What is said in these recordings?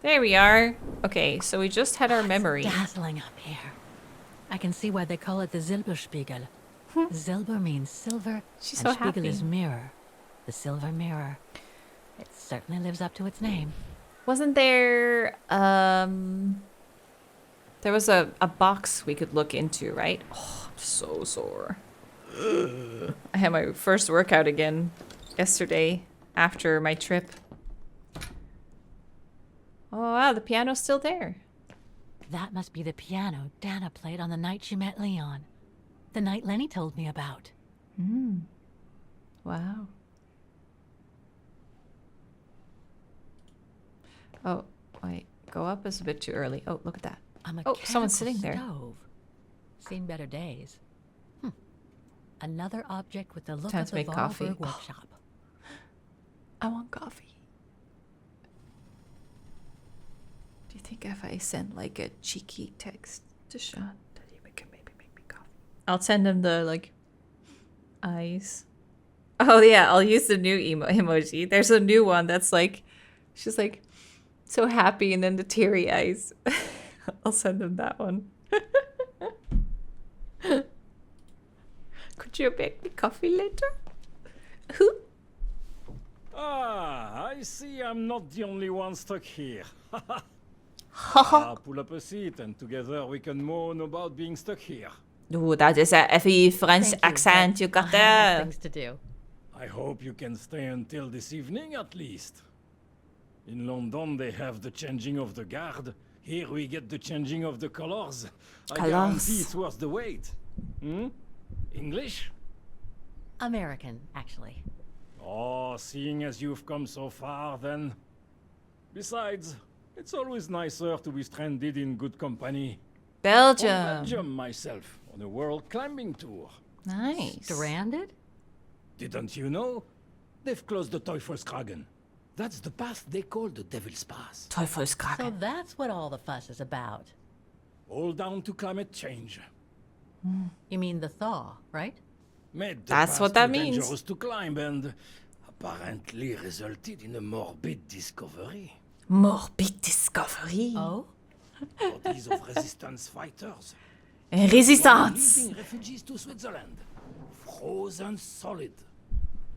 There we are. Okay, so we just had our memory. It's dazzling up here. I can see why they call it the Silberspiegel. Silber means silver, She's and so Spiegel happy. is mirror. The silver mirror. It certainly lives up to its name. Wasn't there there was a box we could look into, right? Oh, I'm so sore. I had my first workout again yesterday after my trip. Oh wow, the piano's still there. That must be the piano Dana played on the night she met Leon. The night Leni told me about. Wow. Oh, wait. Go up is a bit too early. Oh, look at that. A Oh, someone's sitting there. stove. Seen better days. Another object with the look Time of to the make coffee. Wahlberg workshop. I want coffee. Do you think if I send like a cheeky text to Sean that he can maybe make me coffee? I'll send him the like eyes. Oh yeah, I'll use the new emoji. There's a new one that's like, she's like so happy and then the teary eyes. I'll send him that one. Could you make me coffee later? Ah, I see I'm not the only one stuck here. Pull up a seat and together we can moan about being stuck here. Oeh, dat is even French Thank you, accent. You but got I have that. things to do. I hope you can stay until this evening at least. In London they have the changing of the guard. Here we get the changing of the colors. I guarantee it's worth the wait. English? American, actually. Oh, seeing as you've come so far then. Besides, it's always nicer to be stranded in good company. Belgium. From Belgium myself, on a world climbing tour. Nice. Stranded? Didn't you know? They've closed the Teufelskragen. That's the path they call the Devil's Pass. So Teufelskragen. that's what all the fuss is about. All down to climate change. You mean the thaw, right? Made the That's path what that too means. dangerous to climb and apparently resulted in a morbid discovery. Morbid discovery. Oh? Bodies of resistance fighters. Resistance. Leading refugees to Switzerland. Frozen solid.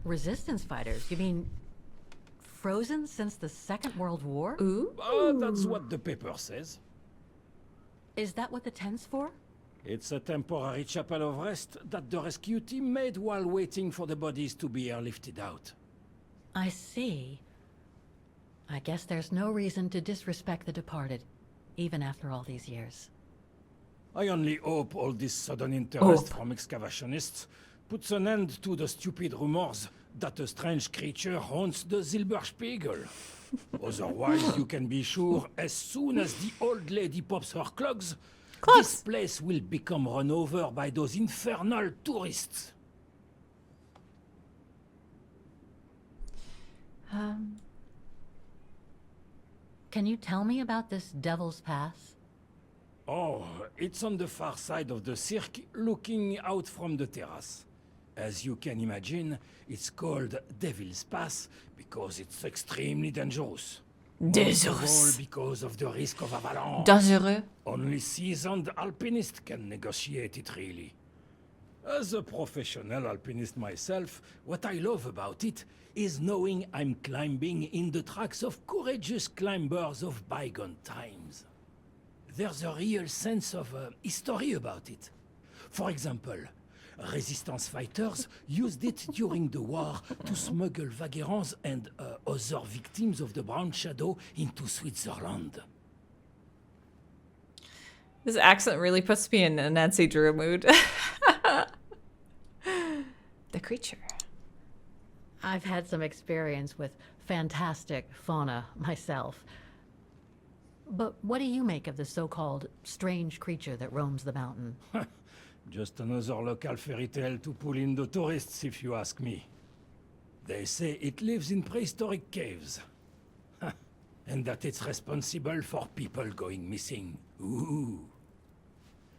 Resistance fighters? You mean frozen since the Second World War? Ooh. That's what the paper says. Is that what the tent's for? It's a temporary chapel of rest that the rescue team made while waiting for the bodies to be airlifted out. I see. I guess there's no reason to disrespect the departed, even after all these years. I only hope all this sudden interest from excavationists puts an end to the stupid rumors that a strange creature haunts the Silberspiegel. Otherwise, you can be sure as soon as the old lady pops her clogs, this place will become run over by those infernal tourists. Can you tell me about this Devil's Pass? Oh, it's on the far side of the cirque, looking out from the terrace. As you can imagine, it's called Devil's Pass because it's extremely dangerous. Most of all because of the risk of avalanche. Dangereux. Only seasoned alpinists can negotiate it, really. As a professional alpinist myself, what I love about it is knowing I'm climbing in the tracks of courageous climbers of bygone times. There's a real sense of history about it. For example, resistance fighters used it during the war to smuggle vagrants and other victims of the Brown Shadow into Switzerland. This accent really puts me in a Nancy Drew mood. The creature. I've had some experience with fantastic fauna myself. But what do you make of the so-called strange creature that roams the mountain? Just another local fairy tale to pull in the tourists, if you ask me. They say it lives in prehistoric caves. And that it's responsible for people going missing. Ooh.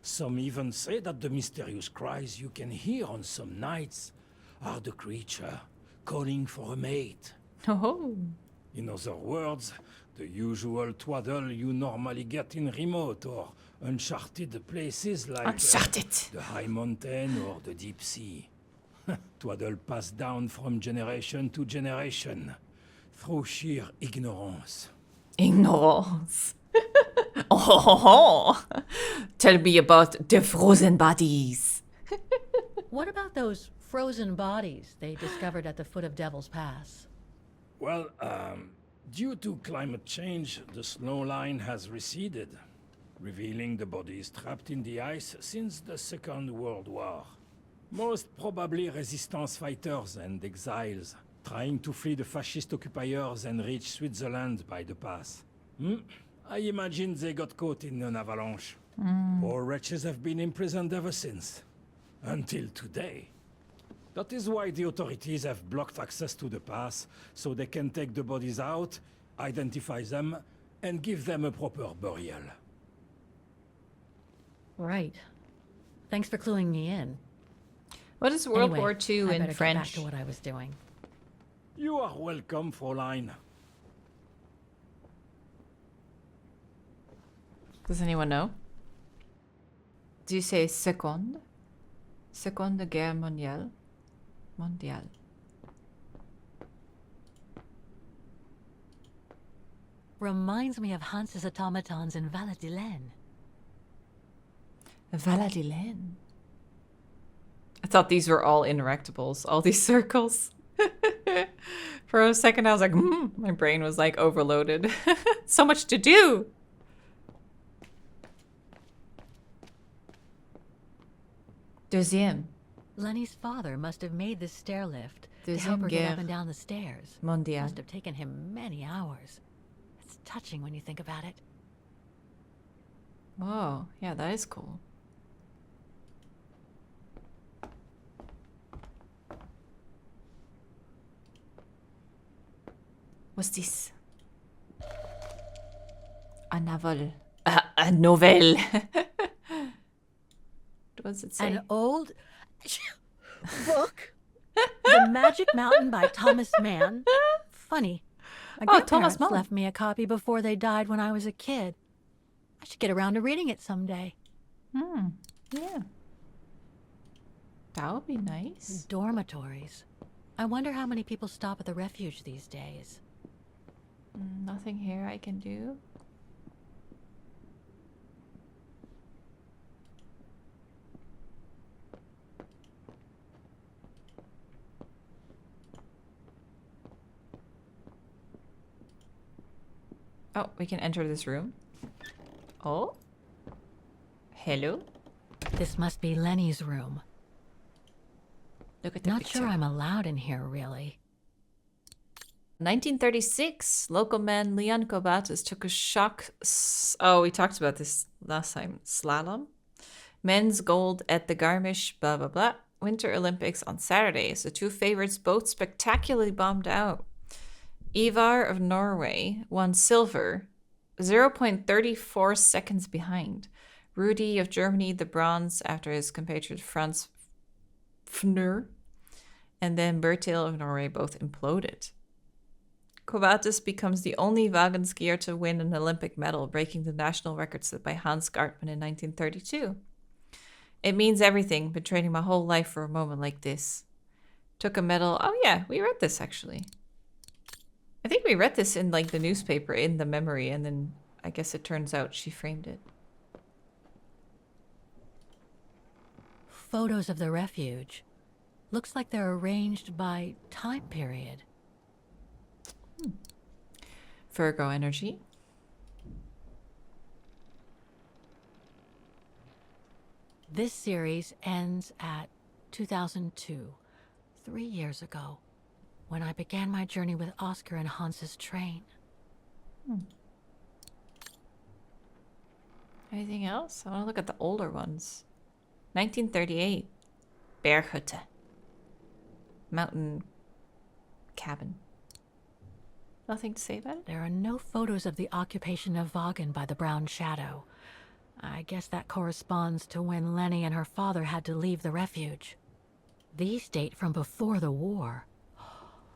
Some even say that the mysterious cries you can hear on some nights are the creature calling for a mate. Oh. In other words, The usual twaddle you normally get in remote or uncharted places like Uncharted. the high mountain or the deep sea. Twaddle passed down from generation to generation through sheer ignorance. Ignorance. Oh, tell me about the frozen bodies. What about those frozen bodies they discovered at the foot of Devil's Pass? Well, due to climate change, the snow line has receded, revealing the bodies trapped in the ice since the Second World War. Most probably resistance fighters and exiles, trying to flee the fascist occupiers and reach Switzerland by the pass. I imagine they got caught in an avalanche. Poor wretches have been imprisoned ever since. Until today. That is why the authorities have blocked access to the pass, so they can take the bodies out, identify them, and give them a proper burial. Right. Thanks for cluing me in. What is World Anyway, War I II better in get back French? to what I was doing. You are welcome, Fräulein. Does anyone know? Do you say seconde? Seconde Guerre mondiale? Mondiale. Reminds me of Hans's automatons in Valladolid. Valladolid. I thought these were all inerectables, all these circles. For a second I was like, my brain was like overloaded. So much to do. Deuxième. Lenny's father must have made this stair lift to help Deuxième her get up guerre and down the stairs. mondiale. Must have taken him many hours. It's touching when you think about it. Whoa, yeah, that is cool. What's this? A novel. A novel. What does it say? An old book? The Magic Mountain by Thomas Mann. Funny. My Oh, Thomas grandparents Mann. left me a copy before they died when I was a kid. I should get around to reading it someday. Yeah. That would be nice. Dormitories. I wonder how many people stop at the refuge these days. Nothing here I can do. Oh, we can enter this room. Oh. Hello. This must be Lenny's room. Look at the Not picture. sure I'm allowed in here, really. 1936, local man Leon Kobatis took a shock. Oh, we talked about this last time. Slalom. Men's gold at the Garmisch, blah, blah, blah. Winter Olympics on Saturday. So two favorites both spectacularly bombed out. Ivar of Norway won silver, 0.34 seconds behind. Rudi of Germany, the bronze after his compatriot Franz Fnur. And then Bertil of Norway both imploded. Kovatis becomes the only wagon skier to win an Olympic medal, breaking the national record set by Hans Gartmann in 1932. It means everything, been training my whole life for a moment like this. Took a medal. Oh yeah, we read this actually. I think we read this in like the newspaper in the memory, and then I guess it turns out she framed it. Photos of the refuge. Looks like they're arranged by time period. Virgo energy. This series ends at 2002, 3 years ago, when I began my journey with Oscar and Hans's train. Anything else? I want to look at the older ones. 1938. Berghütte. Mountain cabin. Nothing to say about it? There are no photos of the occupation of Vagen by the Brown Shadow. I guess that corresponds to when Leni and her father had to leave the refuge. These date from before the war.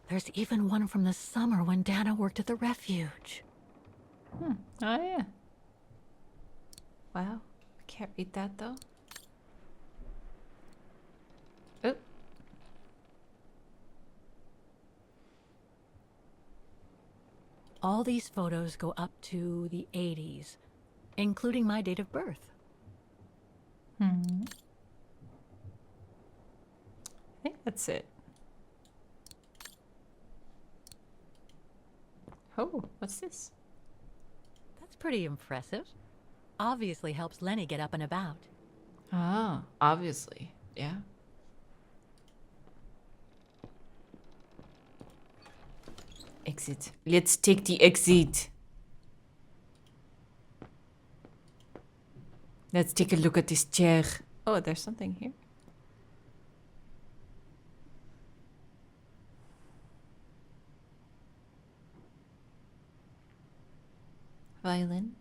There's even one from the summer when Dana worked at the refuge. Oh, yeah. Wow. I can't read that, though. Oh. All these photos go up to the 80s, including my date of birth. I think that's it. Oh, what's this? That's pretty impressive. Obviously helps Leni get up and about. Ah, obviously. Yeah. Exit. Let's take the exit. Let's take a look at this chair. Oh, there's something here. Violin.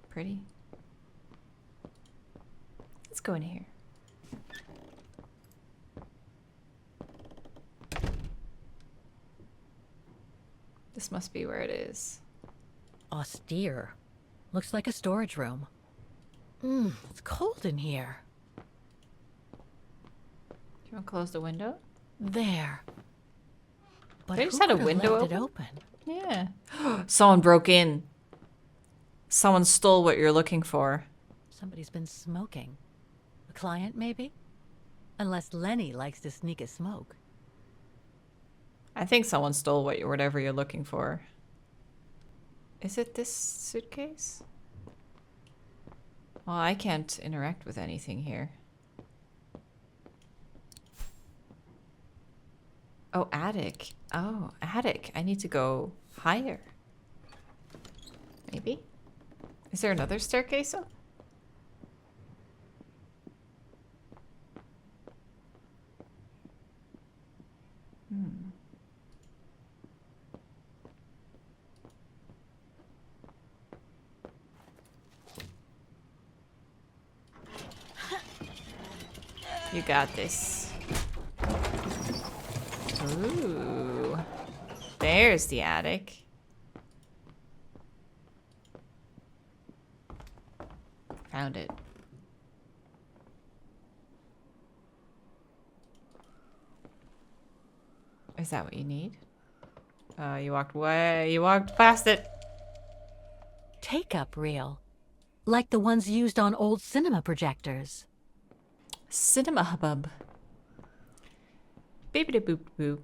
Pretty. Let's go in here. This must be where it is. Austere. Looks like a storage room. It's cold in here. Do you want to close the window? There. But They just who had a could have window left it open? open? Yeah. Someone broke in. Someone stole what you're looking for. Somebody's been smoking. A client, maybe? Unless Leni likes to sneak a smoke. I think someone stole whatever you're looking for. Is it this suitcase? Well, I can't interact with anything here. Oh, attic. Oh, attic. I need to go higher. Maybe? Is there another staircase up? You got this. Ooh. There's the attic. Found it. Is that what you need? You walked past it. Take-up reel. Like the ones used on old cinema projectors. Cinema hubbub. Beep-a-doop boop boop.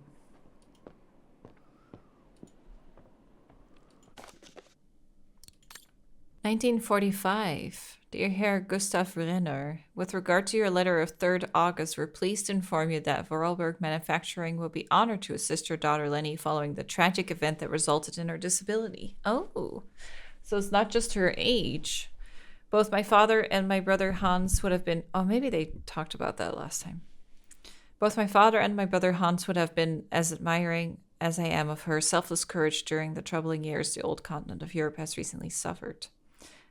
"1945. Dear Herr Gustav Renner, with regard to your letter of 3rd August, we're pleased to inform you that Vorarlberg Manufacturing will be honored to assist your daughter Leni following the tragic event that resulted in her disability." Oh, so it's not just her age. Both my father and my brother Hans would have been... Oh, maybe they talked about that last time. Both my father and my brother Hans would have been as admiring as I am of her selfless courage during the troubling years the old continent of Europe has recently suffered.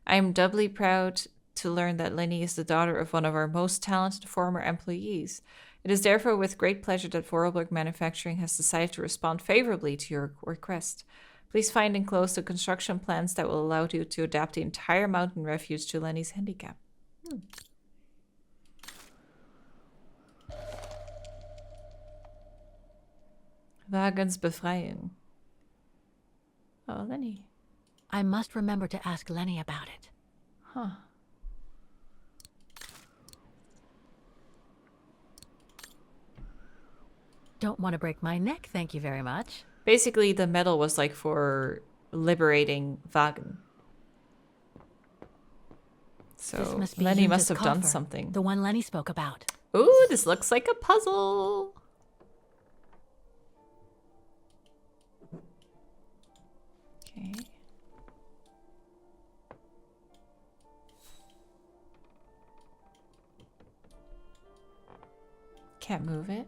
I am doubly proud to learn that Leni is the daughter of one of our most talented former employees. It is therefore with great pleasure that Vorarlberg Manufacturing has decided to respond favorably to your request. Please find enclosed the construction plans that will allow you to adapt the entire mountain refuge to Leni's handicap. Wagensbefreiung. Oh, Leni. I must remember to ask Leni about it. Huh. Don't want to break my neck, thank you very much. Basically, the medal was like for liberating Wagen. This So must be Leni Junta's must have done coffer, something. The one Leni spoke about. Ooh, this looks like a puzzle. Okay. Can't move it.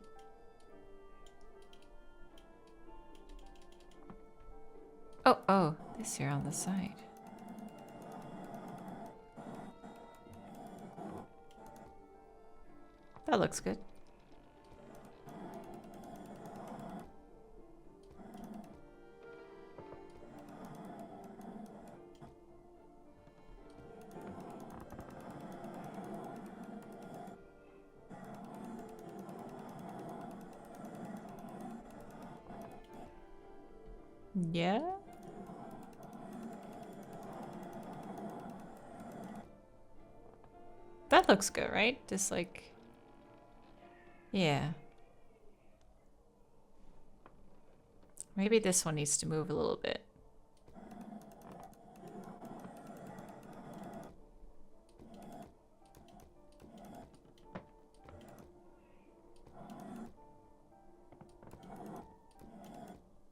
Oh, this here on the side. That looks good. Yeah? That looks good, right? Just like... Yeah. Maybe this one needs to move a little bit.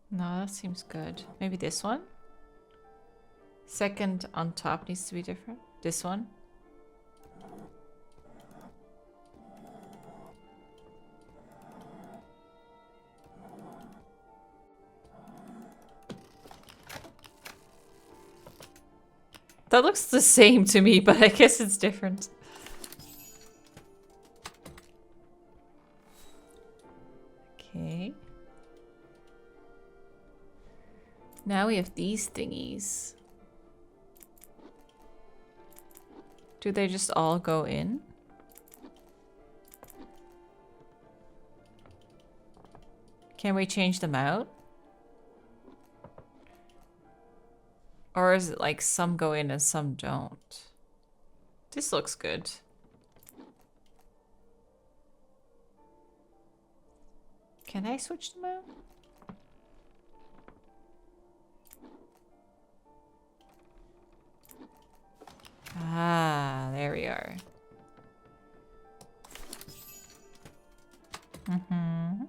No, that seems good. Maybe this one? Second on top needs to be different. This one? That looks the same to me, but I guess it's different. Okay. Now we have these thingies. Do they just all go in? Can we change them out? Or is it like some go in and some don't? This looks good. Can I switch them out? Ah, there we are. Mm-hmm.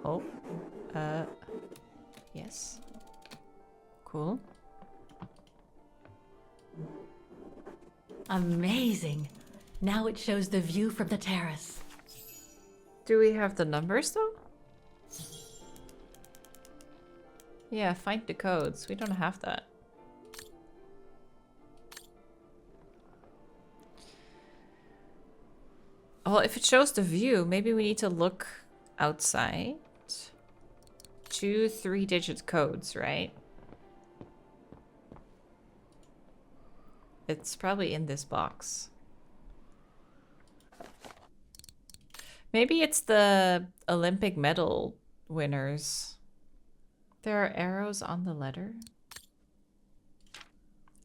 Oh. Yes. Cool. Amazing. Now it shows the view from the terrace. Do we have the numbers though? Yeah, find the codes. We don't have that. Well, if it shows the view, maybe we need to look outside. 2 3-digit codes, right? It's probably in this box. Maybe it's the Olympic medal winners. There are arrows on the letter.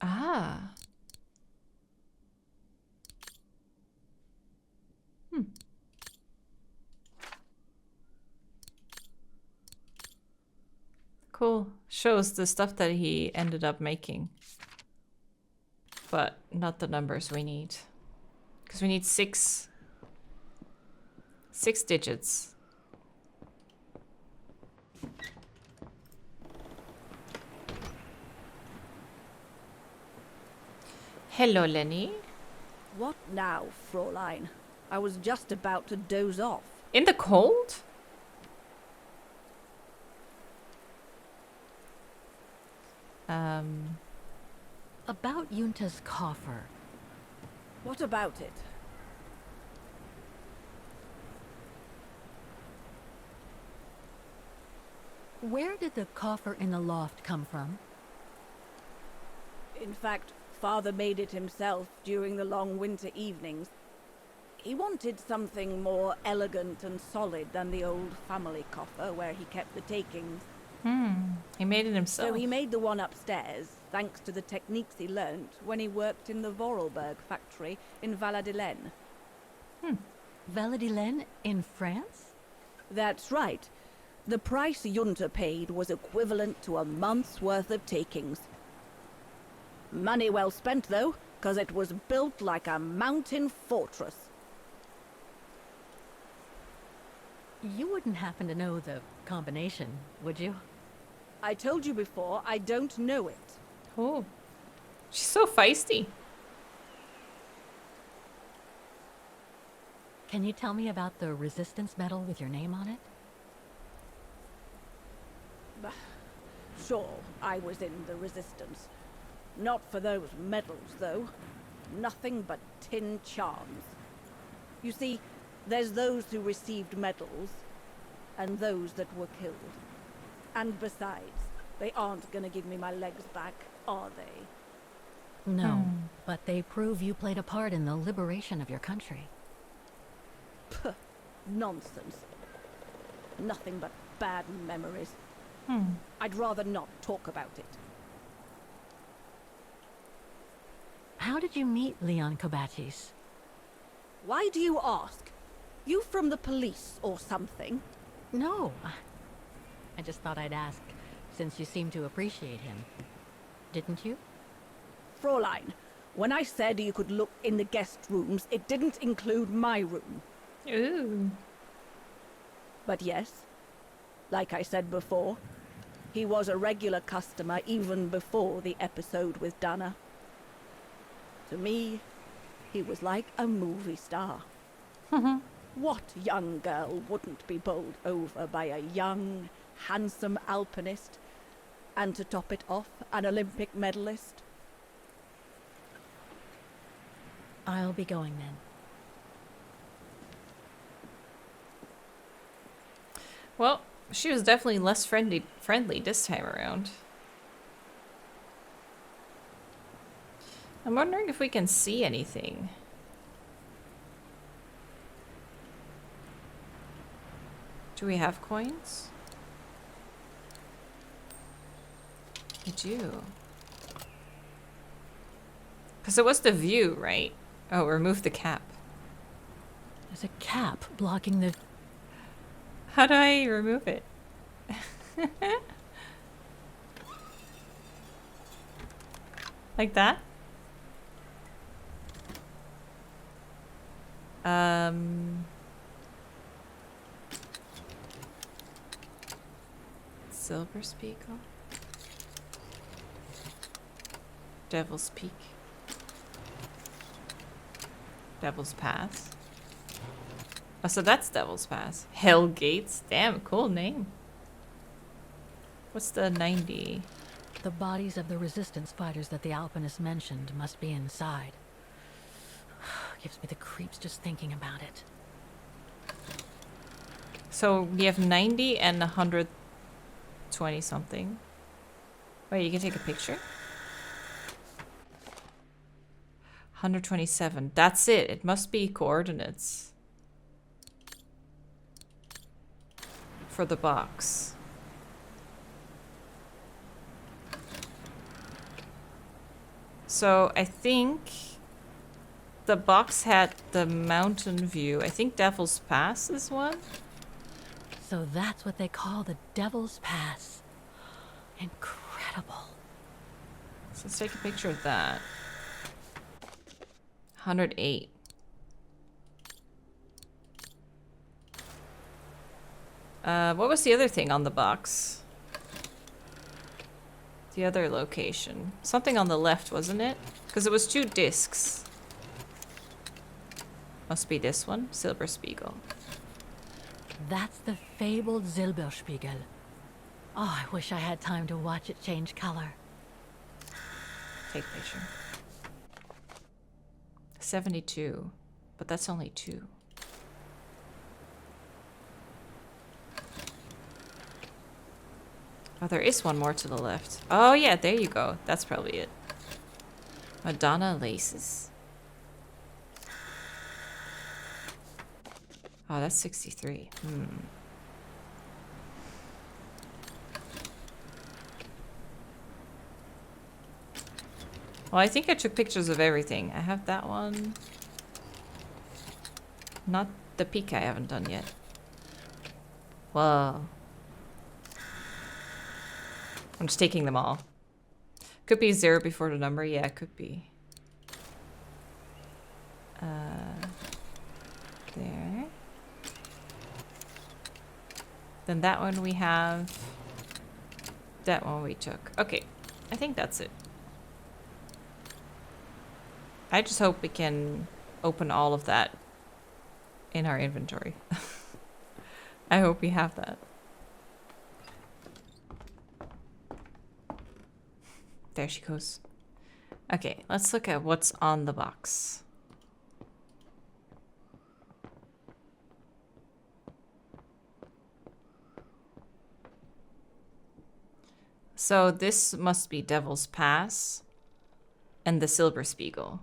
Ah. Cool. Shows the stuff that he ended up making. But not the numbers we need. Because we need 6 digits. Hello, Leni. What now, Fräulein? I was just about to doze off. In the cold? About Junta's coffer. What about it? Where did the coffer in the loft come from? In fact, Father made it himself during the long winter evenings. He wanted something more elegant and solid than the old family coffer where he kept the takings. He made it himself. So he made the one upstairs, thanks to the techniques he learnt when he worked in the Vorarlberg factory in Valladolid. Valladolid in France? That's right. The price Junta paid was equivalent to a month's worth of takings. Money well spent, though, because it was built like a mountain fortress. You wouldn't happen to know the combination, would you? I told you before, I don't know it. Oh. She's so feisty. Can you tell me about the resistance medal with your name on it? Sure, I was in the Resistance. Not for those medals, though. Nothing but tin charms. You see, there's those who received medals, and those that were killed. And besides, they aren't gonna give me my legs back, are they? No, but they prove you played a part in the liberation of your country. Puh, nonsense. Nothing but bad memories. I'd rather not talk about it. How did you meet Leon Kobatis? Why do you ask? You from the police or something? No. I just thought I'd ask, since you seem to appreciate him. Didn't you? Fräulein, when I said you could look in the guest rooms, it didn't include my room. Ooh. But yes, like I said before, he was a regular customer even before the episode with Dana. To me, he was like a movie star. What young girl wouldn't be bowled over by a young, handsome alpinist, and to top it off, an Olympic medalist? I'll be going then. Well, she was definitely less friendly this time around. I'm wondering if we can see anything. Do we have coins? We do. Because it was the view, right? Oh, remove the cap. There's a cap blocking the... How do I remove it? Like that? Silver Spiegel. Devil's Peak. Devil's Pass. Oh, so that's Devil's Pass. Hell Gates. Damn, cool name. What's the 90? The bodies of the resistance fighters that the alpinist mentioned must be inside. Gives me the creeps just thinking about it. So we have 90 and 120 something. Wait, you can take a picture? 127. That's it. It must be coordinates for the box. So I think the box had the mountain view. I think Devil's Pass is one. So that's what they call the Devil's Pass. Incredible. So let's take a picture of that. 108. What was the other thing on the box? The other location. Something on the left, wasn't it? Because it was 2 discs. Must be this one. Silver Spiegel. That's the fabled Silberspiegel. Oh, I wish I had time to watch it change color. Take a picture. 72. But that's only 2. Oh, there is one more to the left. Oh, yeah, there you go. That's probably it. Madonna laces. Oh, that's 63. Well, I think I took pictures of everything. I have that one. Not the peak I haven't done yet. Whoa. I'm just taking them all. Could be 0 before the number. Yeah, it could be. There. Then that one we have. That one we took. Okay. I think that's it. I just hope we can open all of that in our inventory. I hope we have that. There she goes. Okay, let's look at what's on the box. So this must be Devil's Pass and the Silver Spiegel.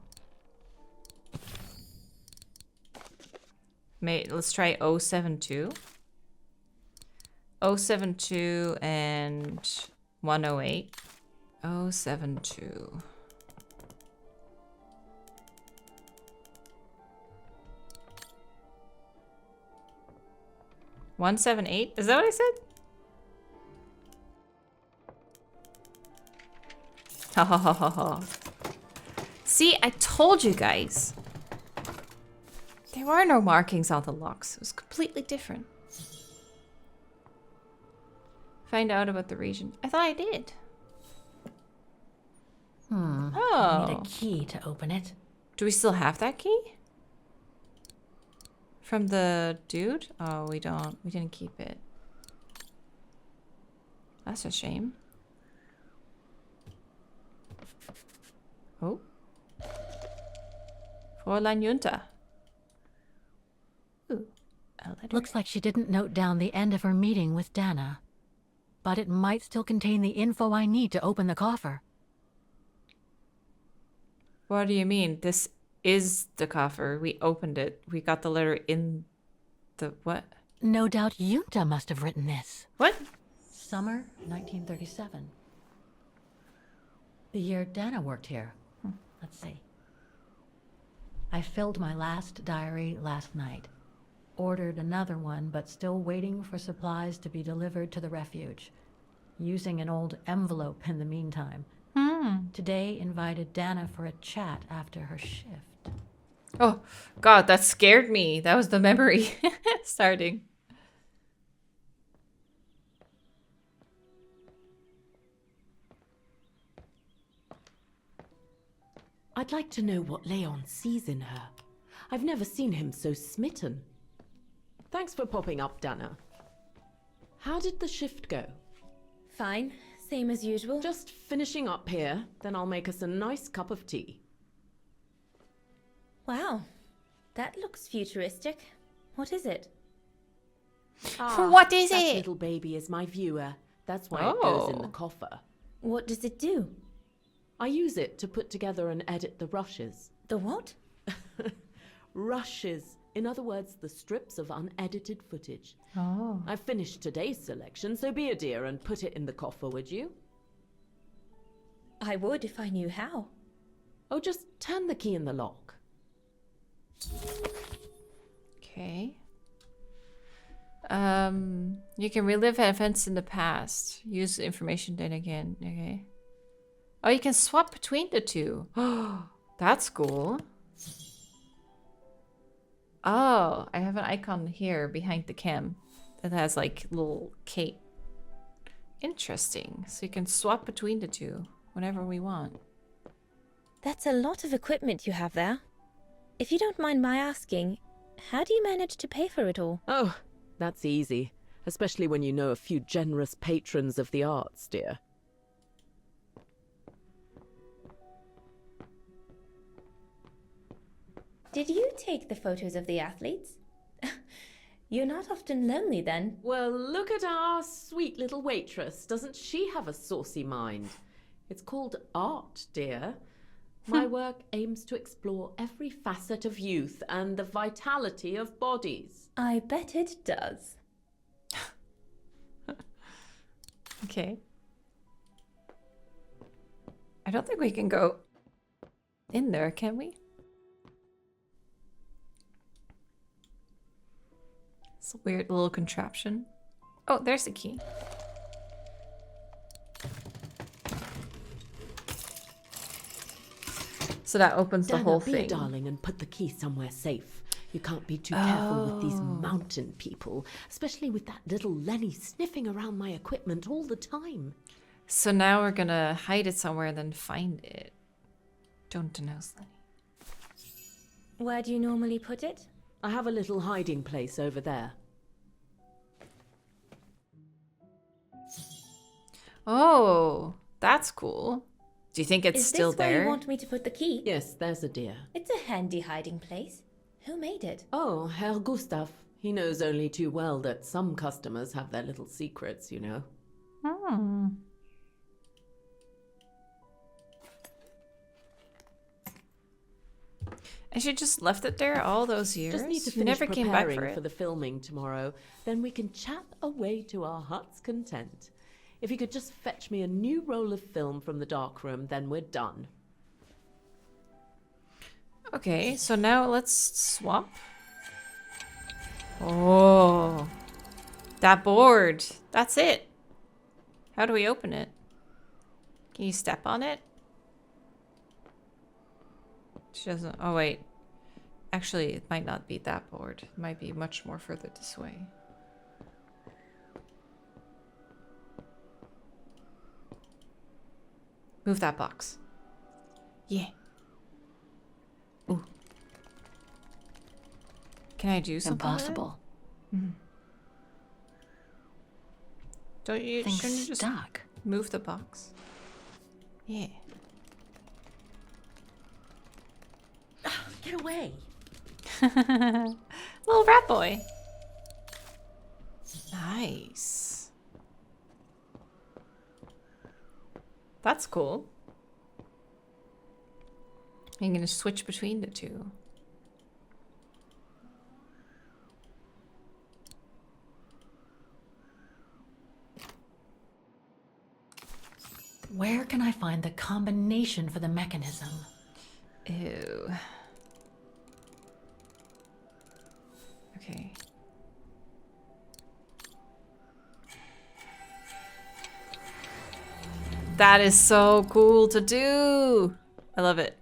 Let's try 072. 072 and 108. 072. $178? Is that what I said? Ha ha ha ha ha. See, I told you guys. There were no markings on the locks. It was completely different. Find out about the region. I thought I did. I need Oh. a key to open it. Do we still have that key? From the dude? Oh, we don't. We didn't keep it. That's a shame. Oh. Fräulein Junta. Ooh, a letter. Looks like she didn't note down the end of her meeting with Dana. But it might still contain the info I need to open the coffer. What do you mean? This is the coffer. We opened it. We got the letter in the what? No doubt Junta must have written this. What? Summer 1937. The year Dana worked here. Let's see. I filled my last diary last night. Ordered another one, but still waiting for supplies to be delivered to the refuge. Using an old envelope in the meantime. Today invited Dana for a chat after her shift. Oh, God, that scared me. That was the memory starting. I'd like to know what Leon sees in her. I've never seen him so smitten. Thanks for popping up, Dana. How did the shift go? Fine, same as usual. Just finishing up here, then I'll make us a nice cup of tea. Wow, that looks futuristic. What is it? What is that it? little baby is my viewer. That's why it goes in the coffer. What does it do? I use it to put together and edit the rushes. The what? Rushes. In other words, the strips of unedited footage. Oh. I've finished today's selection, so be a dear and put it in the coffer, would you? I would if I knew how. Oh, just turn the key in the lock. Okay. You can relive events in the past. Use the information then again. Okay. Oh, you can swap between the two. Oh, that's cool. Oh, I have an icon here behind the cam that has like little cape. Interesting. So you can swap between the two whenever we want. That's a lot of equipment you have there. If you don't mind my asking, how do you manage to pay for it all? Oh, that's easy. Especially when you know a few generous patrons of the arts, dear. Did you take the photos of the athletes? You're not often lonely then. Well, look at our sweet little waitress. Doesn't she have a saucy mind? It's called art, dear. My work aims to explore every facet of youth and the vitality of bodies. I bet it does. Okay. I don't think we can go in there, can we? It's a weird little contraption. Oh, there's the key. So that opens the Dana, whole be a thing. darling and put the key somewhere safe. You can't be too careful with these mountain people, especially with that little Lenny sniffing around my equipment all the time. So now we're gonna hide it somewhere and then find it. Don't denounce Lenny. Where do you normally put it? I have a little hiding place over there. Oh, that's cool. Do you think it's Is still this where there? you want me to put the key? Yes, there's a dear. It's a handy hiding place. Who made it? Oh, Herr Gustav. He knows only too well that some customers have their little secrets, you know. Hmm. And she just left it there all those years? Just need to You finish never came back preparing for for it? the filming tomorrow. Then we can chat away to our heart's content. If you could just fetch me a new roll of film from the darkroom, then we're done. Okay, so now let's swap. Oh, that board. That's it. How do we open it? Can you step on it? She doesn't. Oh, wait. Actually, it might not be that board. It might be much more further this way. Move that box. Yeah. Ooh. Can I do something? Impossible. Don't you? Things Shouldn't you just stuck. move the box? Yeah. Get away! Little rat boy. Nice. That's cool. I'm gonna switch between the two. Where can I find the combination for the mechanism? Ew. Okay. That is so cool to do. I love it.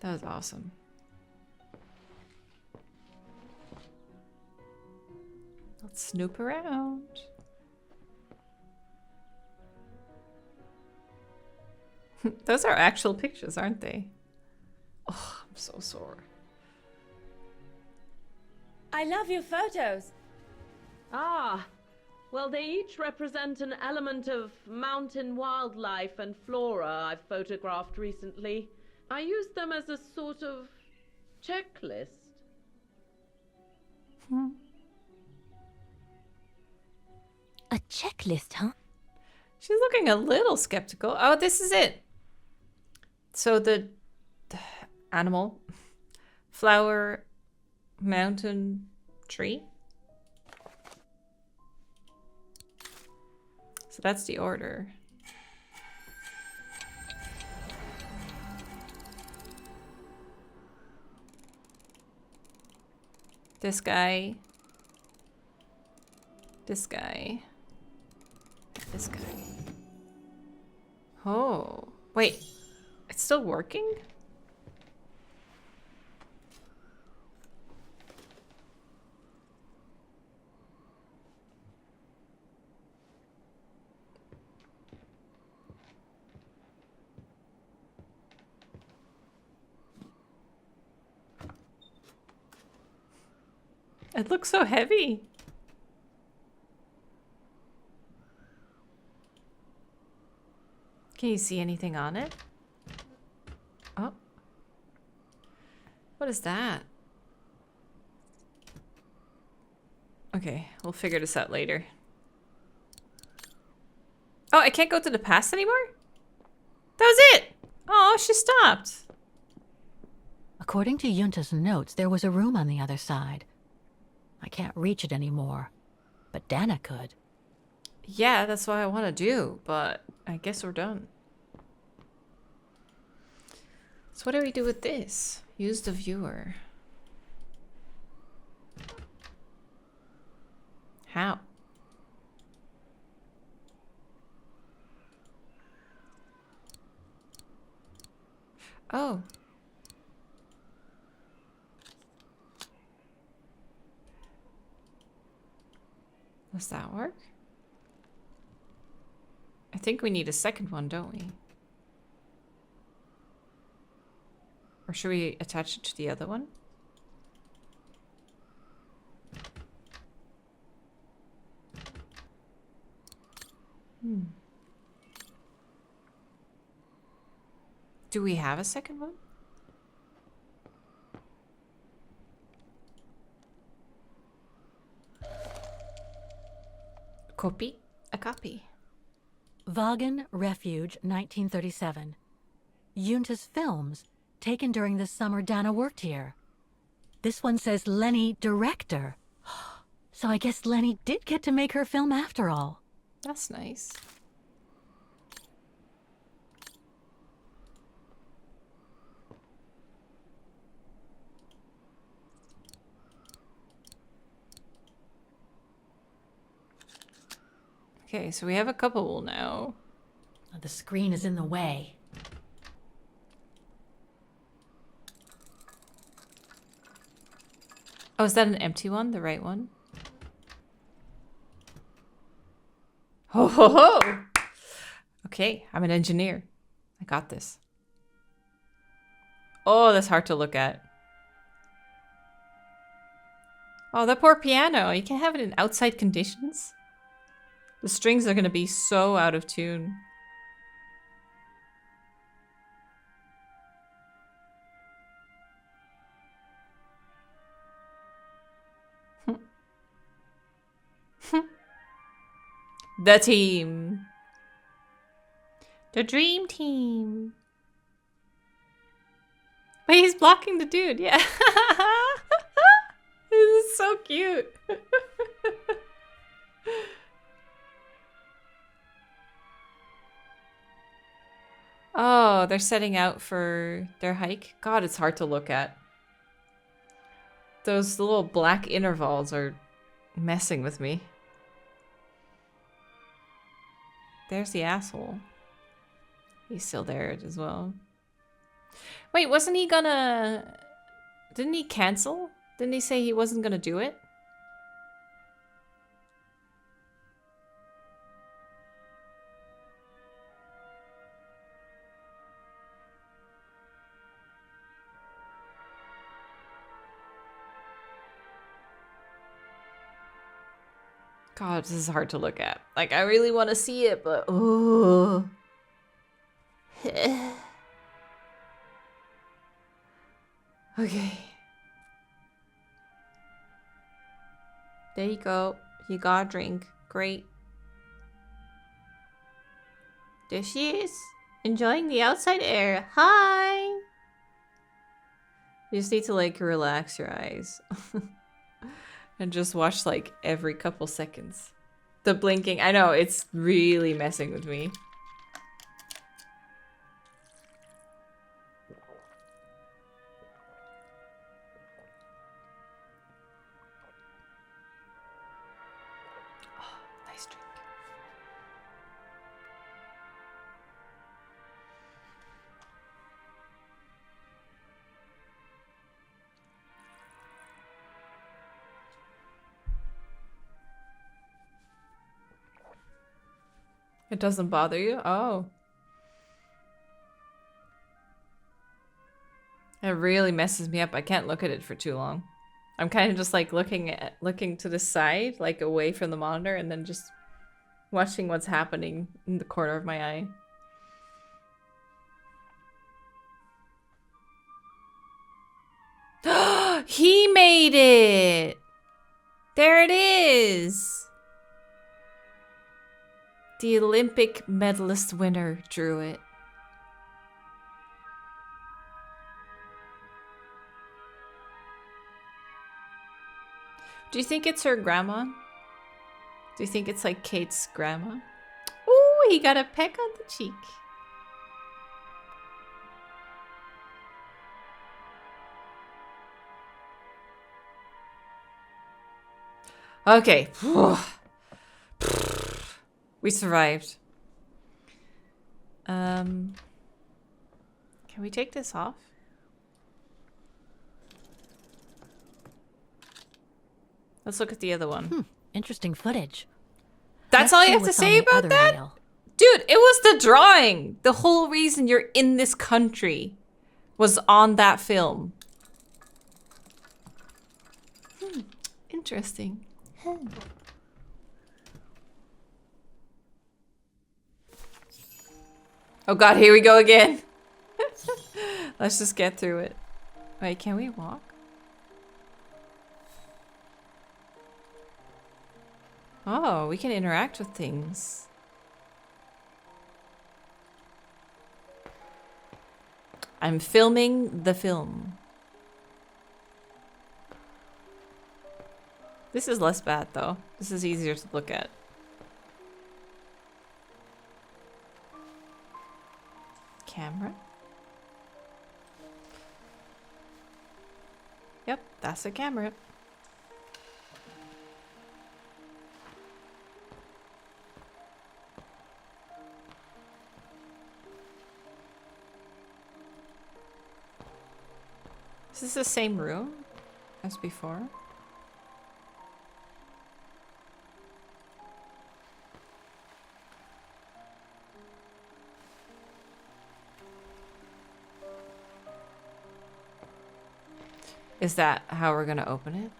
That was awesome. Let's snoop around. Those are actual pictures, aren't they? Oh, I'm so sore. I love your photos. Ah, well, they each represent an element of mountain wildlife and flora I've photographed recently. I use them as a sort of checklist. A checklist, huh? She's looking a little skeptical. Oh, this is it. So the animal, flower, mountain, tree. So that's the order. This guy. This guy. This guy. Oh, wait. It's still working? It looks so heavy. Can you see anything on it? Oh. What is that? Okay, we'll figure this out later. Oh, I can't go to the past anymore? That was it! Oh, she stopped. According to Junta's notes, there was a room on the other side. I can't reach it anymore, but Dana could. Yeah, that's what I want to do, but I guess we're done. So what do we do with this? Use the viewer. How? Oh. Does that work? I think we need a second one, don't we? Or should we attach it to the other one? Do we have a second one? Copy? A copy. Wagen, Refuge, 1937. Junta's films, taken during the summer Dana worked here. This one says Leni, director. So I guess Leni did get to make her film after all. That's nice. Okay, so we have a couple now. The screen is in the way. Oh, is that an empty one? The right one? Ho ho ho! Okay, I'm an engineer. I got this. Oh, that's hard to look at. Oh, that poor piano. You can't have it in outside conditions. The strings are going to be so out of tune. The team. The dream team. Wait, he's blocking the dude. Yeah. This is so cute. Oh, they're setting out for their hike. God, it's hard to look at. Those little black intervals are messing with me. There's the asshole. He's still there as well. Wait, wasn't he gonna... Didn't he cancel? Didn't he say he wasn't gonna do it? God, this is hard to look at. Like, I really want to see it, but... Oh. Okay. There you go. You got a drink. Great. There she is. Enjoying the outside air. Hi! You just need to, like, relax your eyes. And just watch, like, every couple seconds. The blinking. I know, it's really messing with me. Oh, nice drink. It doesn't bother you? Oh. It really messes me up. I can't look at it for too long. I'm kind of just like looking to the side, like away from the monitor, and then just watching what's happening in the corner of my eye. He made it! There it is! The Olympic medalist winner drew it. Do you think it's her grandma? Do you think it's like Kate's grandma? Ooh, he got a peck on the cheek. Okay. We survived. Can we take this off? Let's look at the other one. Interesting footage. That's Let's all you see have to what's on say the about other that? reel. Dude, it was the drawing. The whole reason you're in this country was on that film. Interesting. Oh god, here we go again. Let's just get through it. Wait, can we walk? Oh, we can interact with things. I'm filming the film. This is less bad though. This is easier to look at. Camera. Yep, that's a camera. Is this the same room as before? Is that how we're gonna open it?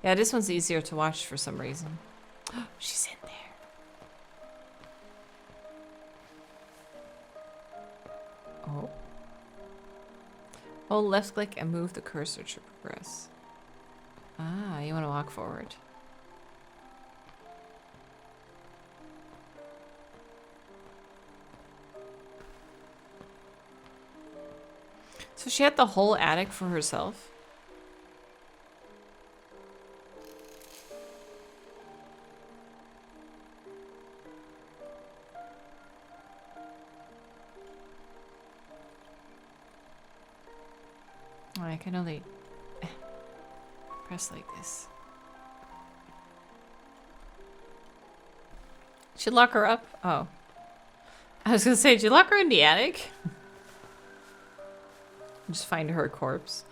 Yeah, this one's easier to watch for some reason. She's in there. Oh. Hold left click and move the cursor to progress. Ah, you want to walk forward. So she had the whole attic for herself? I can only press like this. Should lock her up? Oh. I was gonna say, did you lock her in the attic? Just find her corpse.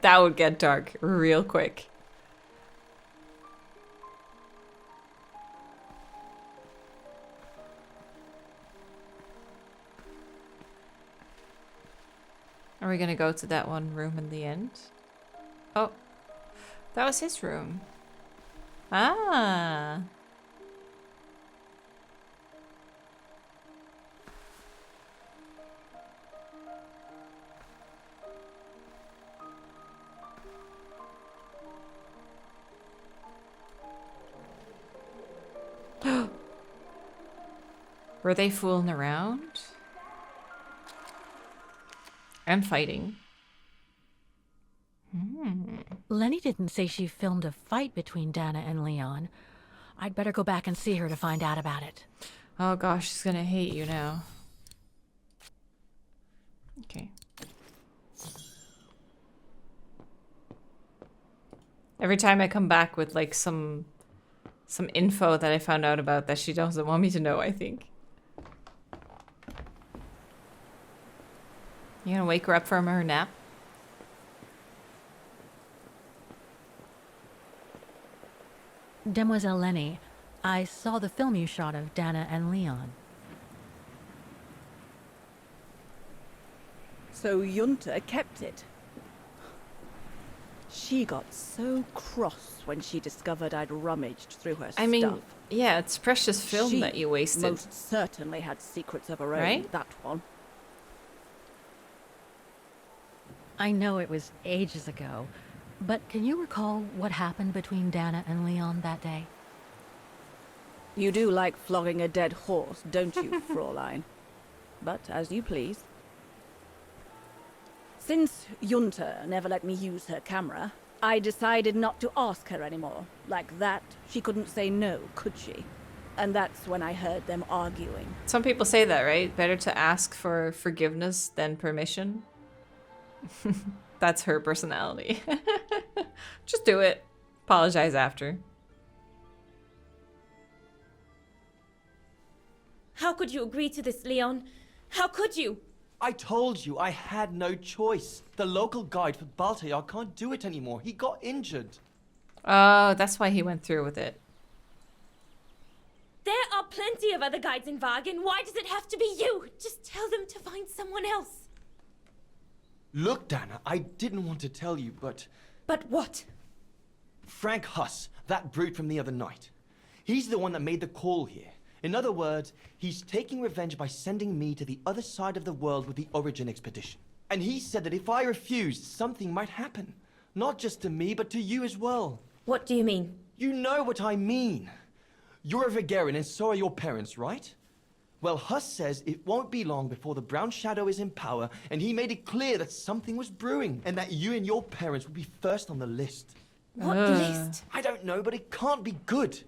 That would get dark real quick. Are we gonna go to that one room in the end? Oh, that was his room. Ah. Were they fooling around? And fighting. Leni didn't say she filmed a fight between Dana and Leon. I'd better go back and see her to find out about it. Oh gosh, she's gonna hate you now. Okay. Every time I come back with like some info that I found out about that she doesn't want me to know, I think. You gonna wake her up from her nap? Demoiselle Leni, I saw the film you shot of Dana and Leon. So Junta kept it. She got so cross when she discovered I'd rummaged through her stuff. I mean, yeah, it's precious film She that you wasted. most certainly had secrets of her own, Right? that one. I know it was ages ago, but can you recall what happened between Dana and Leon that day? You do like flogging a dead horse, don't you, Fraulein? But as you please. Since Junta never let me use her camera, I decided not to ask her anymore. Like that, she couldn't say no, could she? And that's when I heard them arguing. Some people say that, right? Better to ask for forgiveness than permission. That's her personality. Just do it. Apologize after. How could you agree to this, Leon? How could you? I told you I had no choice. The local guide for Baltayar can't do it anymore. He got injured. Oh, that's why he went through with it. There are plenty of other guides in Wagen. Why does it have to be you? Just tell them to find someone else. Look, Dana, I didn't want to tell you, but... But what? Frank Huss, that brute from the other night. He's the one that made the call here. In other words, he's taking revenge by sending me to the other side of the world with the Origin expedition. And he said that if I refused, something might happen. Not just to me, but to you as well. What do you mean? You know what I mean. You're a Vegarian and so are your parents, right? Well, Huss says it won't be long before the Brown Shadow is in power, and he made it clear that something was brewing, and that you and your parents would be first on the list. What list? I don't know, but it can't be good.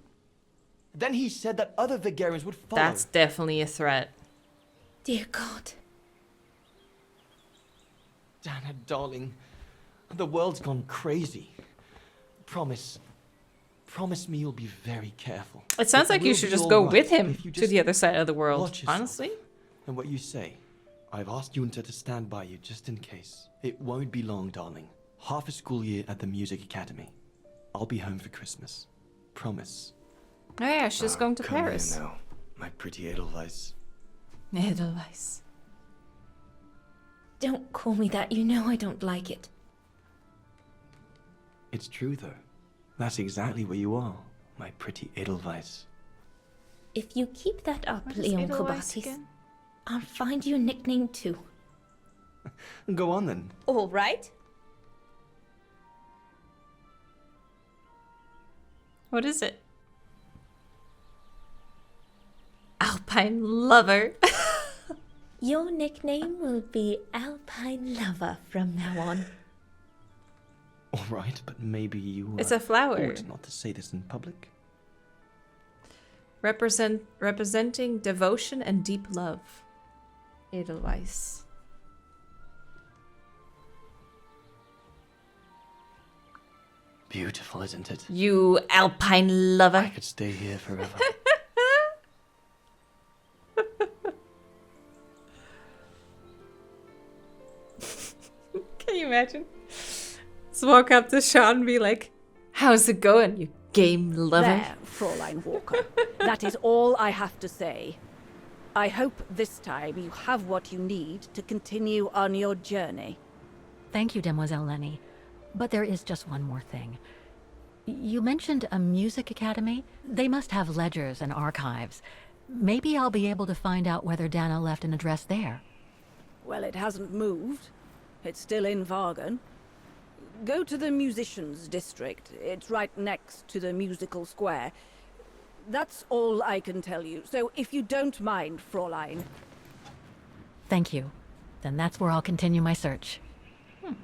Then he said that other Vegarians would follow. That's definitely a threat. Dear God. Dana, darling, the world's gone crazy. Promise me you'll be very careful. It sounds like you should just go with him to the other side of the world, honestly. And what you say, I've asked Junta to stand by you just in case. It won't be long, darling. Half a school year at the Music Academy. I'll be home for Christmas. Promise. Oh yeah, she's going to Come Paris. here now, my pretty Edelweiss. Edelweiss. Don't call me that. You know I don't like it. It's true, though. That's exactly what you are, my pretty Edelweiss. If you keep that up, What is Leon Edelweiss Kobatis, again? I'll find you a nickname too. Go on then. All right. What is it? Alpine Lover. Your nickname will be Alpine Lover from now on. All right, but maybe you. It's a flower. ought not to say this in public. Representing devotion and deep love. Edelweiss. Beautiful, isn't it? You Alpine I Lover. could stay here forever. Can you imagine? Just walk up to Sean and be like, "How's it going, you game lover?" There, Fräulein Walker. That is all I have to say. I hope this time you have what you need to continue on your journey. Thank you, Demoiselle Leni. But there is just one more thing. You mentioned a music academy? They must have ledgers and archives. Maybe I'll be able to find out whether Dana left an address there. Well, it hasn't moved. It's still in Vargan. Go to the musicians' district. It's right next to the musical square. That's all I can tell you. So if you don't mind, Fräulein. Thank you. Then that's where I'll continue my search.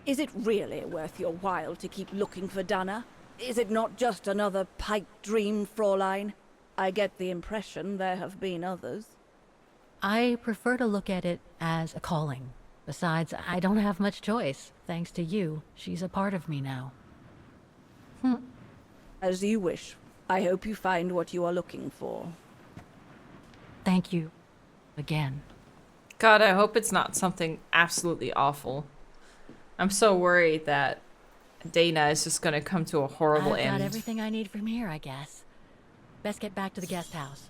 Is it really worth your while to keep looking for Dana? Is it not just another pipe dream, Fräulein? I get the impression there have been others. I prefer to look at it as a calling. Besides, I don't have much choice. Thanks to you, she's a part of me now. As you wish. I hope you find what you are looking for. Thank you. Again. God, I hope it's not something absolutely awful. I'm so worried that Dana is just gonna come to a horrible I've got end. everything I need from here, I guess. Best get back to the guest house.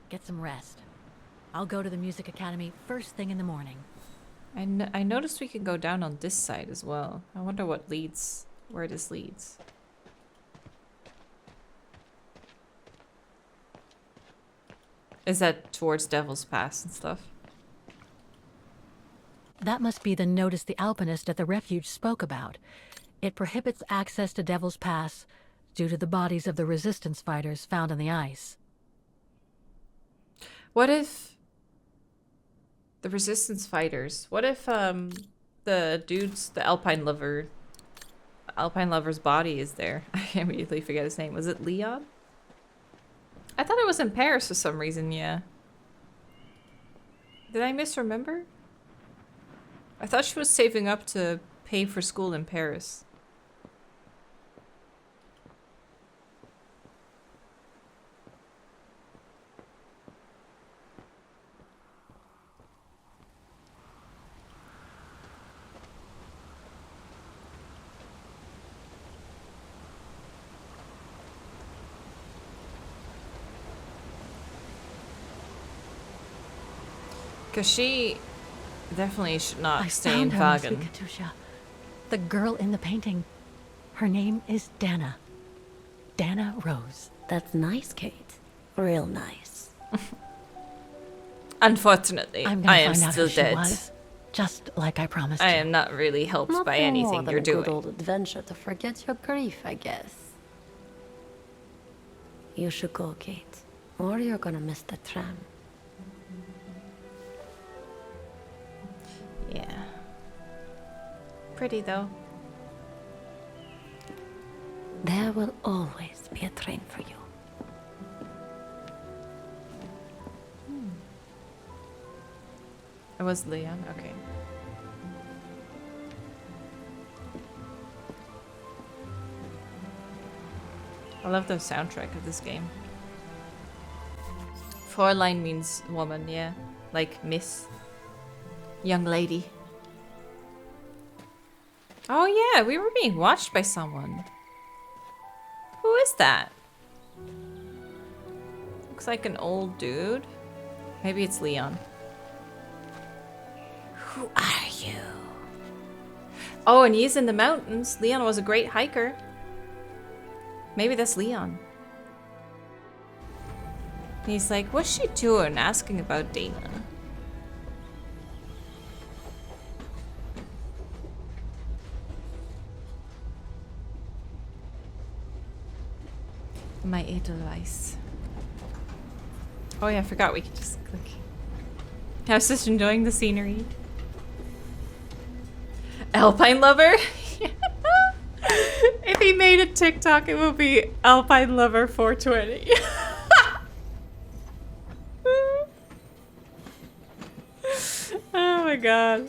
Get some rest. I'll go to the music academy first thing in the morning. I noticed we can go down on this side as well. I wonder what leads, where this leads. Is that towards Devil's Pass and stuff? That must be the notice the alpinist at the refuge spoke about. It prohibits access to Devil's Pass due to the bodies of the resistance fighters found on the ice. What if the resistance fighters? What if the dude's the Alpine Lover's body is there? I immediately forget his name. Was it Leon? I thought it was in Paris for some reason. Yeah. Did I misremember? I thought she was saving up to pay for school in Paris. Because she definitely should not I stay in found her, Vagan. Miss Katusha. The girl in the painting. Her name is Dana. Dana Rose. That's nice, Kate. Real nice. Unfortunately, I'm I gonna am find out still who she dead. was, just like I promised I you. am not really helped by Nothing more anything than you're a good doing. old adventure to forget your grief, I guess. You should go, Kate, or you're gonna miss the tram. Yeah. Pretty though. There will always be a train for you. It was Leon. Okay. I love the soundtrack of this game. Fräulein means woman, yeah. Like miss. Young lady. Oh yeah, we were being watched by someone. Who is that? Looks like an old dude. Maybe it's Leon. Who are you? Oh, and he's in the mountains. Leon was a great hiker. Maybe that's Leon. He's like, what's she doing? Asking about Dana. My Edelweiss. Oh yeah, I forgot we could just click. I was just enjoying the scenery. Alpine Lover? If he made a TikTok, it would be AlpineLover420. Oh my god.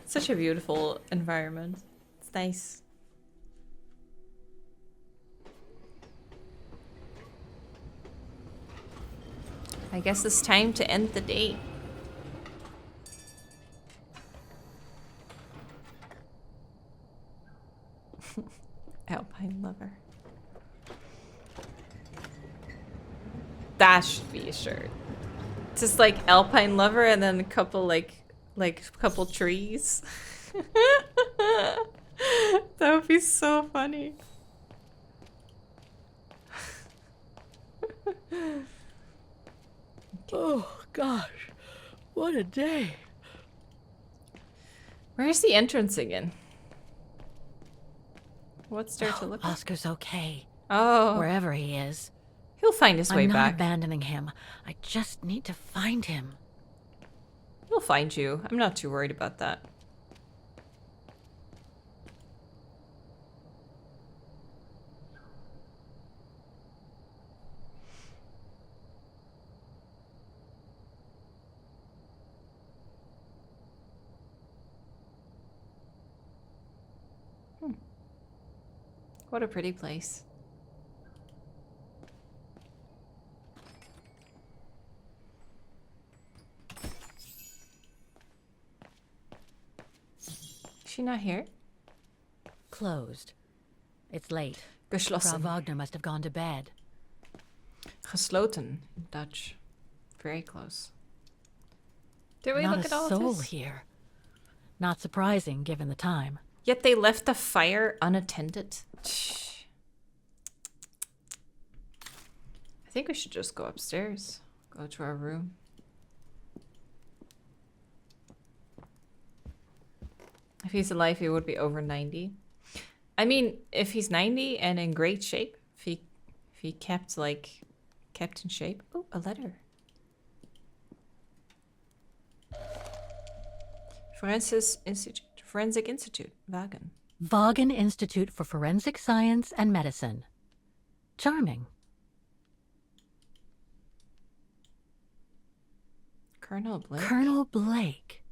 Such a beautiful environment. It's nice. I guess it's time to end the day. Alpine Lover. That should be a shirt. Just like Alpine Lover and then a couple couple trees. That would be so funny. Oh, gosh. What a day. Where's the entrance again? What's there to look at? Oscar's okay. Oh, Wherever he is. he'll find his way I'm not back. abandoning him. I just need to find him. He'll find you. I'm not too worried about that. What a pretty place. Is she not here? Closed. It's late. Frau Geschlossen. Wagner must have gone to bed. Gesloten in Dutch. Very close. Did we Not look a at all soul of this? here. Not surprising, given the time. Yet they left the fire unattended. I think we should just go upstairs. Go to our room. If he's alive, he would be over 90. I mean, if he's 90 and in great shape, if he kept in shape. Oh, a letter. Forensic Institute, Wagen. Vaughan Institute for Forensic Science and Medicine. Charming. Colonel Blake. Colonel Blake.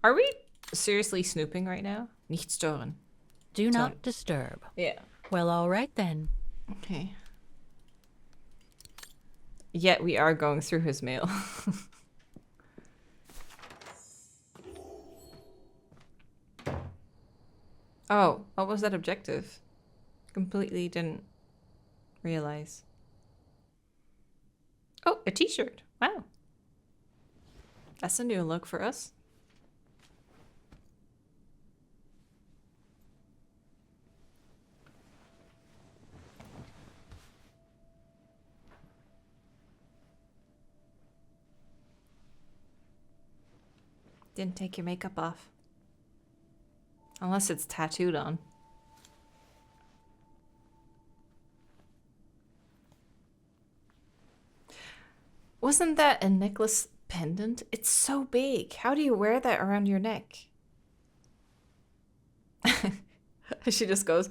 Are we seriously snooping right now? Nicht stören. Do not disturb. Yeah. Well, all right then. Okay. Yet we are going through his mail. Oh, what was that objective? Completely didn't realize. Oh, a t-shirt. Wow. That's a new look for us. Didn't take your makeup off. Unless it's tattooed on. Wasn't that a necklace pendant? It's so big. How do you wear that around your neck? She just goes.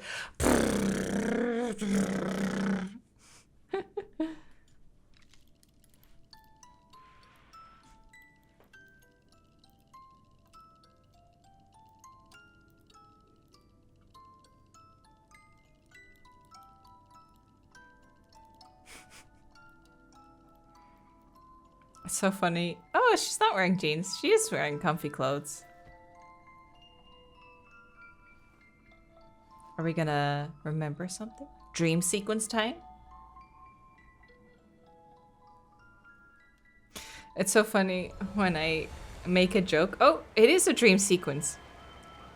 It's so funny. Oh, she's not wearing jeans. She is wearing comfy clothes. Are we gonna remember something? Dream sequence time? It's so funny when I make a joke. Oh, it is a dream sequence.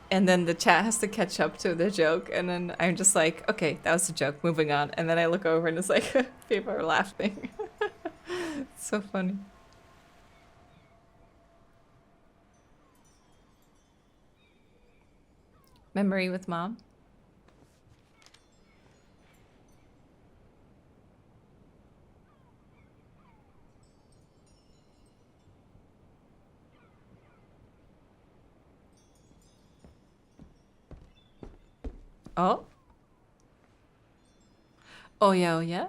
And then the chat has to catch up to the joke. And then I'm just like, okay, that was a joke. Moving on. And then I look over and it's like, people are laughing. It's so funny. Memory with mom. Oh. Oh yeah, oh yeah.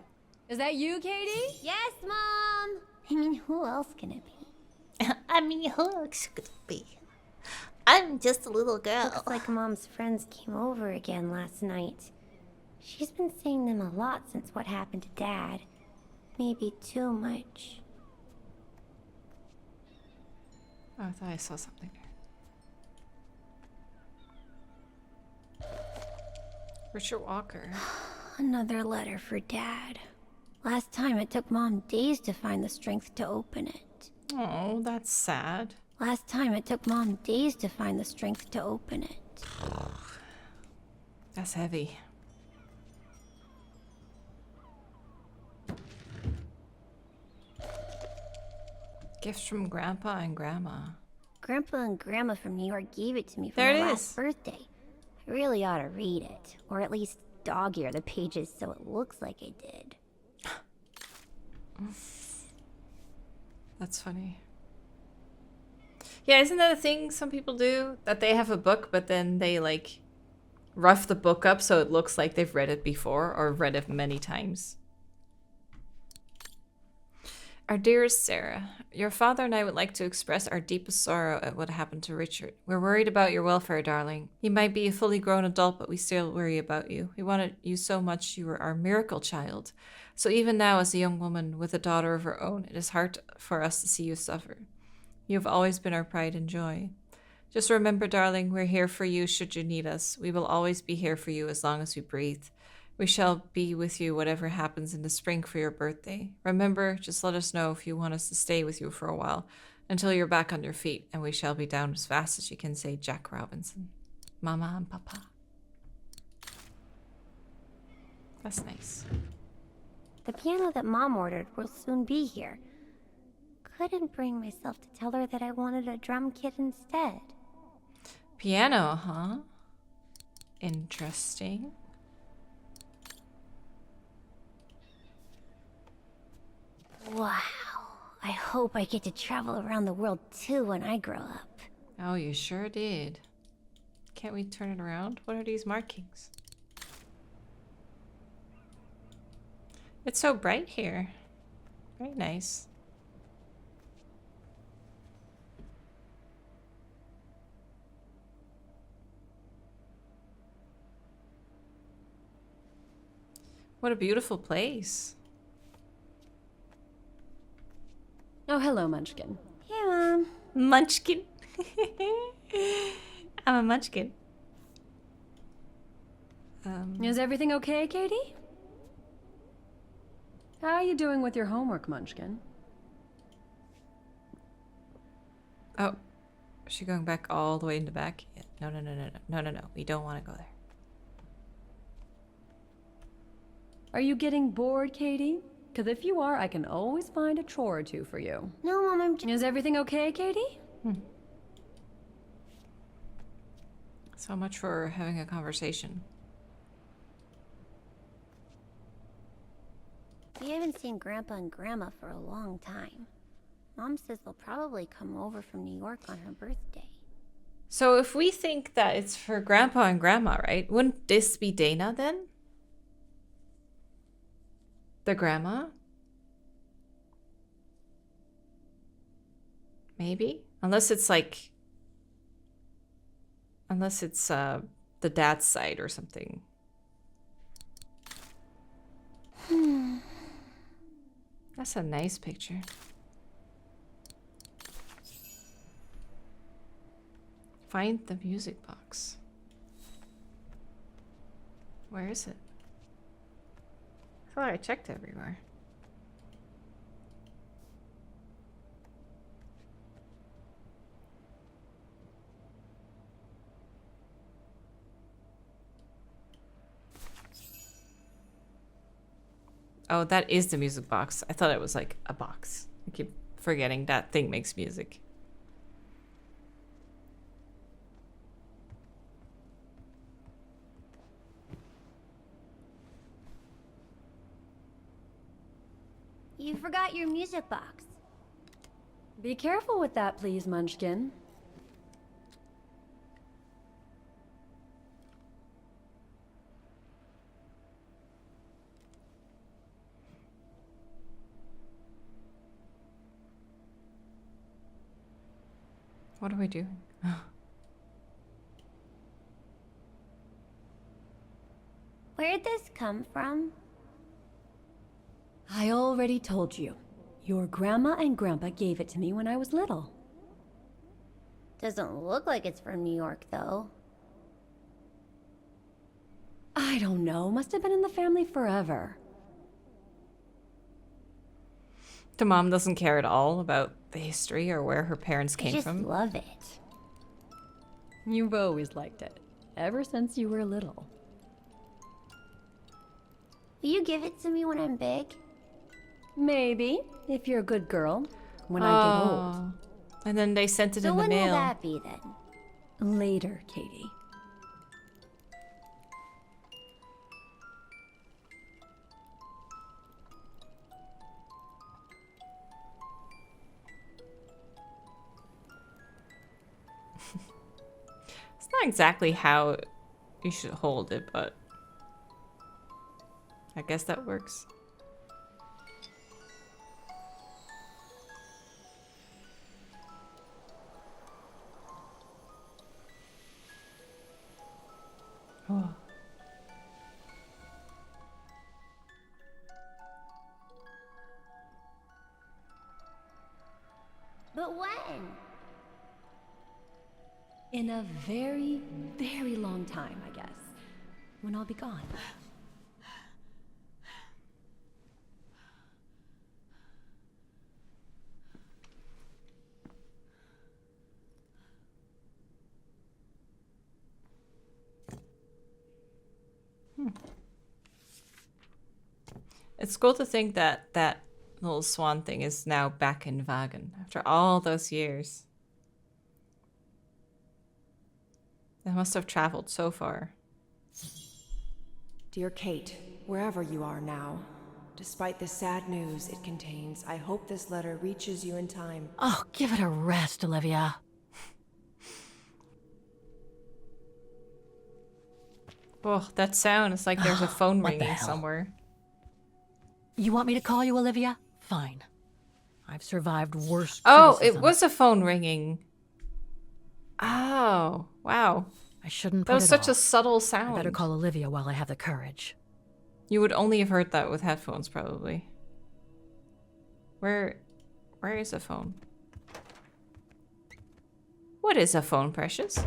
Is that you, Katie? Yes, Mom! I mean, who else can it be? I mean, who else could it be? I'm just a little girl. Looks like Mom's friends came over again last night. She's been seeing them a lot since what happened to Dad. Maybe too much. Oh, I thought I saw something there. Richard Walker. Another letter for Dad. Last time it took Mom days to find the strength to open it. Oh, that's sad. Last time it took Mom days to find the strength to open it. That's heavy. Gifts from Grandpa and Grandma. Grandpa and Grandma from New York gave it to me for There my it last is. birthday. I really ought to read it, or at least dog-ear the pages so it looks like I did. That's funny. Yeah, isn't that a thing some people do? That they have a book, but then they like rough the book up so it looks like they've read it before or read it many times. Our dearest Sarah, your father and I would like to express our deepest sorrow at what happened to Richard. We're worried about your welfare, darling. He might be a fully grown adult, but we still worry about you. We wanted you so much. You were our miracle child. So even now, as a young woman with a daughter of her own, it is hard for us to see you suffer. You have always been our pride and joy. Just remember, darling, we're here for you should you need us. We will always be here for you as long as we breathe. We shall be with you whatever happens in the spring for your birthday. Remember, just let us know if you want us to stay with you for a while until you're back on your feet, and we shall be down as fast as you can say Jack Robinson. Mama and Papa. That's nice. The piano that Mom ordered will soon be here. Couldn't bring myself to tell her that I wanted a drum kit instead. Piano, huh? Interesting. Wow. I hope I get to travel around the world too when I grow up. Oh, you sure did. Can't we turn it around? What are these markings? It's so bright here. Very nice. What a beautiful place. Oh, hello, Munchkin. Hey, Mom. Munchkin. I'm a munchkin. Is everything okay, Katie? How are you doing with your homework, Munchkin? Oh, is she going back all the way in the back? Yeah. No, no, no, no, no, no, no, no. We don't want to go there. Are you getting bored, Katie? Because if you are, I can always find a chore or two for you. No, Mom, I'm just... Is everything okay, Katie? So much for having a conversation. We haven't seen Grandpa and Grandma for a long time. Mom says they'll probably come over from New York on her birthday. So if we think that it's for Grandpa and Grandma, right? Wouldn't this be Dana then? The grandma? Maybe? Unless it's like... Unless it's the dad's side or something. That's a nice picture. Find the music box. Where is it? I thought I checked everywhere. Oh, that is the music box. I thought it was like a box. I keep forgetting that thing makes music. You forgot your music box. Be careful with that, please, Munchkin. What are we doing? Where'd this come from? I already told you. Your grandma and grandpa gave it to me when I was little. Doesn't look like it's from New York, though. I don't know. Must have been in the family forever. The mom doesn't care at all about the history or where her parents I came just from. love it. You've always liked it. Ever since you were little. Will you give it to me when I'm big? Maybe, if you're a good girl. When I get old. And then they sent it So in the when mail. will that be then? Later, Katie. It's not exactly how you should hold it, but I guess that works. Oh. But when? In a very, very long time, I guess. When I'll be gone. It's cool to think that that little swan thing is now back in Wagen after all those years. They must have traveled so far. Dear Kate, wherever you are now, despite the sad news it contains, I hope this letter reaches you in time. Oh, give it a rest, Olivia. Oh, that sound is like there's a phone What the ringing hell? somewhere. You want me to call you Olivia? Fine. I've survived worse Oh, it criticism. was a phone ringing. Oh, wow. I shouldn't put That was it such a off. subtle I sound. better call Olivia while I have the courage. You would only have heard that with headphones, probably. Where is a phone? What is a phone, Precious?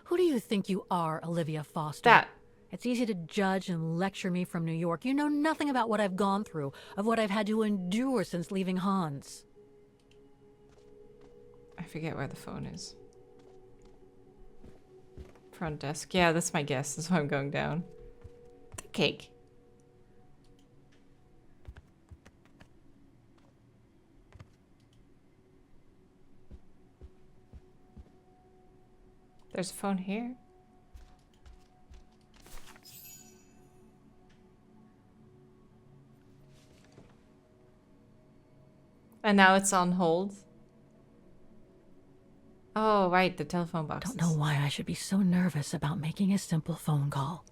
Who do you think you are, Olivia Foster? That. It's easy to judge and lecture me from New York. You know nothing about what I've gone through, of what I've had to endure since leaving Hans. I forget where the phone is. Front desk. Yeah, that's my guess. That's why I'm going down. The cake. There's a phone here. And now it's on hold. Oh, right, the telephone box. Don't know why I should be so nervous about making a simple phone call.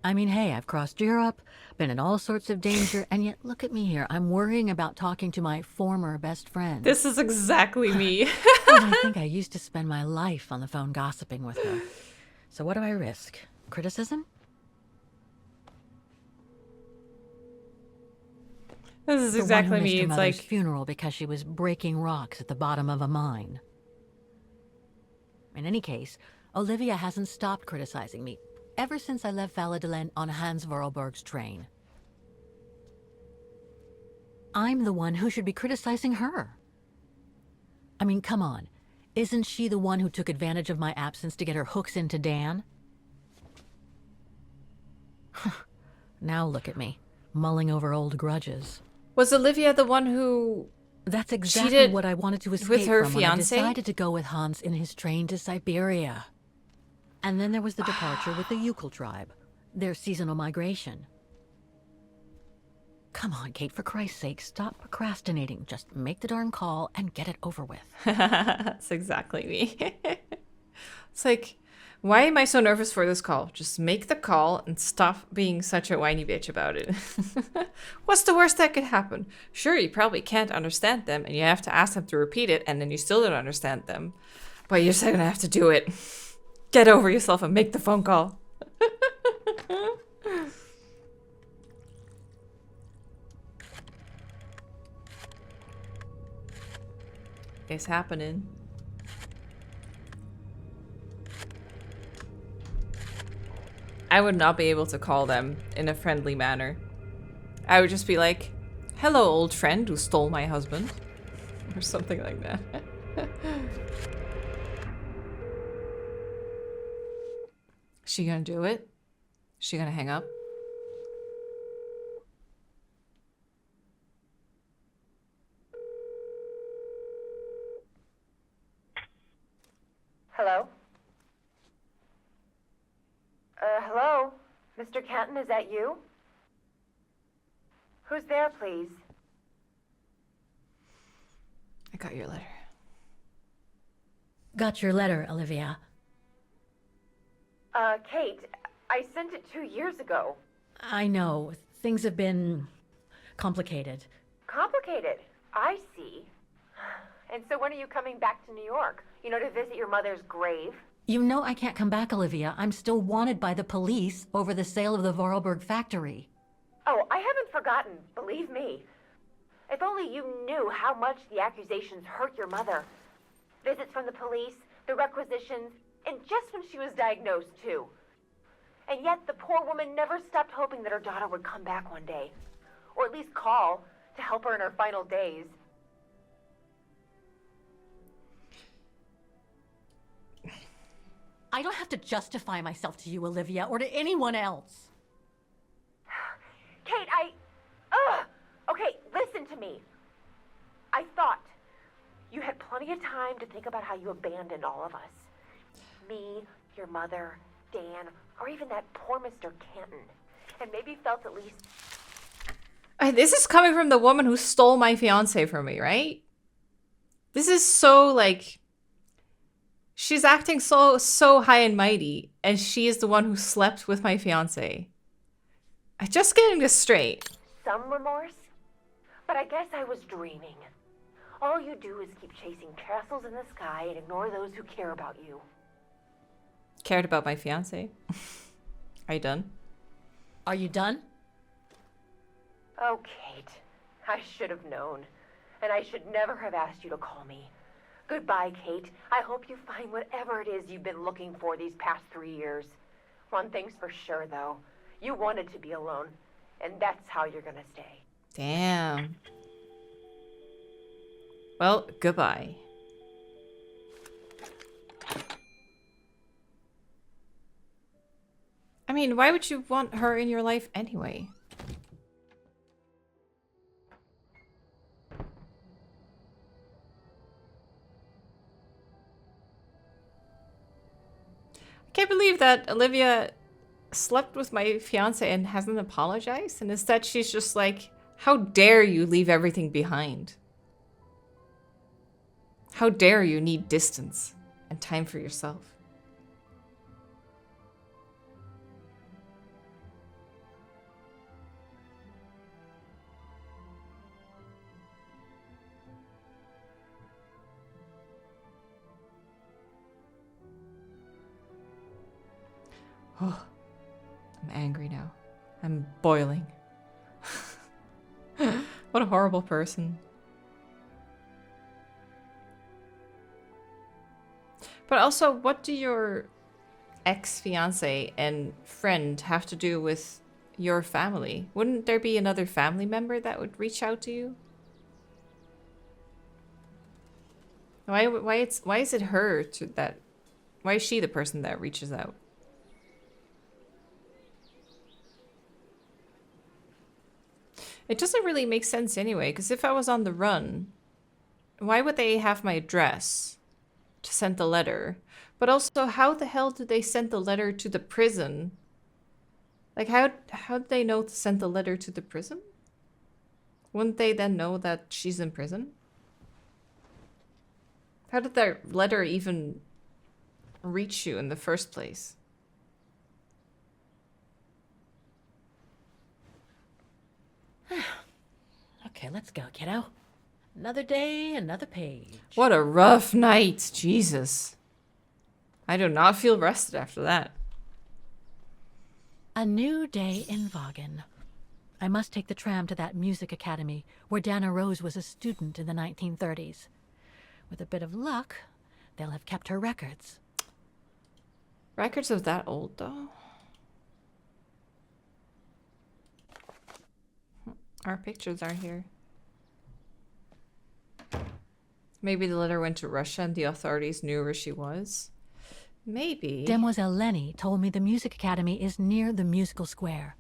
I mean, hey, I've crossed Europe, been in all sorts of danger, and yet look at me here. I'm worrying about talking to my former best friend. This is exactly me. And I think I used to spend my life on the phone gossiping with her. So what do I risk? Criticism? This is The one exactly who missed me. her It's mother's like funeral because she was breaking rocks at the bottom of a mine. In any case, Olivia hasn't stopped criticizing me ever since I left Valladolid on Hans Vorarlberg's train. I'm the one who should be criticizing her. I mean, come on. Isn't she the one who took advantage of my absence to get her hooks into Dan? Now look at me, mulling over old grudges. Was Olivia the one who That's exactly cheated what I wanted to escape with her from when I fiancé? decided to go with Hans in his train to Syberia. And then there was the departure with the Yukon tribe, their seasonal migration. Come on, Kate, for Christ's sake, stop procrastinating. Just make the darn call and get it over with. That's exactly me. It's like, why am I so nervous for this call? Just make the call and stop being such a whiny bitch about it. What's the worst that could happen? Sure, you probably can't understand them and you have to ask them to repeat it and then you still don't understand them. But you're still gonna have to do it. Get over yourself and make the phone call. It's happening. I would not be able to call them in a friendly manner. I would just be like, hello, old friend who stole my husband. Or something like that. Is she gonna do it? Is she gonna hang up? Hello? Hello? Mr. Canton, is that you? Who's there, please? I got your letter. Got your letter, Olivia. Kate, I sent it 2 years ago. I know, things have been complicated. Complicated. I see. And so when are you coming back to New York? You know, to visit your mother's grave? You know I can't come back, Olivia. I'm still wanted by the police over the sale of the Vorarlberg factory. Oh, I haven't forgotten, believe me. If only you knew how much the accusations hurt your mother. Visits from the police, the requisitions, and just when she was diagnosed, too. And yet the poor woman never stopped hoping that her daughter would come back one day. Or at least call to help her in her final days. I don't have to justify myself to you, Olivia, or to anyone else. Kate, Okay, listen to me. I thought you had plenty of time to think about how you abandoned all of us. Me, your mother, Dan, or even that poor Mr. Canton. And maybe felt at least... This is coming from the woman who stole my fiance from me, right? This is so, like... She's acting so high and mighty, and she is the one who slept with my fiance. I'm just getting this straight. Some remorse? But I guess I was dreaming. All you do is keep chasing castles in the sky and ignore those who care about you. Cared about my fiance. Are you done? Are you done? Oh, Kate. I should have known. And I should never have asked you to call me. Goodbye, Kate. I hope you find whatever it is you've been looking for these past 3 years. One thing's for sure, though. You wanted to be alone. And that's how you're gonna stay. Damn. Well, goodbye. I mean, why would you want her in your life anyway? Can't believe that Olivia slept with my fiance and hasn't apologized. And instead she's just like, how dare you leave everything behind? How dare you need distance and time for yourself? Oh, I'm angry now. I'm boiling. What a horrible person. But also, what do your ex-fiance and friend have to do with your family? Wouldn't there be another family member that would reach out to you? Why is it her that? Why is she the person that reaches out? It doesn't really make sense anyway, because if I was on the run, why would they have my address to send the letter? But also, how the hell did they send the letter to the prison? Like, how did they know to send the letter to the prison? Wouldn't they then know that she's in prison? How did that letter even reach you in the first place? Okay, let's go, kiddo. Another day, another page. What a rough night. Jesus. I do not feel rested after that. A new day in Vaughan. I must take the tram to that music academy where Dana Rose was a student in the 1930s. With a bit of luck, they'll have kept her records. Records of that old, though? Our pictures are here. Maybe the letter went to Russia and the authorities knew where she was. Maybe. Demoiselle Leni told me the music academy is near the musical square.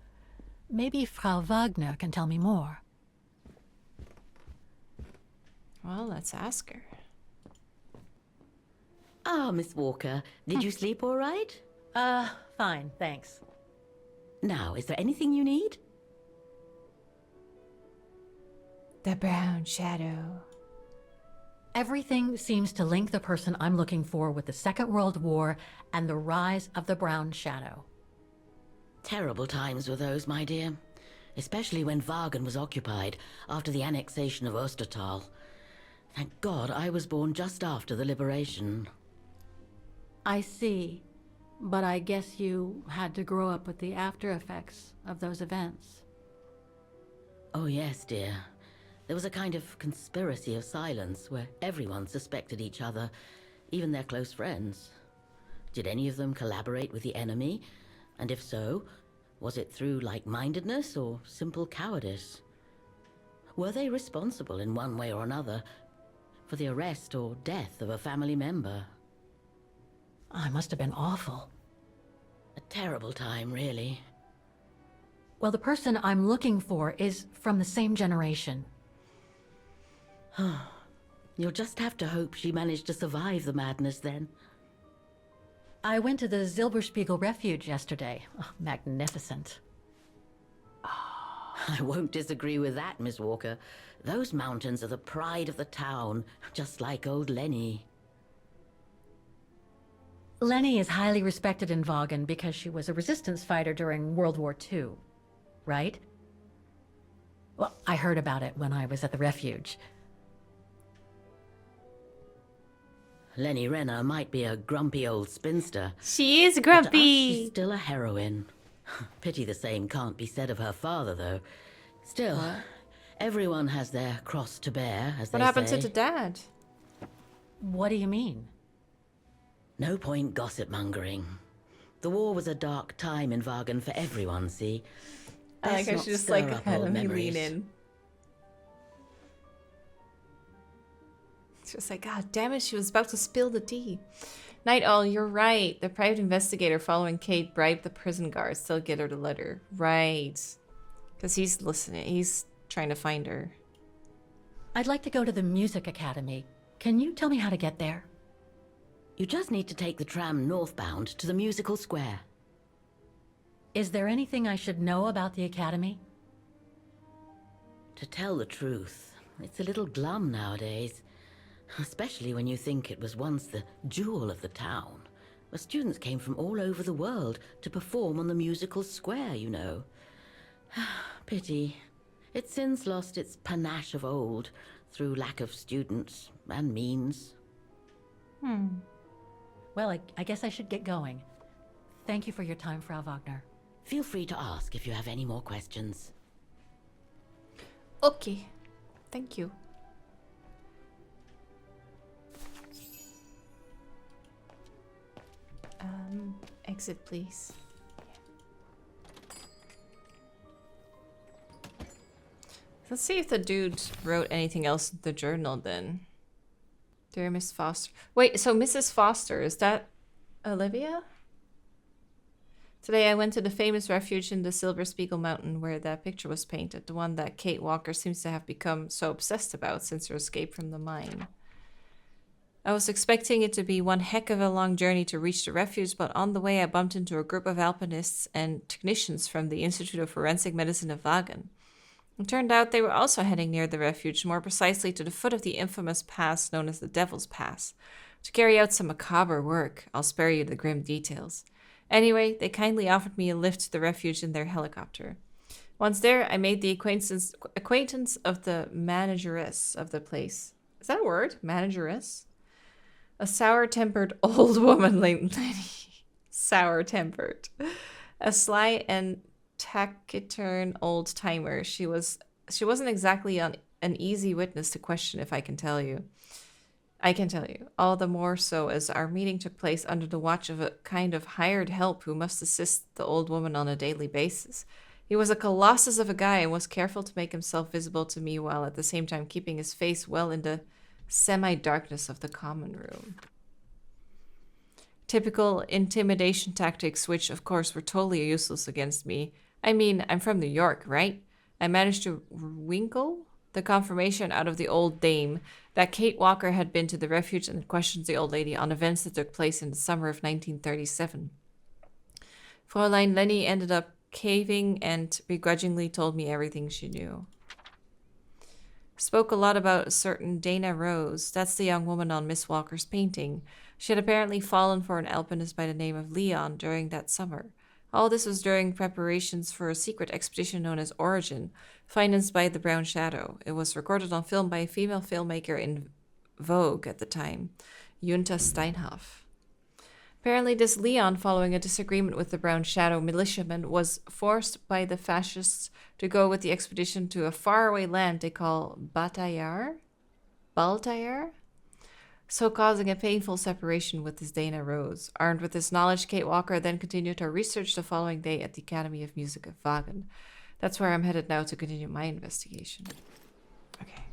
Maybe Frau Wagner can tell me more. Well, let's ask her. Ah, Miss Walker, did you sleep all right? Fine, thanks. Now, is there anything you need? The brown shadow. Everything seems to link the person I'm looking for with the Second World War and the rise of the Brown Shadow. Terrible times were those, my dear. Especially when Vaughan was occupied after the annexation of Ostertal. Thank God I was born just after the liberation. I see. But I guess you had to grow up with the after effects of those events. Oh yes, dear. There was a kind of conspiracy of silence where everyone suspected each other, even their close friends. Did any of them collaborate with the enemy? And if so, was it through like-mindedness or simple cowardice? Were they responsible in one way or another for the arrest or death of a family member? Oh, it must have been awful. A terrible time, really. Well, the person I'm looking for is from the same generation. You'll just have to hope she managed to survive the madness then. I went to the Zilberspiegel refuge yesterday. Oh, magnificent. I won't disagree with that, Miss Walker. Those mountains are the pride of the town, just like old Leni. Leni is highly respected in Vaughan because she was a resistance fighter during World War II, right? Well, I heard about it when I was at the refuge. Leni Renner might be a grumpy old spinster. She is But grumpy. to us, she's still a heroine. Pity the same can't be said of her father, though. Still, everyone has their cross to bear, as they say. What happened to the dad? What do you mean? No point gossip-mongering. The war was a dark time in Vaughan for everyone, see? I like Let's how not she just stir like up had old me memories. lean in. She was like, God damn it, she was about to spill the tea. Night Owl, you're right. The private investigator following Kate bribed the prison guards to get her the letter. Right. Because he's listening. He's trying to find her. I'd like to go to the music academy. Can you tell me how to get there? You just need to take the tram northbound to the musical square. Is there anything I should know about the academy? To tell the truth, it's a little glum nowadays. Especially when you think it was once the jewel of the town, where students came from all over the world to perform on the musical square, you know. Pity. It's since lost its panache of old through lack of students and means. Well, I guess I should get going. Thank you for your time, Frau Wagner. Feel free to ask if you have any more questions. Okay. Thank you. Exit, please. Let's see if the dude wrote anything else in the journal then. Dear Miss Foster. Wait, so Mrs. Foster, is that Olivia? Today I went to the famous refuge in the Silver Spiegel Mountain where that picture was painted, the one that Kate Walker seems to have become so obsessed about since her escape from the mine. I was expecting it to be one heck of a long journey to reach the refuge, but on the way I bumped into a group of alpinists and technicians from the Institute of Forensic Medicine of Wagen. It turned out they were also heading near the refuge, more precisely to the foot of the infamous pass known as the Devil's Pass, to carry out some macabre work. I'll spare you the grim details. Anyway, they kindly offered me a lift to the refuge in their helicopter. Once there, I made the acquaintance of the manageress of the place. Is that a word? Manageress? A sour-tempered old woman, Leni. Sour-tempered. A sly and taciturn old-timer. She wasn't exactly an easy witness to question, if I can tell you. I can tell you. All the more so as our meeting took place under the watch of a kind of hired help who must assist the old woman on a daily basis. He was a colossus of a guy and was careful to make himself visible to me while at the same time keeping his face well in the semi-darkness of the common room. Typical intimidation tactics, which of course were totally useless against me. I mean, I'm from New York, right? I managed to winkle the confirmation out of the old dame that Kate Walker had been to the refuge and questioned the old lady on events that took place in the summer of 1937. Fräulein Leni ended up caving and begrudgingly told me everything she knew. Spoke a lot about a certain Dana Rose. That's the young woman on Miss Walker's painting. She had apparently fallen for an alpinist by the name of Leon during that summer. All this was during preparations for a secret expedition known as Origin, financed by the Brown Shadow. It was recorded on film by a female filmmaker in vogue at the time, Junta Steinhoff. Apparently this Leon, following a disagreement with the Brown Shadow militiamen, was forced by the fascists to go with the expedition to a faraway land they call Baltayar, so causing a painful separation with his Dana Rose. Armed with this knowledge, Kate Walker then continued her research the following day at the Academy of Music of Wagen. That's where I'm headed now to continue my investigation. Okay.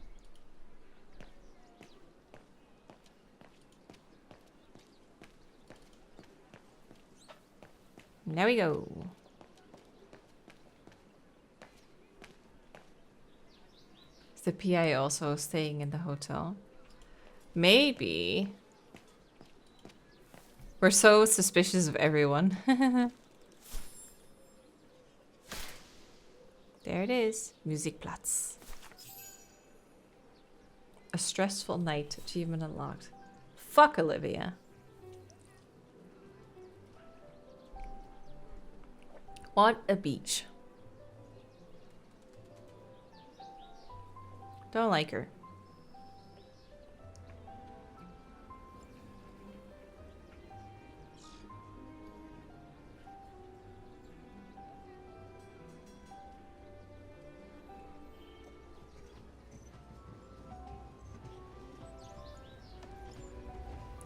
There we go. Is the PI also staying in the hotel? Maybe. We're so suspicious of everyone. There it is. Musikplatz. A stressful night. Achievement unlocked. Fuck Olivia. Want a beach. Don't like her.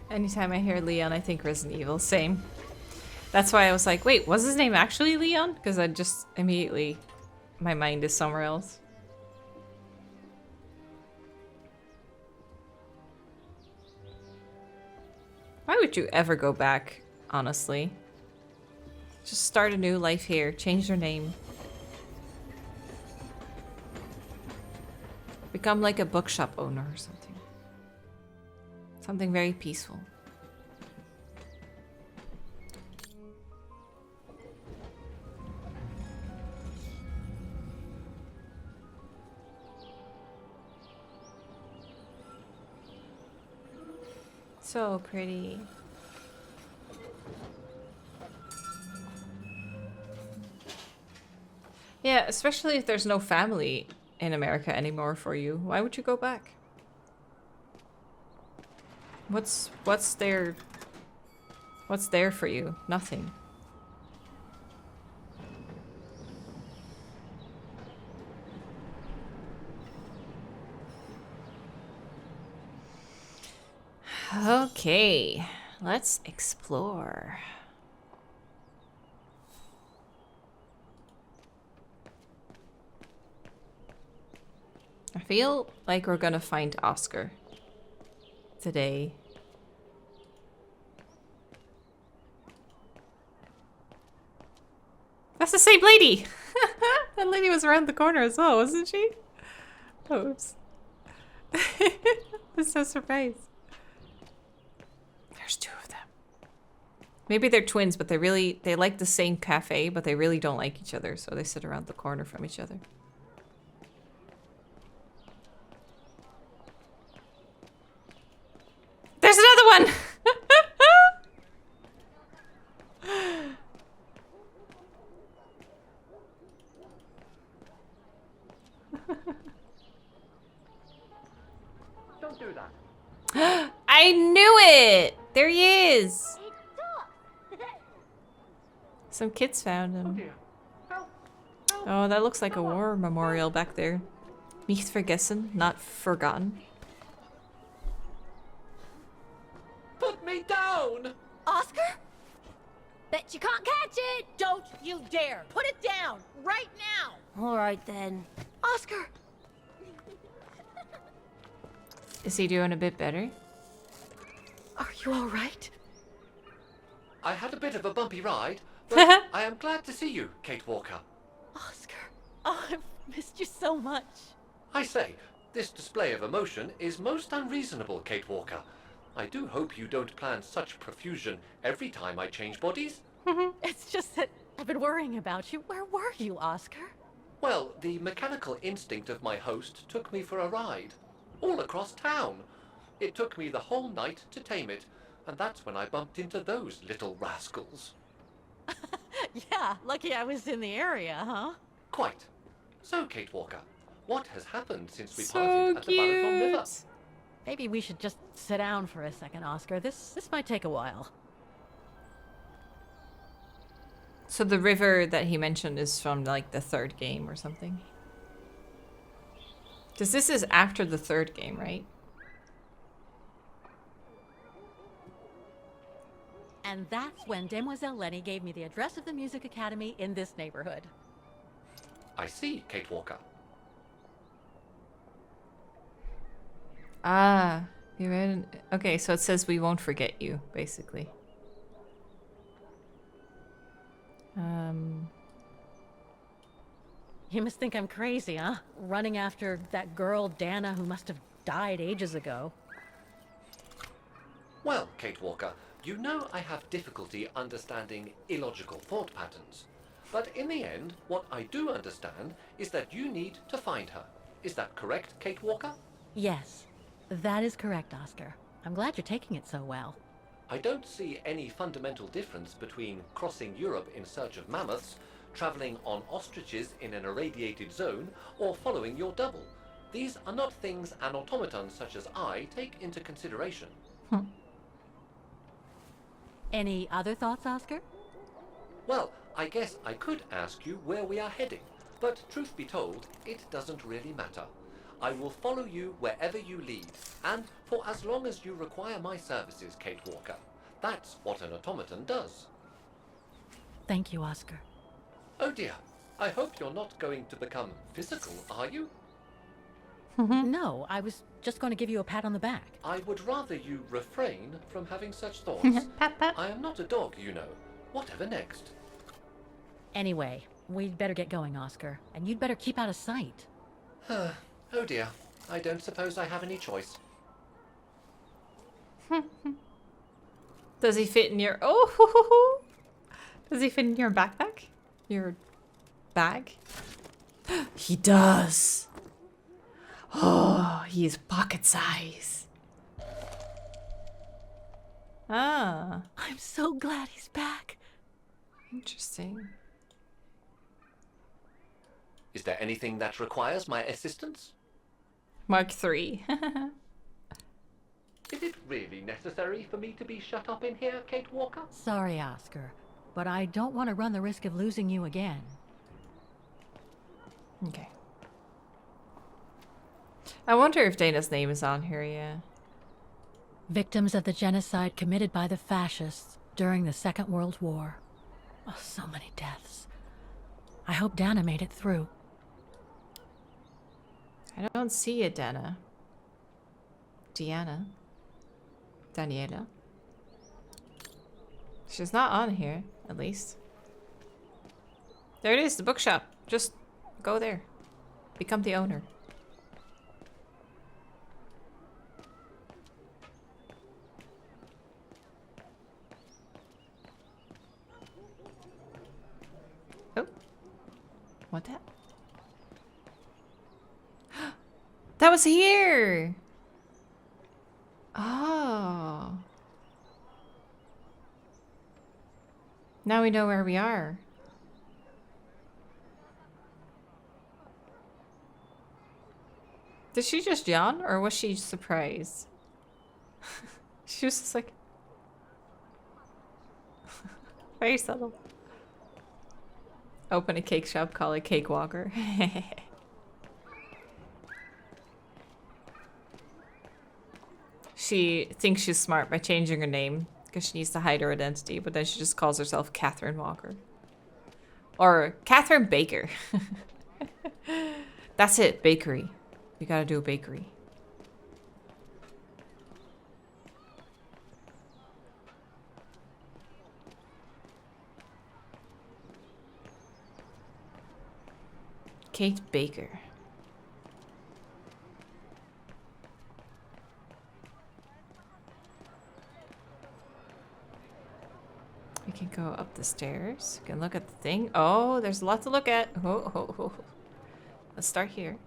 Anytime I hear Leon, I think Resident Evil. Same. That's why I was like, wait, was his name actually Leon? Because I just immediately, my mind is somewhere else. Why would you ever go back, honestly? Just start a new life here. Change your name. Become like a bookshop owner or something. Something very peaceful. So pretty. Yeah, especially if there's no family in America anymore for you. Why would you go back? What's there for you? Nothing. Okay, let's explore. I feel like we're gonna find Oscar today. That's the same lady! That lady was around the corner as well, wasn't she? Oops. I'm so surprised. There's two of them. Maybe they're twins, but they like the same cafe, but they really don't like each other, so they sit around the corner from each other. There's another one! Don't do that. I knew it! There he is! Some kids found him. Oh, that looks like a war memorial back there. Nicht vergessen, not forgotten. Put me down! Oscar? Bet you can't catch it! Don't you dare! Put it down! Right now! Alright then. Oscar! Is he doing a bit better? Are you alright? I had a bit of a bumpy ride, but I am glad to see you, Kate Walker. Oscar, oh, I've missed you so much. I say, this display of emotion is most unreasonable, Kate Walker. I do hope you don't plan such profusion every time I change bodies. It's just that I've been worrying about you. Where were you, Oscar? Well, the mechanical instinct of my host took me for a ride. All across town. It took me the whole night to tame it, and that's when I bumped into those little rascals. Yeah, lucky I was in the area, huh? Quite. So, Kate Walker, what has happened since we So parted at the Balaton River? cute. Maybe we should just sit down for a second, Oscar. This might take a while. So the river that he mentioned is from like the third game or something. Because this is after the third game, right? And that's when Demoiselle Leni gave me the address of the music academy in this neighborhood. I see, Kate Walker. Ah, you read. Okay, so it says we won't forget you, basically. You must think I'm crazy, huh? Running after that girl, Dana, who must have died ages ago. Well, Kate Walker, you know I have difficulty understanding illogical thought patterns. But in the end, what I do understand is that you need to find her. Is that correct, Kate Walker? Yes, that is correct, Oscar. I'm glad you're taking it so well. I don't see any fundamental difference between crossing Europe in search of mammoths, traveling on ostriches in an irradiated zone, or following your double. These are not things an automaton such as I take into consideration. Any other thoughts, Oscar? Well, I guess I could ask you where we are heading, but truth be told, it doesn't really matter. I will follow you wherever you lead, and for as long as you require my services, Kate Walker. That's what an automaton does. Thank you, Oscar. Oh dear, I hope you're not going to become physical, are you? No, I was just going to give you a pat on the back. I would rather you refrain from having such thoughts. Pat, pat. I am not a dog, you know. Whatever next? Anyway, we'd better get going, Oscar. And you'd better keep out of sight. Oh dear, I don't suppose I have any choice. Does he fit in your... Oh! Does he fit in your backpack? Your bag? He does! Oh, he is pocket size. Ah. I'm so glad he's back. Interesting. Is there anything that requires my assistance? Mark 3. Is it really necessary for me to be shut up in here, Kate Walker? Sorry, Oscar, but I don't want to run the risk of losing you again. Okay. I wonder if Dana's name is on here, yeah. Victims of the genocide committed by the fascists during the Second World War. Oh, so many deaths. I hope Dana made it through. I don't see it, Dana. Daniela. She's not on here, at least. There it is, the bookshop. Just go there. Become the owner. Oh. What that? That was here! Oh. Now we know where we are. Did she just yawn, or was she surprised? She was just like... very subtle. Open a cake shop, call it Cake Walker. She thinks she's smart by changing her name because she needs to hide her identity, but then she just calls herself Catherine Walker. Or Catherine Baker. That's it, bakery. We gotta do a bakery. Kate Baker. We can go up the stairs. We can look at the thing. Oh, there's a lot to look at. Oh. Let's start here.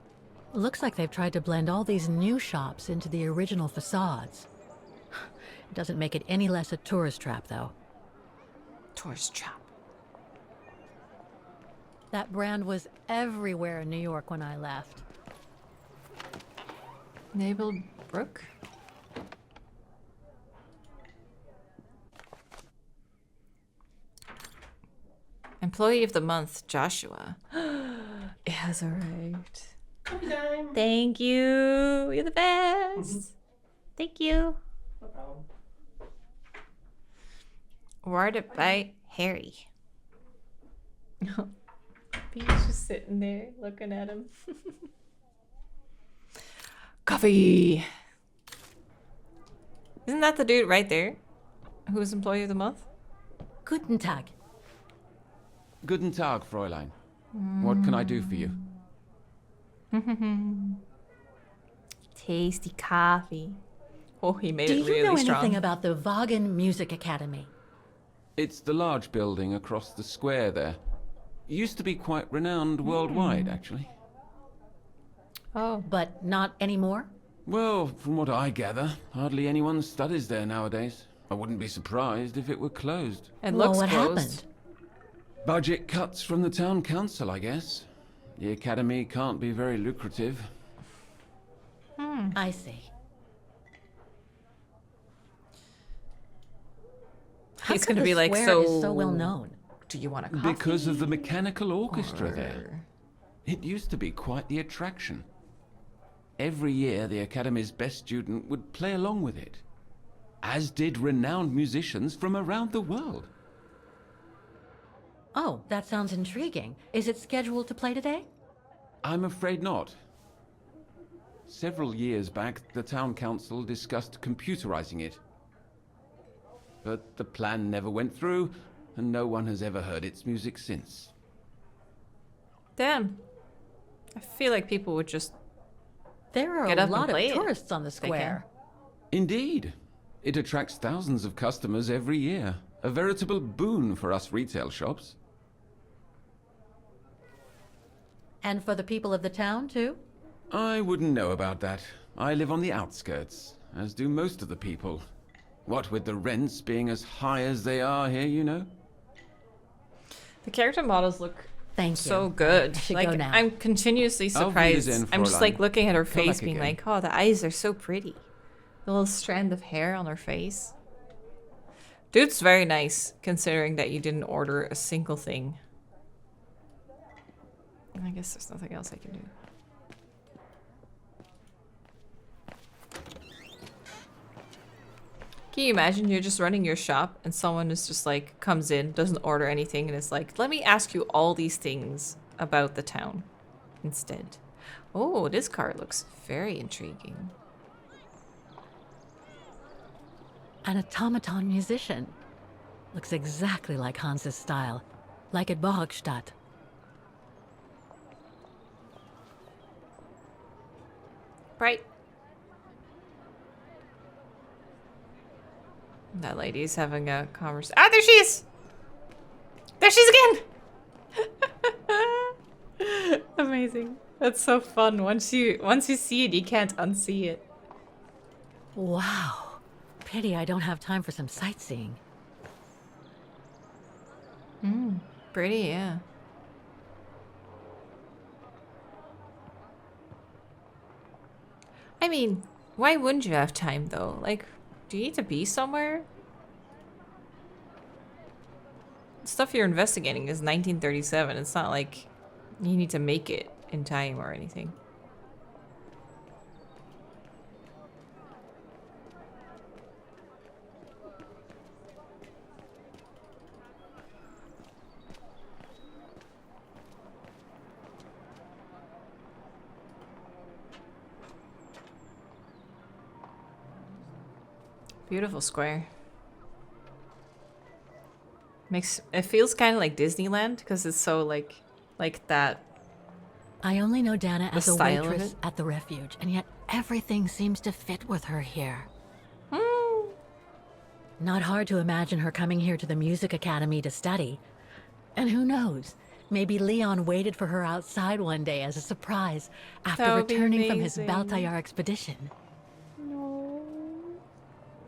Looks like they've tried to blend all these new shops into the original facades. It doesn't make it any less a tourist trap, though. Tourist trap. That brand was everywhere in New York when I left. Naval Brook? Employee of the month, Joshua. It has arrived. Thank you. You're the best. Thank you. No problem. Awarded by Harry. He's just sitting there looking at him. Coffee. Isn't that the dude right there? Who was employee of the month? Guten Tag. Guten Tag, Fräulein. What can I do for you? Tasty coffee. Oh, he made Do it really you know strong. anything about the Wagen Music Academy? It's the large building across the square there. Used to be quite renowned worldwide, actually. Oh. But not anymore? Well, from what I gather, hardly anyone studies there nowadays. I wouldn't be surprised if it were closed. It looks what closed. happened? Budget cuts from the town council, I guess. The academy can't be very lucrative. I see. He's How come gonna be the like, square is so well known. Do you want a coffee? Because of the mechanical orchestra there. It used to be quite the attraction. Every year, the academy's best student would play along with it, as did renowned musicians from around the world. Oh, that sounds intriguing. Is it scheduled to play today? I'm afraid not. Several years back, the town council discussed computerizing it. But the plan never went through, and no one has ever heard its music since. Damn. I feel like people would just There are get a up lot and of play it. tourists on the They can. square. Indeed. It attracts thousands of customers every year. A veritable boon for us retail shops. And for the people of the town, too? I wouldn't know about that. I live on the outskirts, as do most of the people. What with the rents being as high as they are here, you know? The character models look so you. good. I should Like go now. I'm continuously Auf surprised. Wiedersehen, I'm just like Fräulein. looking at her Come face, back being again. like, "Oh, the eyes are so pretty." The little strand of hair on her face. Dude's very nice, considering that you didn't order a single thing. I guess there's nothing else I can do. Can you imagine you're just running your shop and someone is just like comes in, doesn't order anything, and is like, let me ask you all these things about the town instead. Oh, this card looks very intriguing. An automaton musician. Looks exactly like Hans's style. Like at Borgstadt. Right. That lady's having a conversation. Ah, there she is! There she is again! Amazing. That's so fun. Once you see it, you can't unsee it. Wow. Pity I don't have time for some sightseeing. Pretty, yeah. I mean, why wouldn't you have time though? Like, do you need to be somewhere? The stuff you're investigating is 1937. It's not like you need to make it in time or anything. Beautiful square. It feels kind of like Disneyland because it's so like that. I only know Dana as a style of waitress it. at the refuge, and yet everything seems to fit with her here. Not hard to imagine her coming here to the music academy to study. And who knows, maybe Leon waited for her outside one day as a surprise after That would be returning from his amazing. Baltayar expedition. No,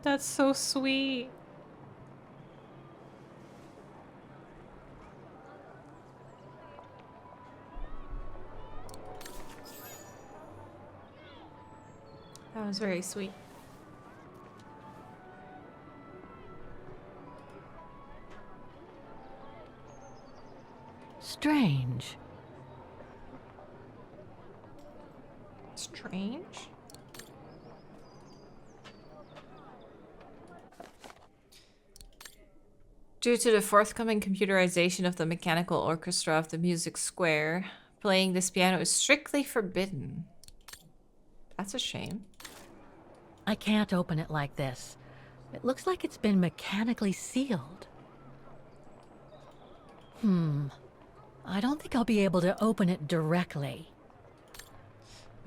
that's so sweet. That was very sweet. Strange. Strange? Due to the forthcoming computerization of the mechanical orchestra of the music square, playing this piano is strictly forbidden. That's a shame. I can't open it like this. It looks like it's been mechanically sealed. I don't think I'll be able to open it directly.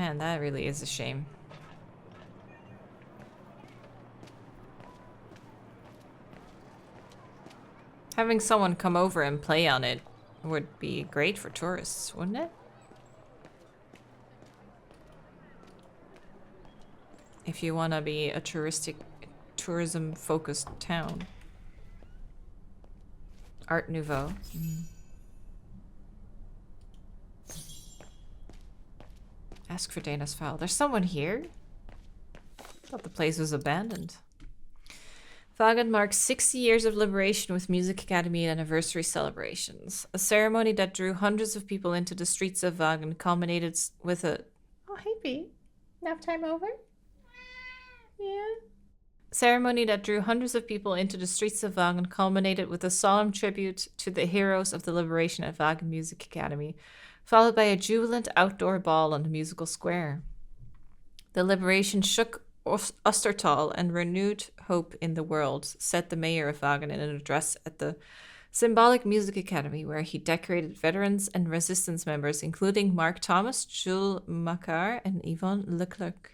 Man, that really is a shame. Having someone come over and play on it would be great for tourists, wouldn't it? If you want to be a tourism-focused town. Art Nouveau. Ask for Dana's file. There's someone here? Thought the place was abandoned. Vagan marks 60 years of liberation with Music Academy anniversary celebrations. A ceremony that drew hundreds of people into the streets of Vagan culminated with a... Oh, hey, B. Nap time over? Yeah. Ceremony that drew hundreds of people into the streets of Vagan culminated with a solemn tribute to the heroes of the liberation at Vagan Music Academy, followed by a jubilant outdoor ball on the musical square. The liberation shook Ostertal and renewed hope in the world, said the mayor of Vagan in an address at the Symbolic Music Academy, where he decorated veterans and resistance members, including Mark Thomas, Jules Macquart, and Yvonne Leclerc.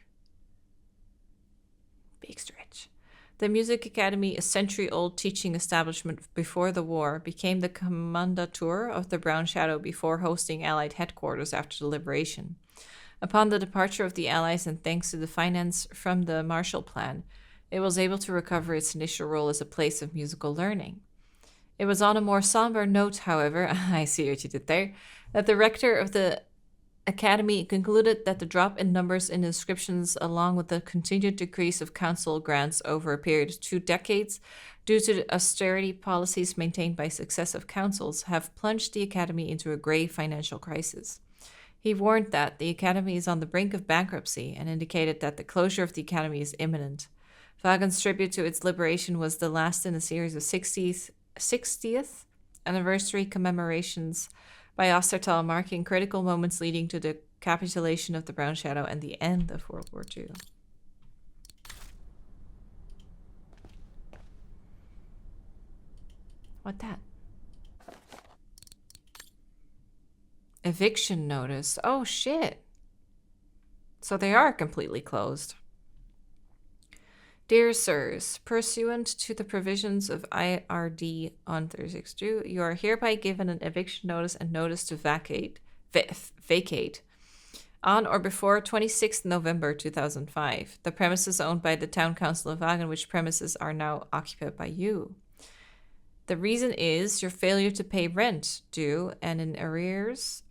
Big stretch. The Music Academy, a century-old teaching establishment before the war, became the commandatur of the Brown Shadow before hosting Allied headquarters after the liberation. Upon the departure of the Allies and thanks to the finance from the Marshall Plan, it was able to recover its initial role as a place of musical learning. It was on a more somber note, however, I see what you did there, that the rector of the Academy concluded that the drop in numbers in inscriptions, along with the continued decrease of council grants over a period of 2 decades, due to the austerity policies maintained by successive councils, have plunged the Academy into a grave financial crisis. He warned that the Academy is on the brink of bankruptcy and indicated that the closure of the Academy is imminent. Vagan's tribute to its liberation was the last in a series of 60th anniversary commemorations by Ostertal, marking critical moments leading to the capitulation of the Brown Shadow and the end of World War II. What that? Eviction notice. Oh shit. So they are completely closed. Dear sirs, pursuant to the provisions of IRD on 36.2, you are hereby given an eviction notice and notice to vacate on or before 26th November 2005. The premises owned by the Town Council of Vagan, which premises are now occupied by you. The reason is your failure to pay rent due and in arrears,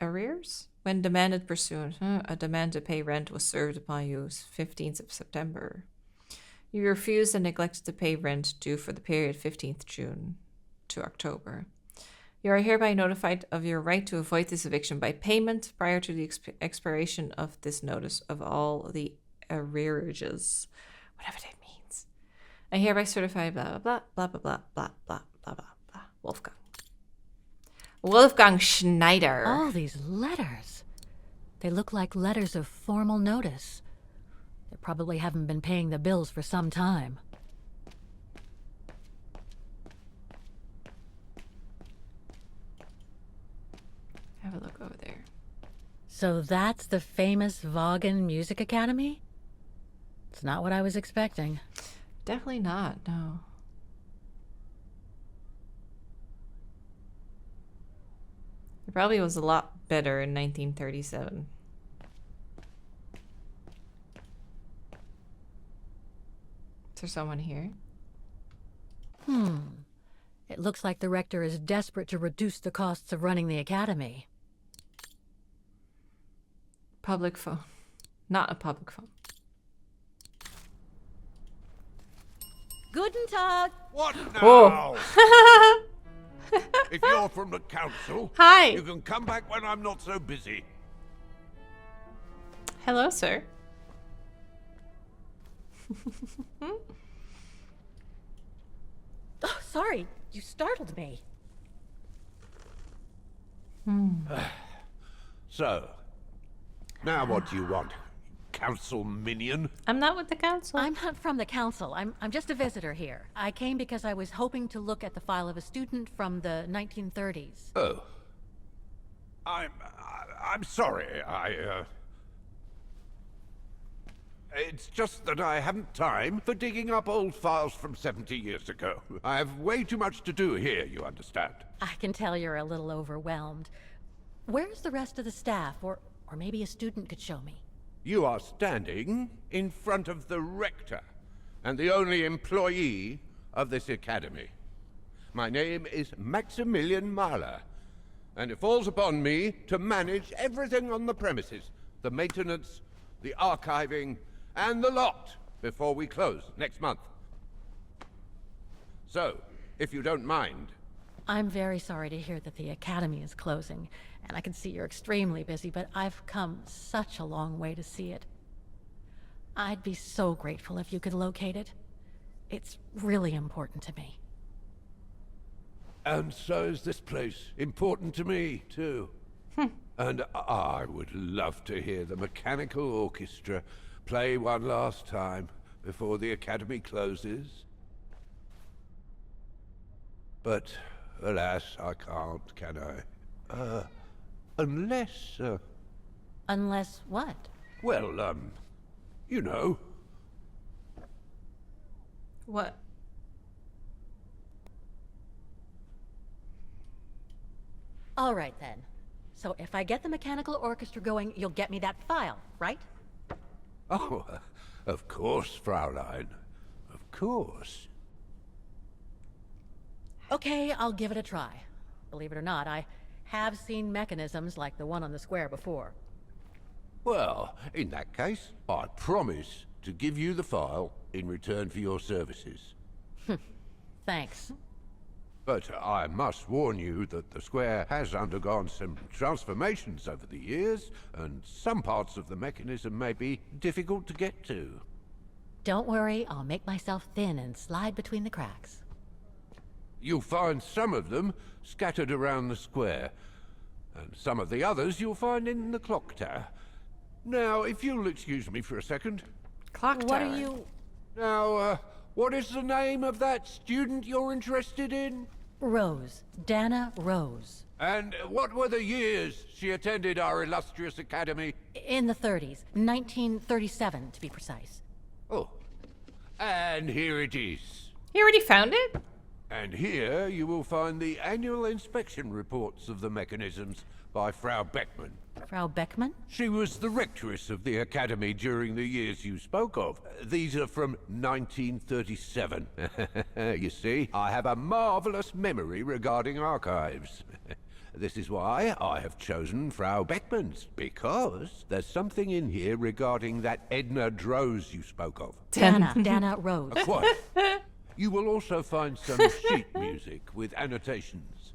when demanded pursuant, a demand to pay rent was served upon you 15th of September. You refused and neglected to pay rent due for the period 15th June to October. You are hereby notified of your right to avoid this eviction by payment prior to the expiration of this notice of all the arrearages, whatever that means. I hereby certify blah, blah, blah, blah, blah, blah, blah, blah, blah, blah. Wolfgang Schneider. All these letters. They look like letters of formal notice. They probably haven't been paying the bills for some time. Have a look over there. So that's the famous Vagan Music Academy? It's not what I was expecting. Definitely not, no. It probably was a lot better in 1937. Is there someone here? It looks like the rector is desperate to reduce the costs of running the academy. Public phone. Not a public phone. Guten Tag! What now? Whoa. If you're from the council, hi, you can come back when I'm not so busy. Hello, sir. Oh, sorry. You startled me. So, now what do you want? Council minion? I'm not with the council. I'm not from the council. I'm just a visitor here. I came because I was hoping to look at the file of a student from the 1930s. Oh. I'm sorry. It's just that I haven't time for digging up old files from 70 years ago. I have way too much to do here, you understand. I can tell you're a little overwhelmed. Where's the rest of the staff? Or maybe a student could show me. You are standing in front of the rector, and the only employee of this academy. My name is Maximilian Mahler, and it falls upon me to manage everything on the premises. The maintenance, the archiving, and the lot before we close next month. So, if you don't mind... I'm very sorry to hear that the academy is closing, and I can see you're extremely busy, but I've come such a long way to see it. I'd be so grateful if you could locate it. It's really important to me. And so is this place important to me, too. And I would love to hear the mechanical orchestra play one last time before the academy closes. But, alas, I can't, can I? Unless... Unless what? Well, you know. What? All right, then. So if I get the mechanical orchestra going, you'll get me that file, right? Oh, of course, Fraulein. Of course. Okay, I'll give it a try. Believe it or not, I have seen mechanisms like the one on the square before. Well, in that case, I promise to give you the file in return for your services. Thanks. But I must warn you that the square has undergone some transformations over the years, and some parts of the mechanism may be difficult to get to. Don't worry, I'll make myself thin and slide between the cracks. You'll find some of them scattered around the square, and some of the others you'll find in the clock tower. Now, if you'll excuse me for a second. Clock tower? What are you... Now, what is the name of that student you're interested in? Rose. Dana Rose. And what were the years she attended our illustrious academy? In the 30s. 1937, to be precise. Oh. And here it is. You already found it? And here you will find the annual inspection reports of the mechanisms by Frau Beckmann. Frau Beckmann? She was the rectress of the academy during the years you spoke of. These are from 1937. You see, I have a marvelous memory regarding archives. This is why I have chosen Frau Beckmann's, because there's something in here regarding that Edna Droz you spoke of. Dana Rose. Quite. You will also find some sheet music with annotations.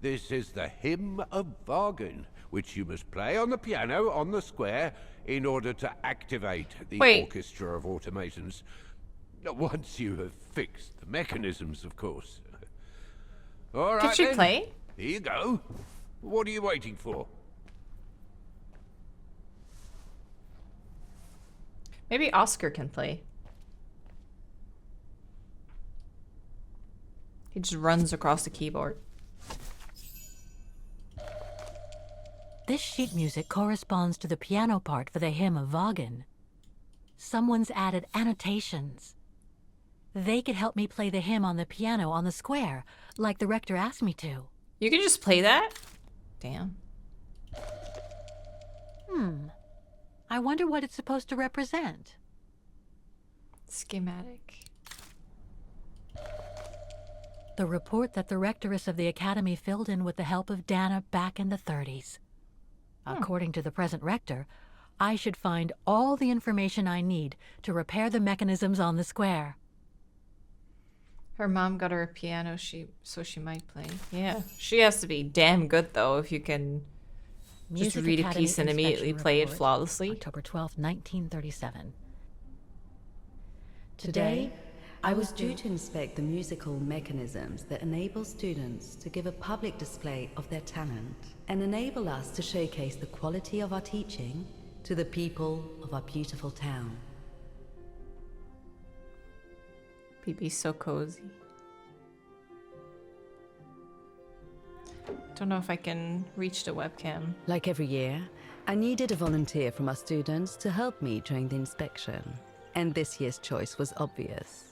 This is the Hymn of Wagen, which you must play on the piano on the square in order to activate the orchestra of automatons. Once you have fixed the mechanisms, of course. All right, Did she then. play? Here you go. What are you waiting for? Maybe Oscar can play. He just runs across the keyboard. This sheet music corresponds to the piano part for the Hymn of Wagen. Someone's added annotations. They could help me play the hymn on the piano on the square, like the rector asked me to. You can just play that? Damn. I wonder what it's supposed to represent. Schematic. The report that the rectoress of the academy filled in with the help of Dana back in the 30s. According to the present rector, I should find all the information I need to repair the mechanisms on the square. Her mom got her a piano so she might play. Yeah. She has to be damn good, though, if you can just read a piece and immediately play it flawlessly. October 12th, 1937. Today, I was due to inspect the musical mechanisms that enable students to give a public display of their talent and enable us to showcase the quality of our teaching to the people of our beautiful town. BB's so cozy. Don't know if I can reach the webcam. Like every year, I needed a volunteer from our students to help me during the inspection, and this year's choice was obvious.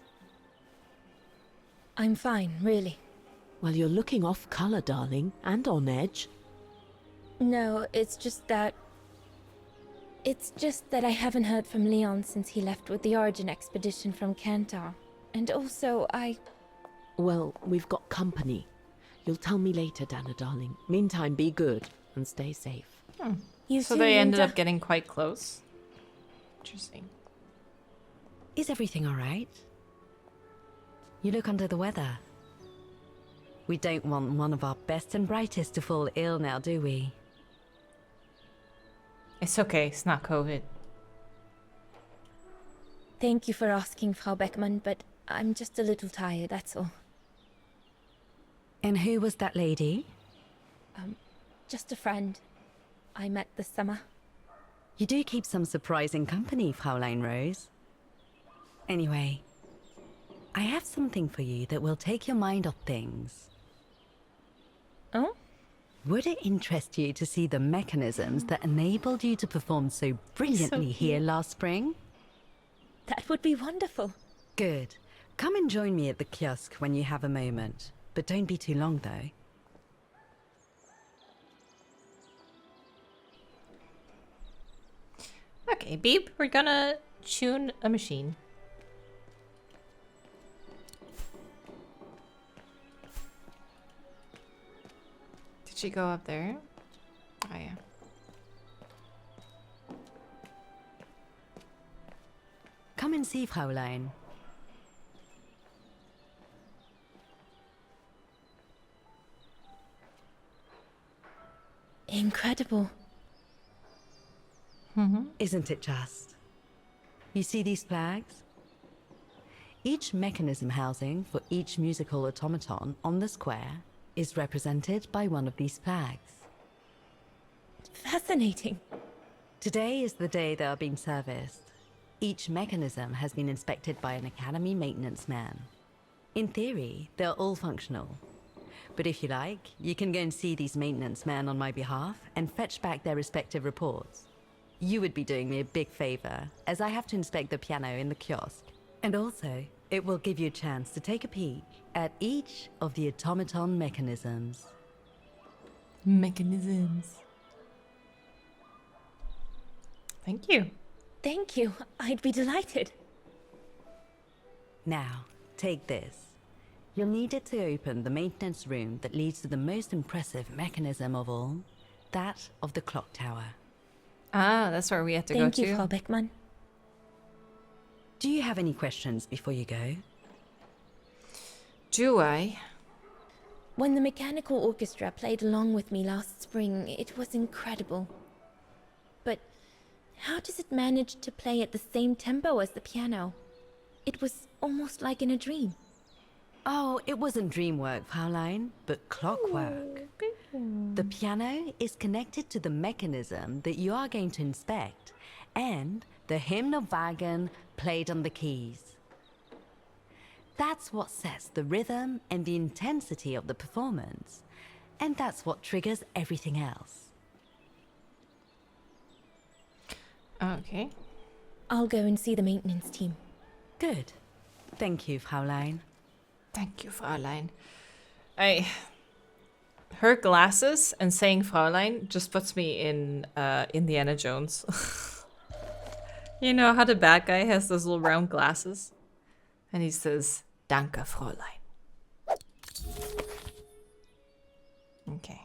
I'm fine, really. Well, you're looking off color, darling, and on edge. No, it's just that I haven't heard from Leon since he left with the Origin expedition from Kantar. And also, Well, we've got company. You'll tell me later, Dana, darling. Meantime, be good and stay safe. So they ended up getting quite close. Interesting. Is everything all right? You look under the weather. We don't want one of our best and brightest to fall ill now, do we? It's okay. It's not COVID. Thank you for asking, Frau Beckmann, but I'm just a little tired, that's all. And who was that lady? Just a friend I met this summer. You do keep some surprising company, Fraulein Rose. Anyway, I have something for you that will take your mind off things. Oh? Would it interest you to see the mechanisms that enabled you to perform so brilliantly here last spring? That would be wonderful. Good. Come and join me at the kiosk when you have a moment. But don't be too long, though. Okay, Beep, we're gonna tune a machine. she go up there? Oh yeah. Come and see, Fraulein. Incredible. Isn't it just? You see these flags? Each mechanism housing for each musical automaton on the square is represented by one of these flags. Fascinating. Today is the day they are being serviced. Each mechanism has been inspected by an Academy maintenance man. In theory, they're all functional. But if you like, you can go and see these maintenance men on my behalf and fetch back their respective reports. You would be doing me a big favor, as I have to inspect the piano in the kiosk. And also, it will give you a chance to take a peek at each of the automaton mechanisms. Mechanisms. Thank you. Thank you. I'd be delighted. Now, take this. You'll need it to open the maintenance room that leads to the most impressive mechanism of all, that of the clock tower. Ah, that's where we have to go to. Thank you, Frau Beckmann. Do you have any questions before you go? Do I? When the mechanical orchestra played along with me last spring, it was incredible. But how does it manage to play at the same tempo as the piano? It was almost like in a dream. Oh, it wasn't dream work, Fraulein, but clockwork. The piano is connected to the mechanism that you are going to inspect, and the hymn of Wagen played on the keys. That's what sets the rhythm and the intensity of the performance, and that's what triggers everything else. Okay. I'll go and see the maintenance team. Good. Thank you, Fraulein. Thank you, Fraulein. Her glasses and saying Fraulein just puts me in Indiana Jones. You know how the bad guy has those little round glasses? And he says, Danke, Fraulein. Okay.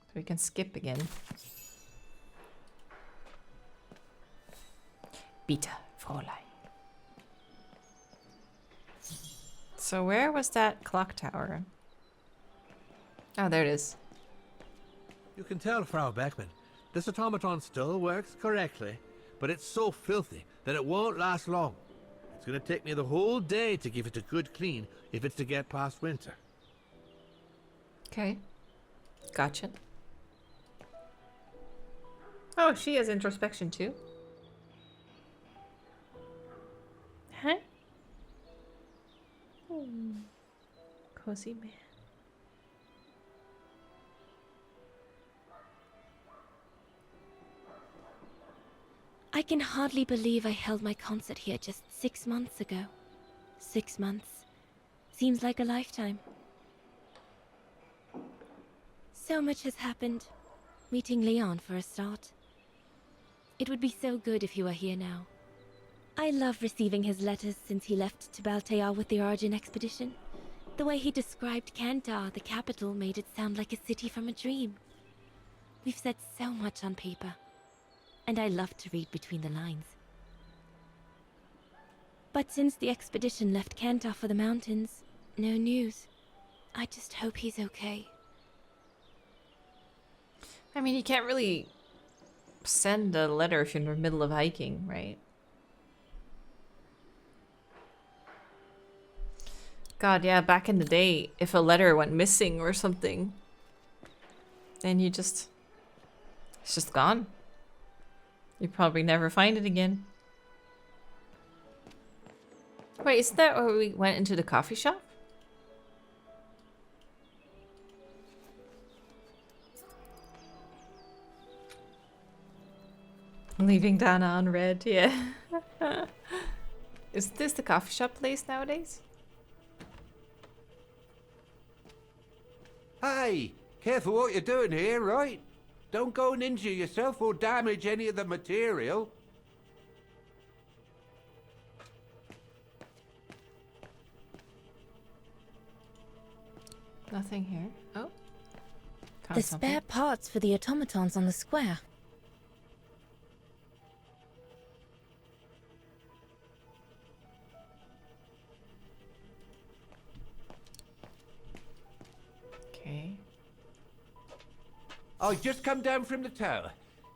So we can skip again. Bitte, Fraulein. So where was that clock tower? Oh, there it is. You can tell, Frau Beckmann, this automaton still works correctly, but it's so filthy that it won't last long. It's going to take me the whole day to give it a good clean if it's to get past winter. Okay. Gotcha. Oh, she has introspection too. Huh? Cozy man. I can hardly believe I held my concert here just 6 months ago. 6 months. Seems like a lifetime. So much has happened. Meeting Leon for a start. It would be so good if he were here now. I love receiving his letters since he left to Baltea with the Origin expedition. The way he described Kantar, the capital, made it sound like a city from a dream. We've said so much on paper. And I love to read between the lines. But since the expedition left Kantar for the mountains, no news. I just hope he's okay. I mean, you can't really send a letter if you're in the middle of hiking, right? God, yeah, back in the day, if a letter went missing or something, then it's just gone. You probably never find it again. Wait, isn't that where we went into the coffee shop? Leaving Dana on red, yeah. Is this the coffee shop place nowadays? Hey, careful what you're doing here, right? Don't go and injure yourself or damage any of the material. Nothing here. Oh. The spare parts for the automatons on the square. Okay. I just come down from the tower.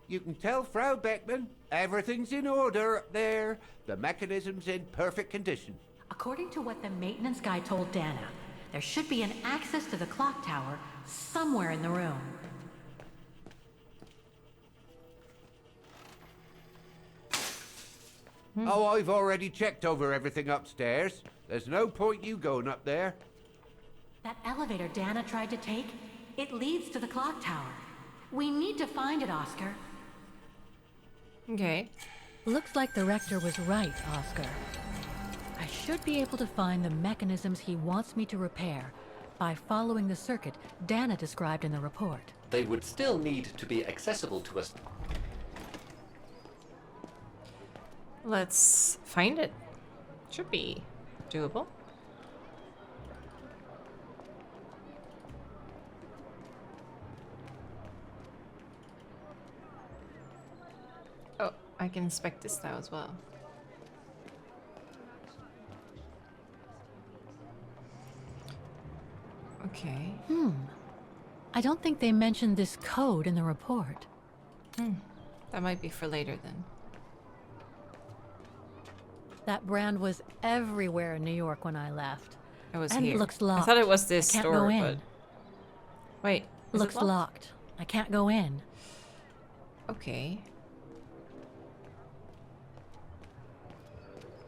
You can tell Frau Beckman everything's in order up there. The mechanism's in perfect condition. According to what the maintenance guy told Dana, there should be an access to the clock tower somewhere in the room. Oh, I've already checked over everything upstairs. There's no point you going up there. That elevator Dana tried to take, it leads to the clock tower. We need to find it, Oscar. Okay. Looks like the rector was right, Oscar. I should be able to find the mechanisms he wants me to repair by following the circuit Dana described in the report. They would still need to be accessible to us. Let's find it. Should be doable. Oh, I can inspect this now as well. Okay. I don't think they mentioned this code in the report. That might be for later then. That brand was everywhere in New York when I left. It was and here. It looks locked. I thought it was this I can't store, go in. but wait, is looks it locked? locked. I can't go in. Okay.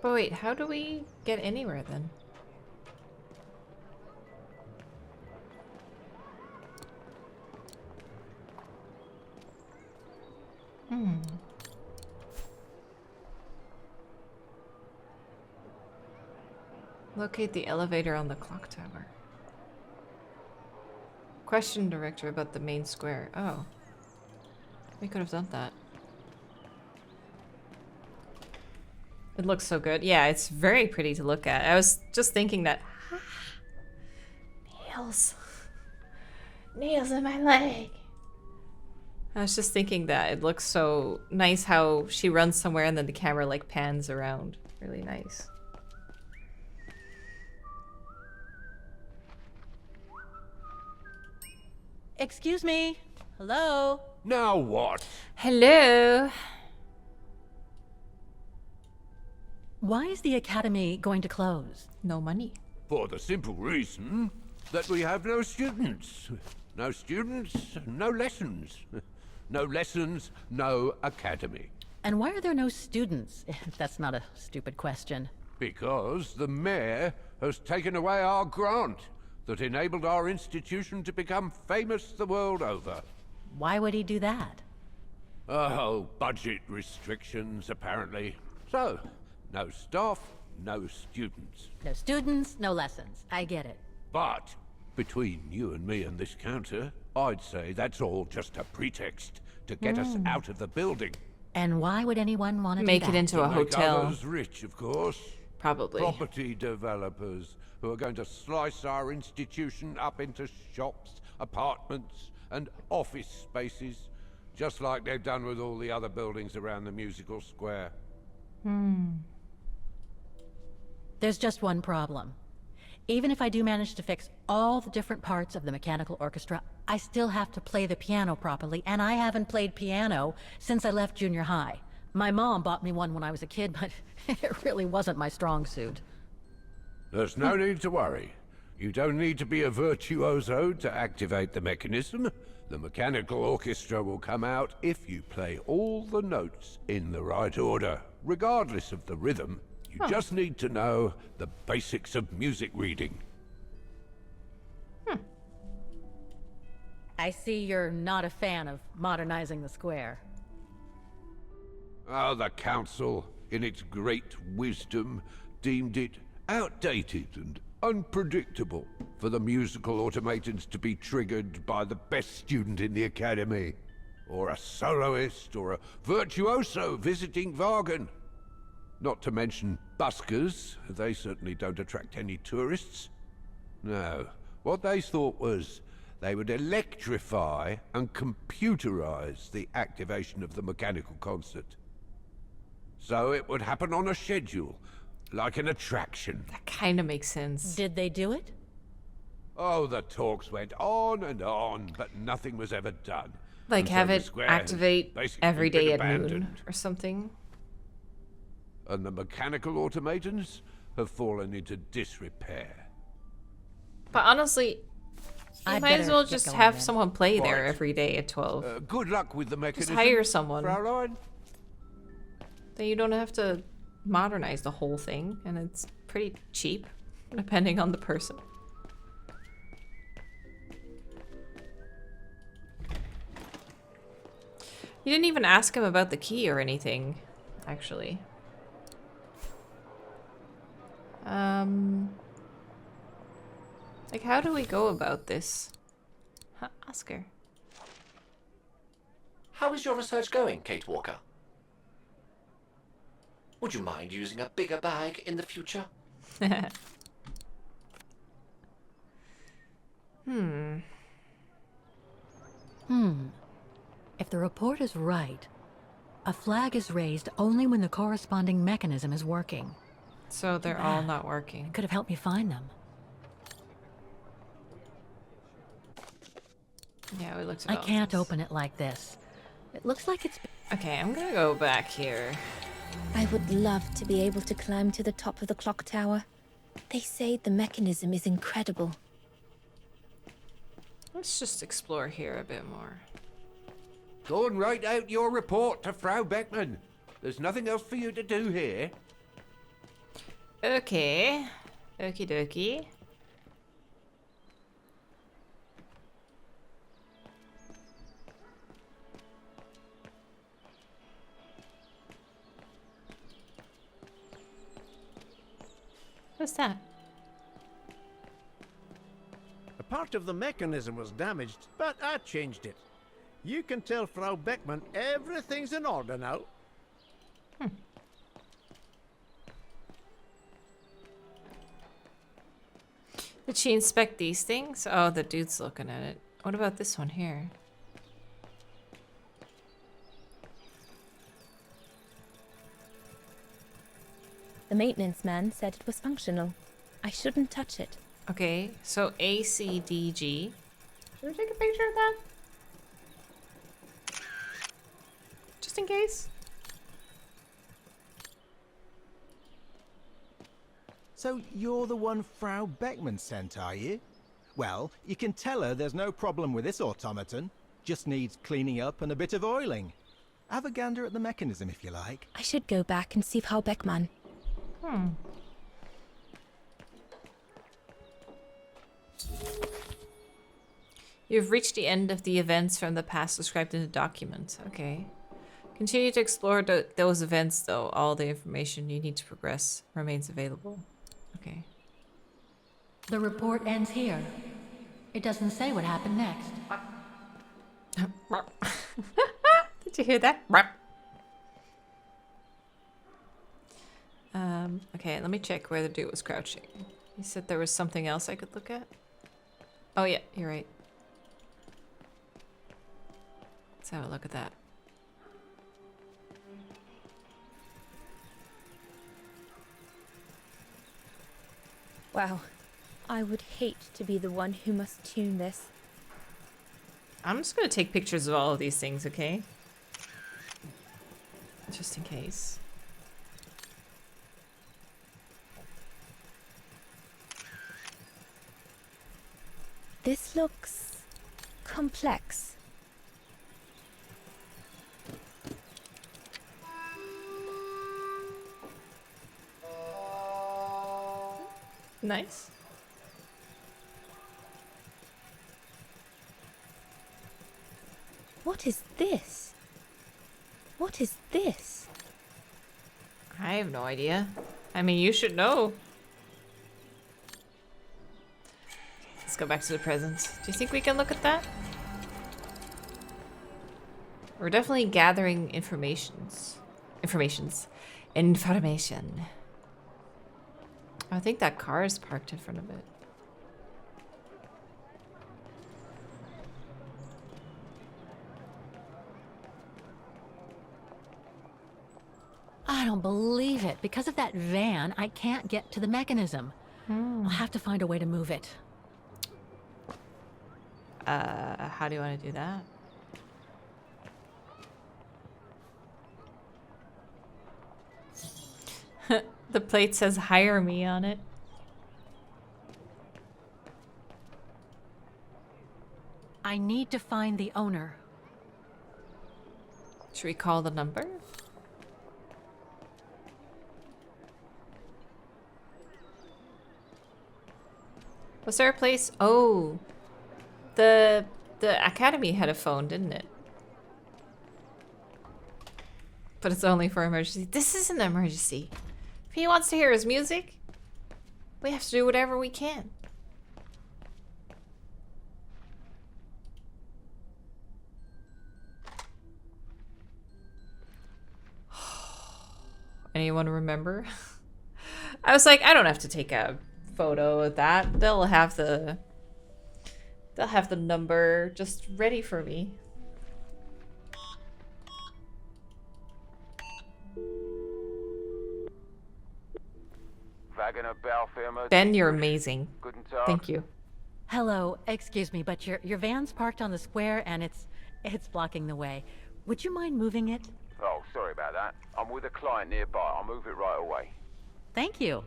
But wait, how do we get anywhere then? Locate the elevator on the clock tower. Question director about the main square. Oh. We could have done that. It looks so good. Yeah, it's very pretty to look at. I was just thinking that. Nails. Nails in my leg. I was just thinking that it looks so nice how she runs somewhere and then the camera like pans around. Really nice. Excuse me. Hello? Now what? Hello. Why is the academy going to close? No money. For the simple reason that we have no students. No students, no lessons. No lessons, no academy. And why are there no students? That's not a stupid question. Because the mayor has taken away our grant that enabled our institution to become famous the world over. Why would he do that? Oh, budget restrictions, apparently. So, no staff, no students. No students, no lessons. I get it. But, between you and me and this counter, I'd say that's all just a pretext to get us out of the building. And why would anyone want to Make do it that? into a To make hotel. others rich, of course. Probably. Property developers who are going to slice our institution up into shops, apartments, and office spaces, just like they've done with all the other buildings around the musical square. There's just one problem. Even if I do manage to fix all the different parts of the mechanical orchestra, I still have to play the piano properly, and I haven't played piano since I left junior high. My mom bought me one when I was a kid, but it really wasn't my strong suit. There's no need to worry. You don't need to be a virtuoso to activate the mechanism. The mechanical orchestra will come out if you play all the notes in the right order, regardless of the rhythm. You just need to know the basics of music reading. I see you're not a fan of modernizing the square. Oh, the council, in its great wisdom, deemed it outdated and unpredictable for the musical automatons to be triggered by the best student in the academy, or a soloist, or a virtuoso visiting Wagen. Not to mention buskers. They certainly don't attract any tourists. No, what they thought was They would electrify and computerize the activation of the mechanical constant. So it would happen on a schedule, like an attraction. That kind of makes sense. Did they do it? Oh, the talks went on and on, but nothing was ever done. Like And so have the it square has activate basically every been day at abandoned. noon or something. And the mechanical automatons have fallen into disrepair. But honestly, you I'd might as better well get just going have then. someone play there Right. every day at 12. Good luck with the mechanism. Just hire someone. Fraulein. Then you don't have to modernize the whole thing, and it's pretty cheap, depending on the person. You didn't even ask him about the key or anything, actually. Like, how do we go about this? Huh, Oscar. How is your research going, Kate Walker? Would you mind using a bigger bag in the future? If the report is right, a flag is raised only when the corresponding mechanism is working. So they're all not working. It could have helped me find them. Yeah, we looked at I all can't this. open it like this. It looks like it's... Okay, I'm gonna go back here. I would love to be able to climb to the top of the clock tower. They say the mechanism is incredible. Let's just explore here a bit more. Go and write out your report to Frau Beckman. There's nothing else for you to do here. Okay. Okie dokie. What's that? A part of the mechanism was damaged, but I changed it. You can tell Frau Beckman everything's in order now. Did she inspect these things? Oh, the dude's looking at it. What about this one here? The maintenance man said it was functional. I shouldn't touch it. Okay, so ACDG. Should we take a picture of that? Just in case. So you're the one Frau Beckman sent, are you? Well, you can tell her there's no problem with this automaton. Just needs cleaning up and a bit of oiling. Have a gander at the mechanism if you like. I should go back and see Frau Beckman. You've reached the end of the events from the past described in the document. Okay. Continue to explore those events, though. All the information you need to progress remains available. Okay. The report ends here. It doesn't say what happened next. Did you hear that? Okay, let me check where the dude was crouching. You said there was something else I could look at? Oh yeah, you're right. Let's have a look at that. Wow. I would hate to be the one who must tune this. I'm just gonna take pictures of all of these things, okay? Just in case. This looks complex. Nice. What is this? What is this? I have no idea. I mean, you should know. Let's go back to the presents. Do you think we can look at that? We're definitely gathering information. I think that car is parked in front of it. I don't believe it. Because of that van, I can't get to the mechanism. I'll have to find a way to move it. How do you want to do that? The plate says hire me on it. I need to find the owner. Should we call the number? Was there a place? Oh, the academy had a phone, didn't it? But it's only for emergency. This is an emergency. If he wants to hear his music, we have to do whatever we can. Anyone remember? I was like, I don't have to take a photo of that. They'll have the number just ready for me. Ben, you're amazing. Thank you. Hello, excuse me, but your van's parked on the square and it's blocking the way. Would you mind moving it? Oh, sorry about that. I'm with a client nearby. I'll move it right away. Thank you.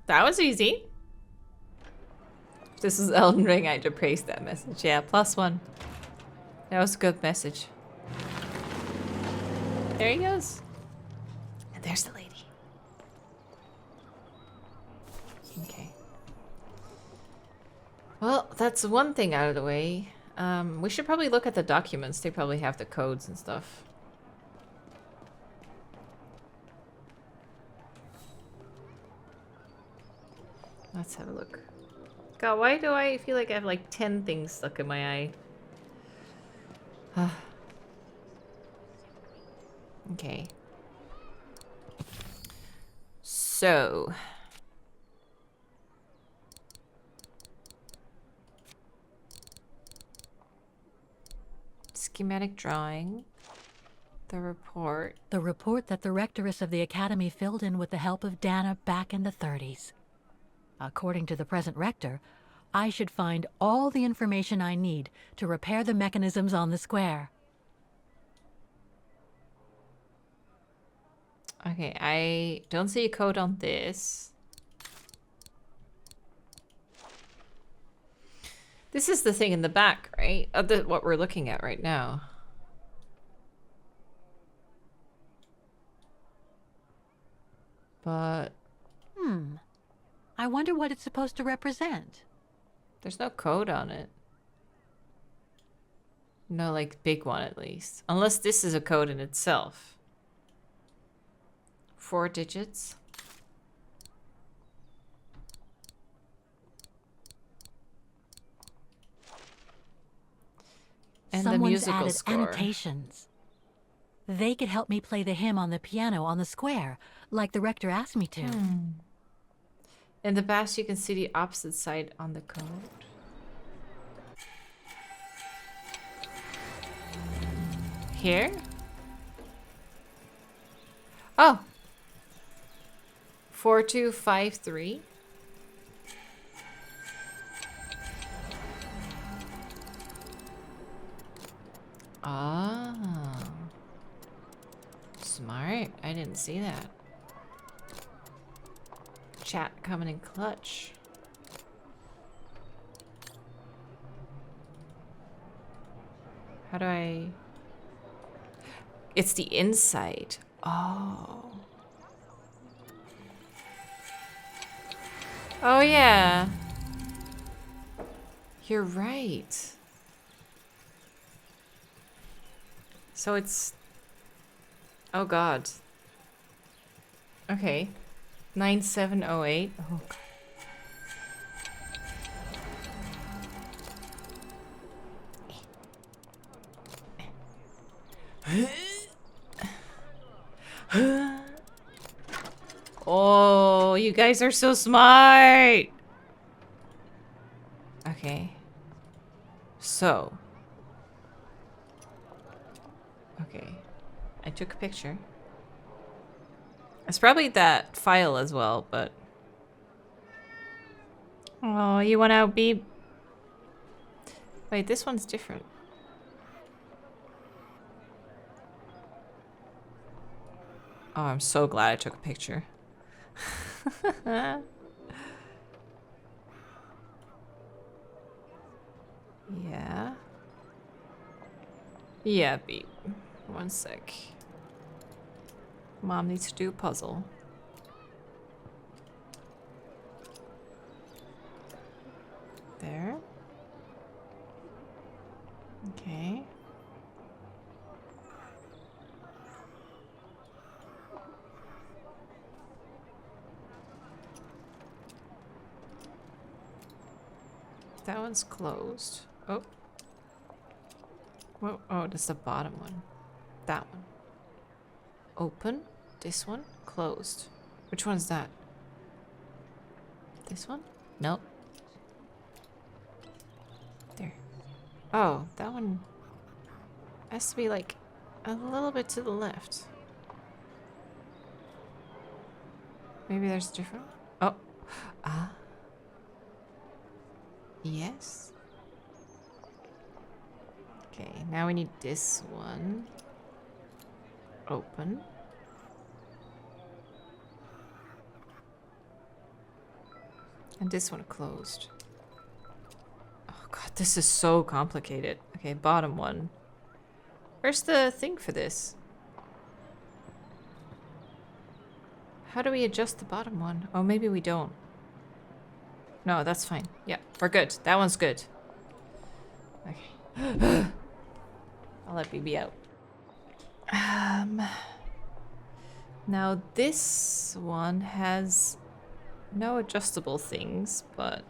That was easy. If this is Elden Ring, I'd praise that message. Yeah, +1. That was a good message. There he goes. And there's the lady. Okay. Well, that's one thing out of the way. We should probably look at the documents. They probably have the codes and stuff. Let's have a look. God, why do I feel like I have like 10 things stuck in my eye? Okay. So. Schematic drawing. The report. The report that the rectoress of the academy filled in with the help of Dana back in the 30s. According to the present rector, I should find all the information I need to repair the mechanisms on the square. Okay, I don't see a code on this. This is the thing in the back, right? What we're looking at right now. But... I wonder what it's supposed to represent. There's no code on it. No, like, big one at least. Unless this is a code in itself. 4 digits. And Someone's the musical added score. annotations. They could help me play the hymn on the piano on the square, like the rector asked me to. In the past, you can see the opposite side on the code. Here? Oh. 4253. Ah. Smart. I didn't see that. Chat coming in clutch. How do I... It's the inside. Oh. Oh, yeah. You're right. So it's... Oh, God. Okay. 9708. Oh, God. Oh, you guys are so smart. Okay. So. Okay. I took a picture. It's probably that file as well, but... Oh, you want out, Beep? Wait, this one's different. Oh, I'm so glad I took a picture. Yeah. Yeah, Beep. One sec. Mom needs to do a puzzle. There. Okay. That one's closed. Oh. Whoa. Oh, that's the bottom one. That one. Open. This one. Closed. Which one's that? This one? Nope. There. Oh, that one has to be like a little bit to the left. Maybe there's a different one? Oh. Ah. Yes. Okay, now we need this one. Open. And this one closed. Oh god, this is so complicated. Okay, bottom one. Where's the thing for this? How do we adjust the bottom one? Oh, maybe we don't. No, that's fine. Yeah, we're good. That one's good. Okay. I'll let BB out. Now this one has no adjustable things, but...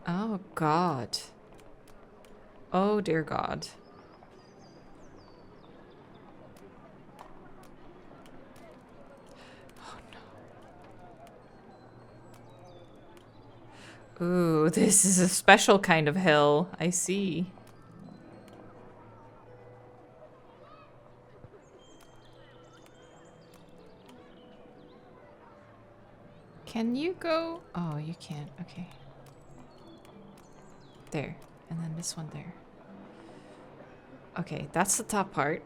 Oh god. Oh dear god. Ooh, this is a special kind of hill. I see. Can you go? Oh, you can't. Okay. There. And then this one there. Okay, that's the top part.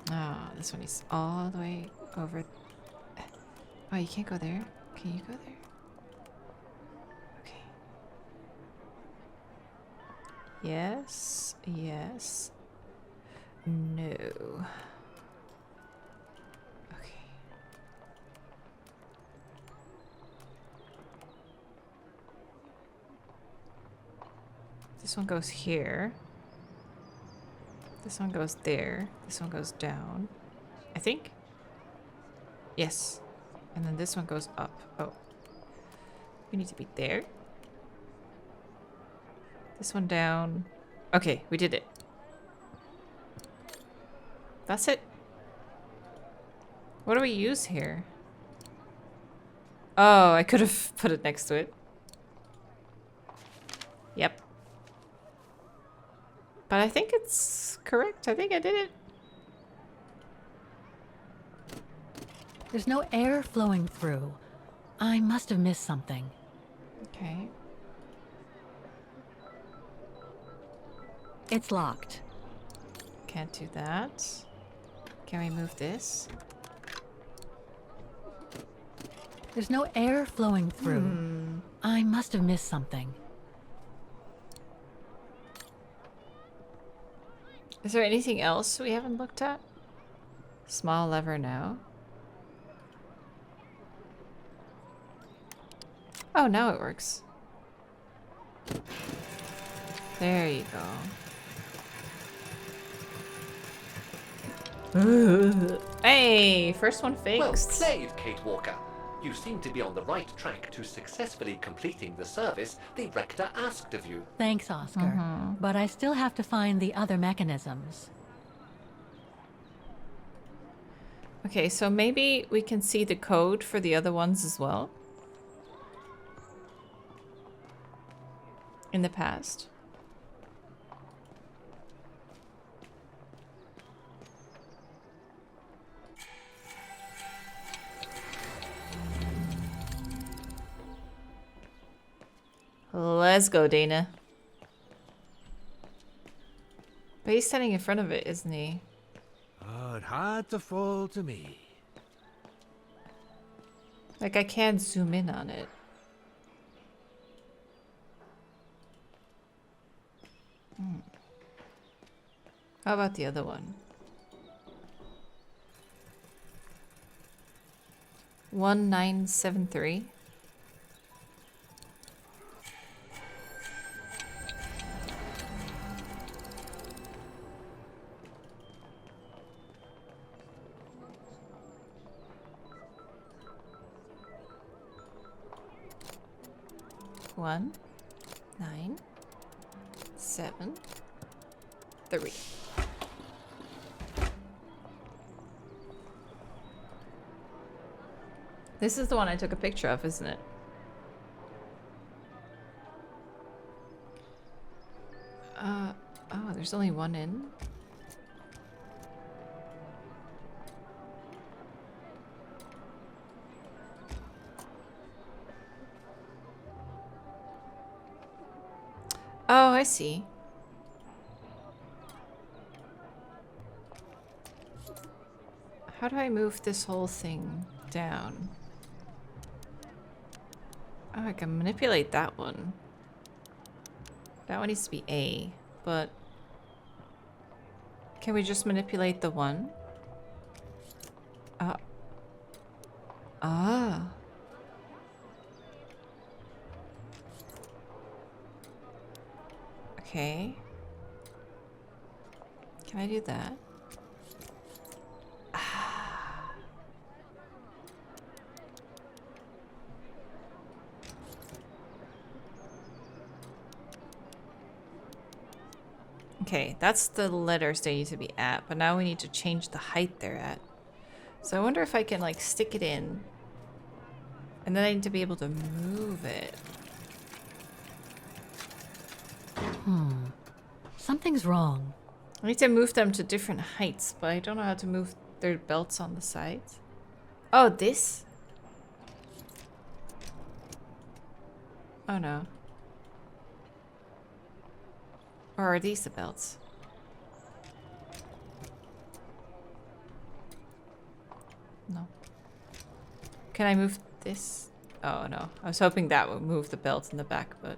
Ah, this one is all the way over. Oh, you can't go there? Can you go there? Okay. Yes. Yes. No. Okay. This one goes here. This one goes there. This one goes down. I think? Yes. And then this one goes up. Oh. You need to be there. This one down. Okay, we did it. That's it. What do we use here? Oh, I could have put it next to it. Yep. But I think it's correct. I think I did it. There's no air flowing through. I must have missed something. Okay. It's locked. Can't do that. Can we move this? There's no air flowing through. I must have missed something. Is there anything else we haven't looked at? Small lever now. Oh, now it works. There you go. Hey, first one fixed. Well played, Kate Walker. You seem to be on the right track to successfully completing the service the rector asked of you. Thanks, Oscar. But I still have to find the other mechanisms. Okay, so maybe we can see the code for the other ones as well. in the past. Let's go, Dana. But he's standing in front of it, isn't he? Oh, it had to fall to me. Like, I can't zoom in on it. How about the other one? 1973. One, 9, 7, 3. This is the one I took a picture of, isn't it? Oh, there's only one in. Oh, I see. How do I move this whole thing down? Oh, I can manipulate that one. That one needs to be A, but can we just manipulate the one? Ah. Okay. Can I do that? Okay, that's the letters they need to be at, but now we need to change the height they're at. So I wonder if I can like stick it in, and then I need to be able to move it. Something's wrong. I need to move them to different heights, but I don't know how to move their belts on the sides. Oh, this? Oh no. Or are these the belts? No. Can I move this? Oh no. I was hoping that would move the belts in the back, but...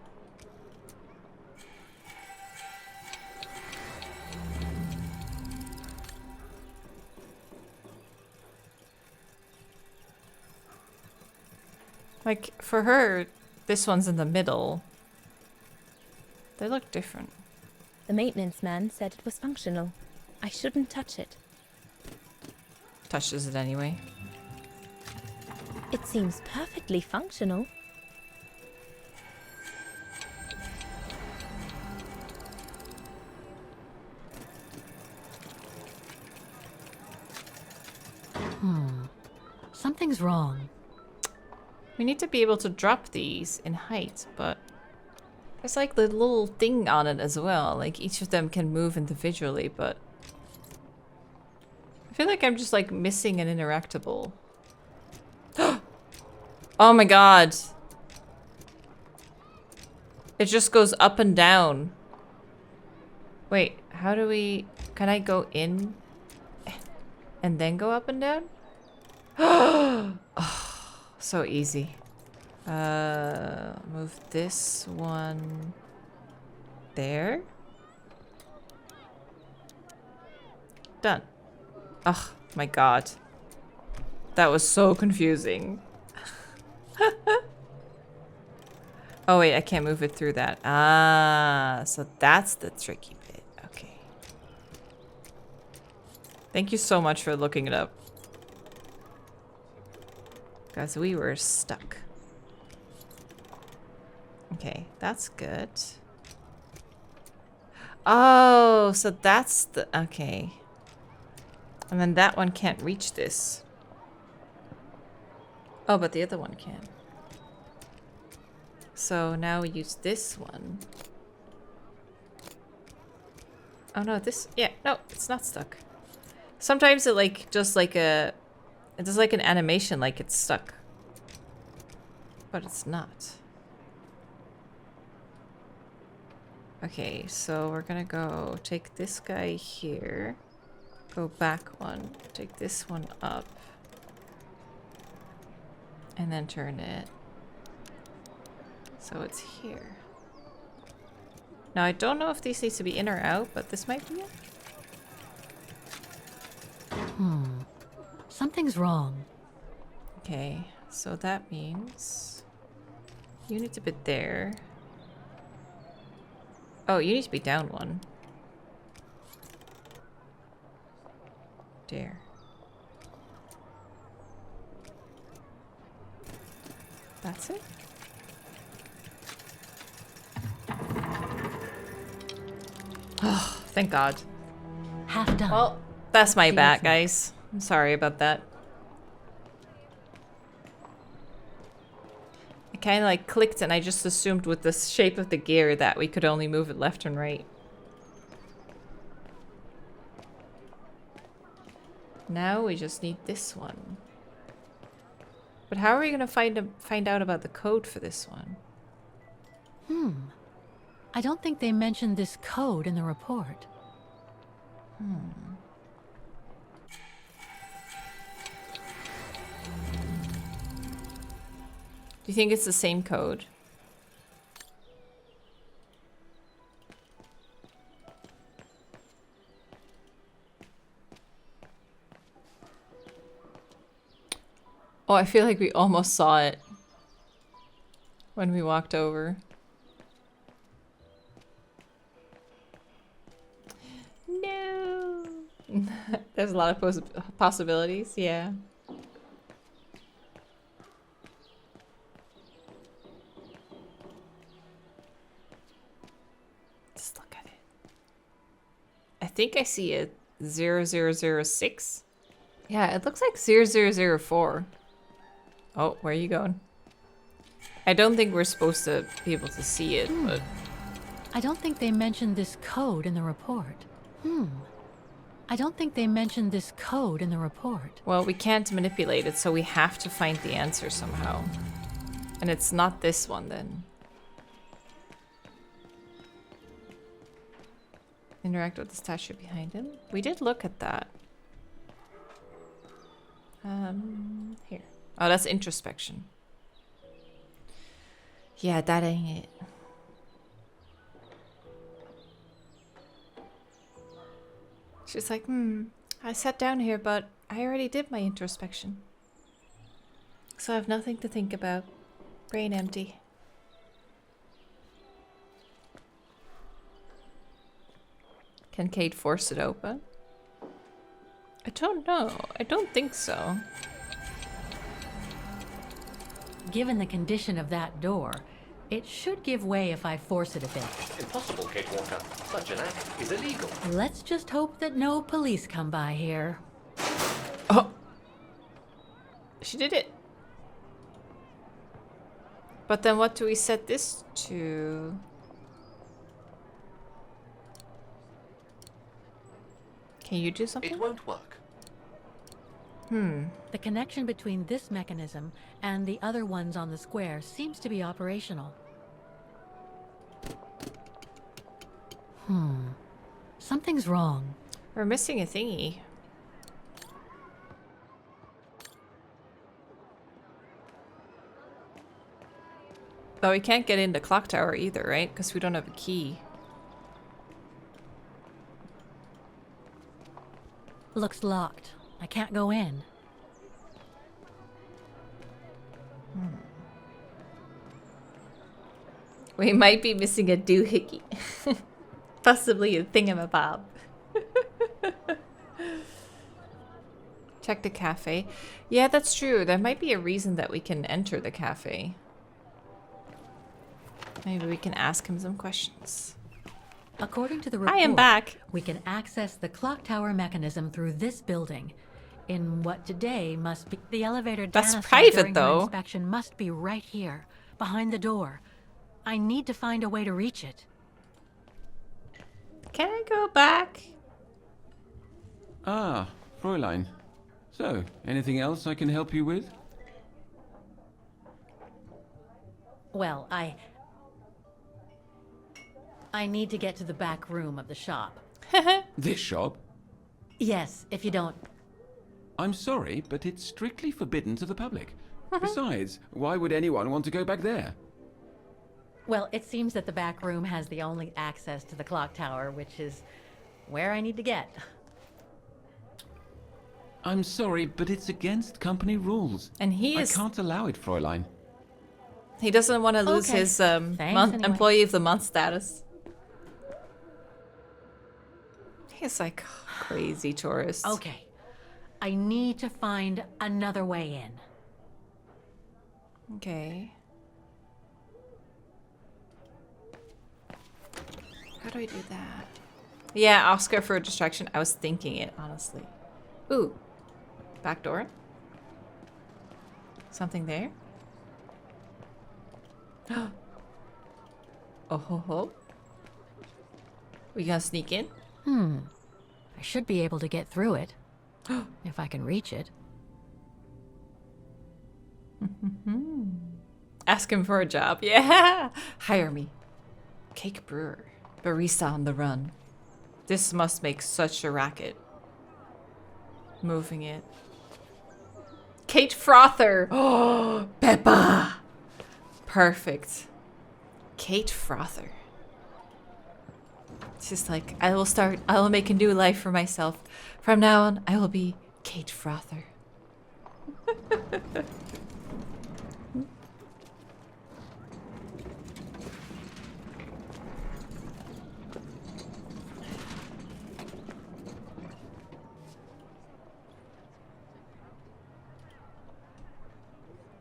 Like, for her, this one's in the middle. They look different. The maintenance man said it was functional. I shouldn't touch it. Touches it anyway. It seems perfectly functional. Something's wrong. We need to be able to drop these in height, but there's like the little thing on it as well. Like each of them can move individually, but I feel like I'm just like missing an interactable. Oh my god. It just goes up and down. Wait, how do we... Can I go in and then go up and down? Oh, so easy. Move this one there. Done. Oh my god. That was so confusing. Oh wait, I can't move it through that. Ah, so that's the tricky bit. Okay. Thank you so much for looking it up. Guys, we were stuck. Okay, that's good. Oh, so that's the... Okay. And then that one can't reach this. Oh, but the other one can. So now we use this one. Oh no, this, yeah, no, it's not stuck. Sometimes it like, just like it does like an animation like it's stuck. But it's not. Okay, so we're gonna go take this guy here. Go back one, take this one up. And then turn it. So it's here. Now I don't know if these needs to be in or out, but this might be it. Something's wrong. Okay, so that means you need to be there. Oh, you need to be down one. There. That's it? Oh, thank God. Half done. Well, that's my bad, guys. I'm sorry about that. It kind of like clicked and I just assumed with the shape of the gear that we could only move it left and right. Now we just need this one. But how are we gonna find out about the code for this one? I don't think they mentioned this code in the report. Do you think it's the same code? Oh, I feel like we almost saw it when we walked over. No. There's a lot of possibilities, yeah. Just look at it. I think I see a 0006. Yeah, it looks like 0004. Oh, where are you going? I don't think we're supposed to be able to see it, but... I don't think they mentioned this code in the report. I don't think they mentioned this code in the report. Well, we can't manipulate it, so we have to find the answer somehow. And it's not this one, then. Interact with the statue behind him. We did look at that. Here. Oh, that's introspection. Yeah, that ain't it. She's like, I sat down here, but I already did my introspection. So I have nothing to think about. Brain empty. Can Kate force it open? I don't know. I don't think so. Given the condition of that door, it should give way if I force it a bit. Impossible, Kate Walker. Such an act is illegal. Let's just hope that no police come by here. Oh! She did it. But then what do we set this to? Can you do something? It won't work. The connection between this mechanism and the other ones on the square seems to be operational. Something's wrong. We're missing a thingy. Though we can't get into clock tower either, right? Because we don't have a key. Looks locked. I can't go in. We might be missing a doohickey. Possibly a thingamabob. Check the cafe. Yeah, that's true. There might be a reason that we can enter the cafe. Maybe we can ask him some questions. According to the report, I am back. We can access the clock tower mechanism through this building. In what today must be the elevator. That's Dana said private, during her though. inspection must be right here, behind the door. I need to find a way to reach it. Can I go back? Ah, Fräulein. So, anything else I can help you with? Well, I need to get to the back room of the shop. This shop? Yes, if you don't... I'm sorry, but it's strictly forbidden to the public. Besides, why would anyone want to go back there? Well, it seems that the back room has the only access to the clock tower, which is where I need to get. I'm sorry, but it's against company rules. And he is... I can't allow it, Fräulein. He doesn't want to lose Okay. his Anyway. employee of the month status. He's like crazy tourist. Okay. I need to find another way in. Okay. How do I do that? Yeah, Oscar for a distraction. I was thinking it, honestly. Ooh. Back door? Something there? Oh ho ho. We gonna sneak in? I should be able to get through it. If I can reach it. Ask him for a job. Yeah! Hire me. Cake brewer. Barista on the run. This must make such a racket. Moving it. Kate Frother! Oh, Peppa! Perfect. Kate Frother. It's just like, I will make a new life for myself. From now on, I will be Kate Frother.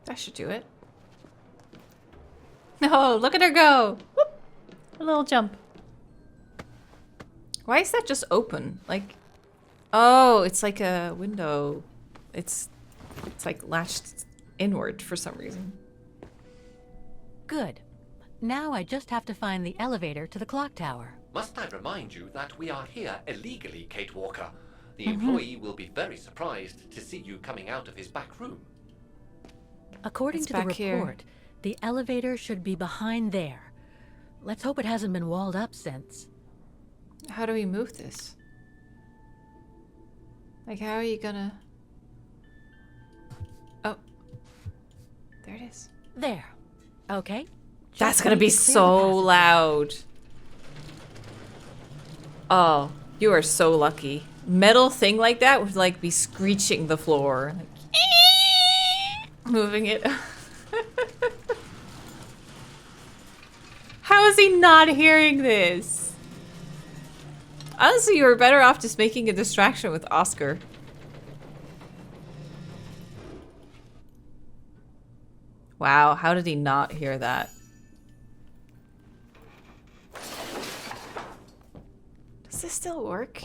That should do it. No, look at her go! Whoop. A little jump. Why is that just open? Like, oh, it's like a window. It's like latched inward for some reason. Good. Now I just have to find the elevator to the clock tower. Must I remind you that we are here illegally, Kate Walker? The employee will be very surprised to see you coming out of his back room. According It's to the back here. report, the elevator should be behind there. Let's hope it hasn't been walled up since. How do we move this? Like, how are you gonna... Oh. There it is. There. Okay. That's Just gonna need be to clear the so passage. loud. Oh, you are so lucky. Metal thing like that would like be screeching the floor. Like, moving it. How is he not hearing this? Honestly, you were better off just making a distraction with Oscar. Wow, how did he not hear that? Does this still work?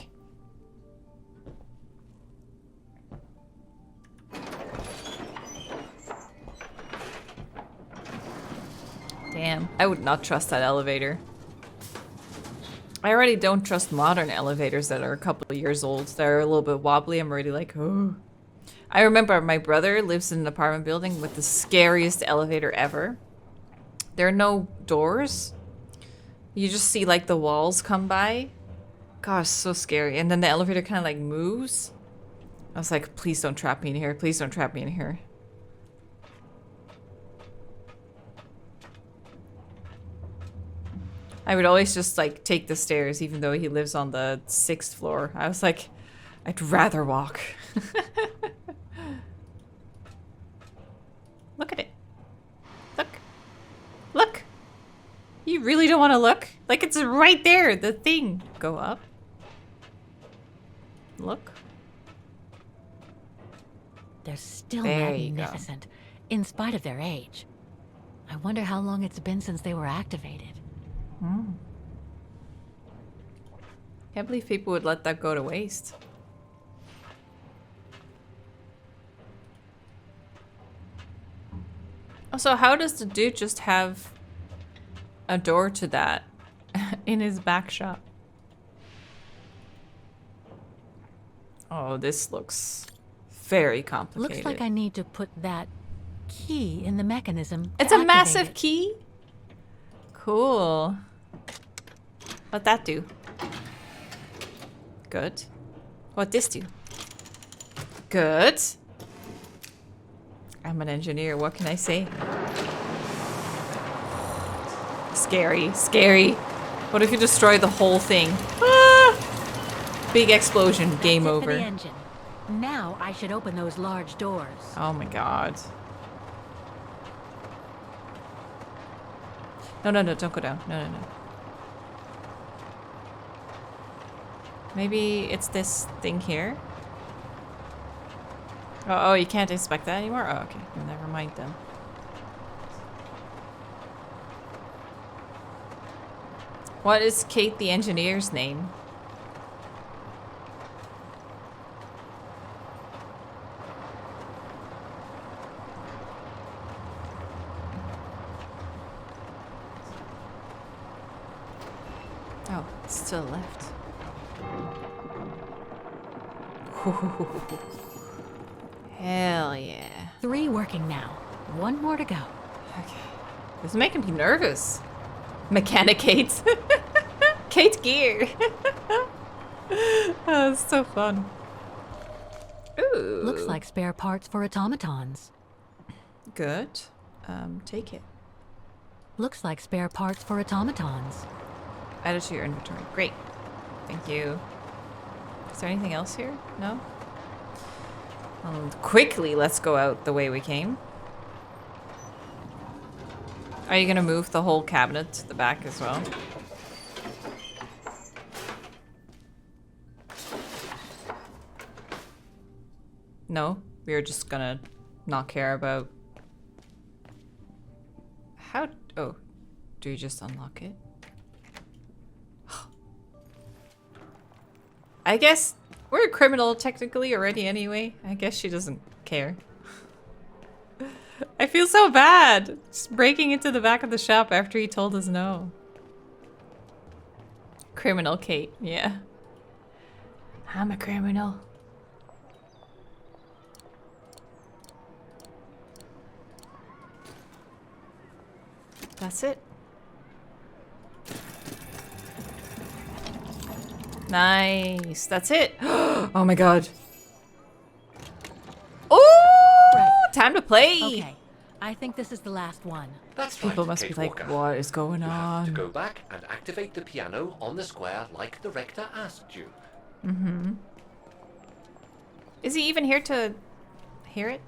Damn, I would not trust that elevator. I already don't trust modern elevators that are a couple of years old. They're a little bit wobbly. I'm already like, oh. I remember my brother lives in an apartment building with the scariest elevator ever. There are no doors. You just see like the walls come by. Gosh, so scary. And then the elevator kind of like moves. I was like, please don't trap me in here. Please don't trap me in here. I would always just like take the stairs even though he lives on the 6th floor. I was like, I'd rather walk. Look at it. Look. Look. You really don't want to look? Like it's right there, the thing. Go up. Look. They're still There you go. magnificent, in spite of their age. I wonder how long it's been since they were activated. Can't believe people would let that go to waste. Also, how does the dude just have a door to that in his back shop. Oh, this looks very complicated. Looks like I need to put that key in the mechanism. It's to a activate massive it. key? Cool. What'd that do? Good. What'd this do? Good. I'm an engineer, what can I say? Scary, scary. What if you destroy the whole thing? Ah! Big explosion, game That's it for over. the engine. Now I should open those large doors. Oh my god. No, no, no, don't go down. No, no, no. Maybe it's this thing here? Oh, you can't inspect that anymore? Oh, okay. Well, never mind then. What is Kate the engineer's name? Oh, it's still left. Hell yeah. 3 working now. 1 more to go. Okay. This is making me nervous. Mechanic Kate. Kate Gear. Oh, it's so fun. Ooh. Looks like spare parts for automatons. Good. Take it. Looks like spare parts for automatons. Add it to your inventory. Great. Thank you. Is there anything else here? No? Quickly, let's go out the way we came. Are you gonna move the whole cabinet to the back as well? No? We're just gonna not care about... How... Oh. Do you just unlock it? I guess we're a criminal technically already anyway. I guess she doesn't care. I feel so bad. Just breaking into the back of the shop after he told us no. Criminal Kate, yeah. I'm a criminal. That's it. Nice. That's it. Oh my god. Oh! Right. Time to play. Okay. I think this is the last one. That's People right, must Kate be like, Walker. what is going You have to on? go back and activate the piano on the square like the rector asked you. Mm-hmm. Is he even here to hear it?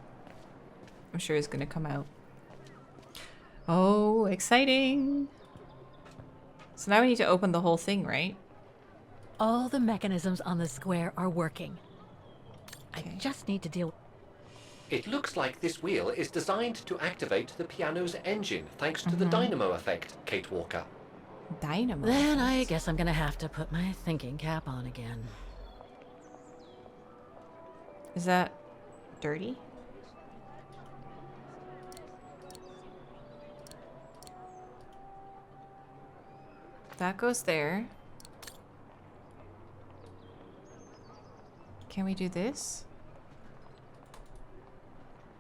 I'm sure he's gonna come out. Oh, exciting. So now we need to open the whole thing, right? All the mechanisms on the square are working. Okay. I just need to deal. It looks like this wheel is designed to activate the piano's engine, thanks to the dynamo effect, Kate Walker. Dynamo. Then I guess I'm gonna have to put my thinking cap on again. Is that dirty? That goes there. Can we do this?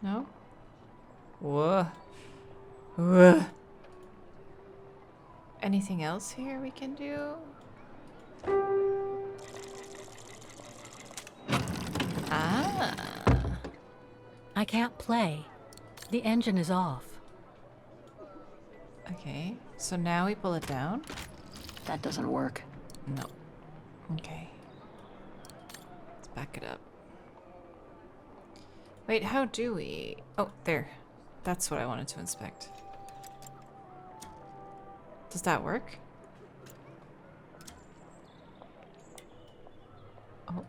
No? Whoa. Whoa. Anything else here we can do? Ah. I can't play. The engine is off. Okay. So now we pull it down? That doesn't work. No. Okay. Let's back it up. Wait, how do we... Oh, there. That's what I wanted to inspect. Does that work? Oh.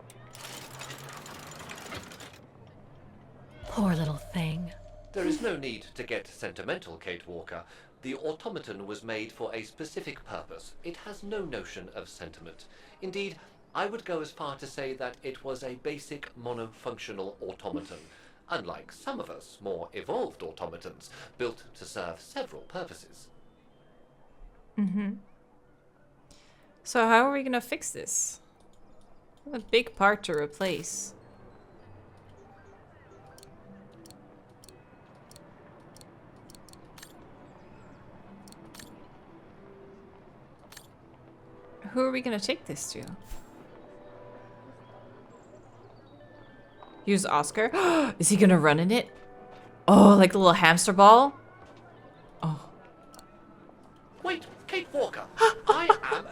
Poor little thing. There is no need to get sentimental, Kate Walker. The automaton was made for a specific purpose. It has no notion of sentiment. Indeed, I would go as far to say that it was a basic monofunctional automaton, unlike some of us more evolved automatons, built to serve several purposes. Mm-hmm. So how are we gonna fix this? A big part to replace. Who are we gonna take this to? Use Oscar? Is he gonna run in it? Oh, like the little hamster ball? Oh. Wait, Kate Walker. I am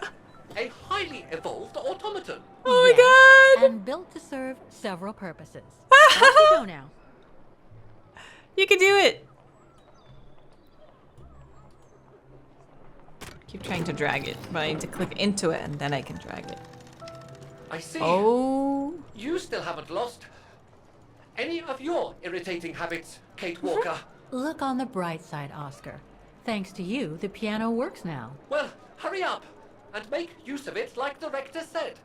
a highly evolved automaton. Oh my god! And built to serve several purposes. Off you go now. You can do it! Keep trying to drag it, but I need to click into it and then I can drag it. I see. Oh. You still haven't lost any of your irritating habits, Kate Walker. Look on the bright side, Oscar. Thanks to you, the piano works now. Well, hurry up and make use of it like the rector said.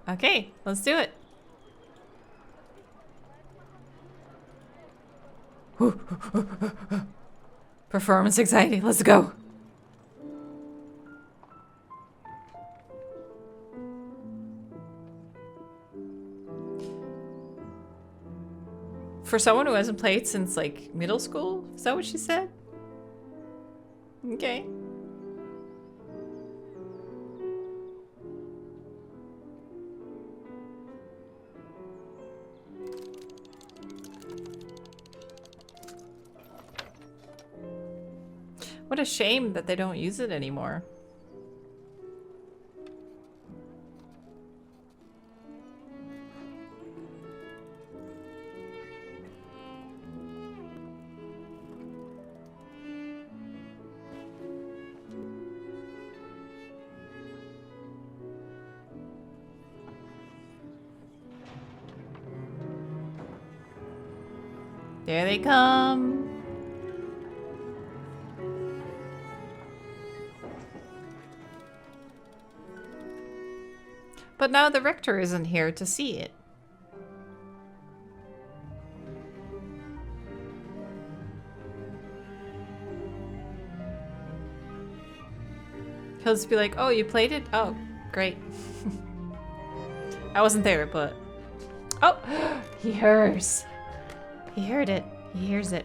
Okay, let's do it. Performance anxiety, let's go. For someone who hasn't played since like middle school, is that what she said? Okay. What a shame that they don't use it anymore. There they come. But now the rector isn't here to see it. He'll just be like, oh, you played it? Oh, great. I wasn't there, but... Oh, he hears. He heard it. He hears it.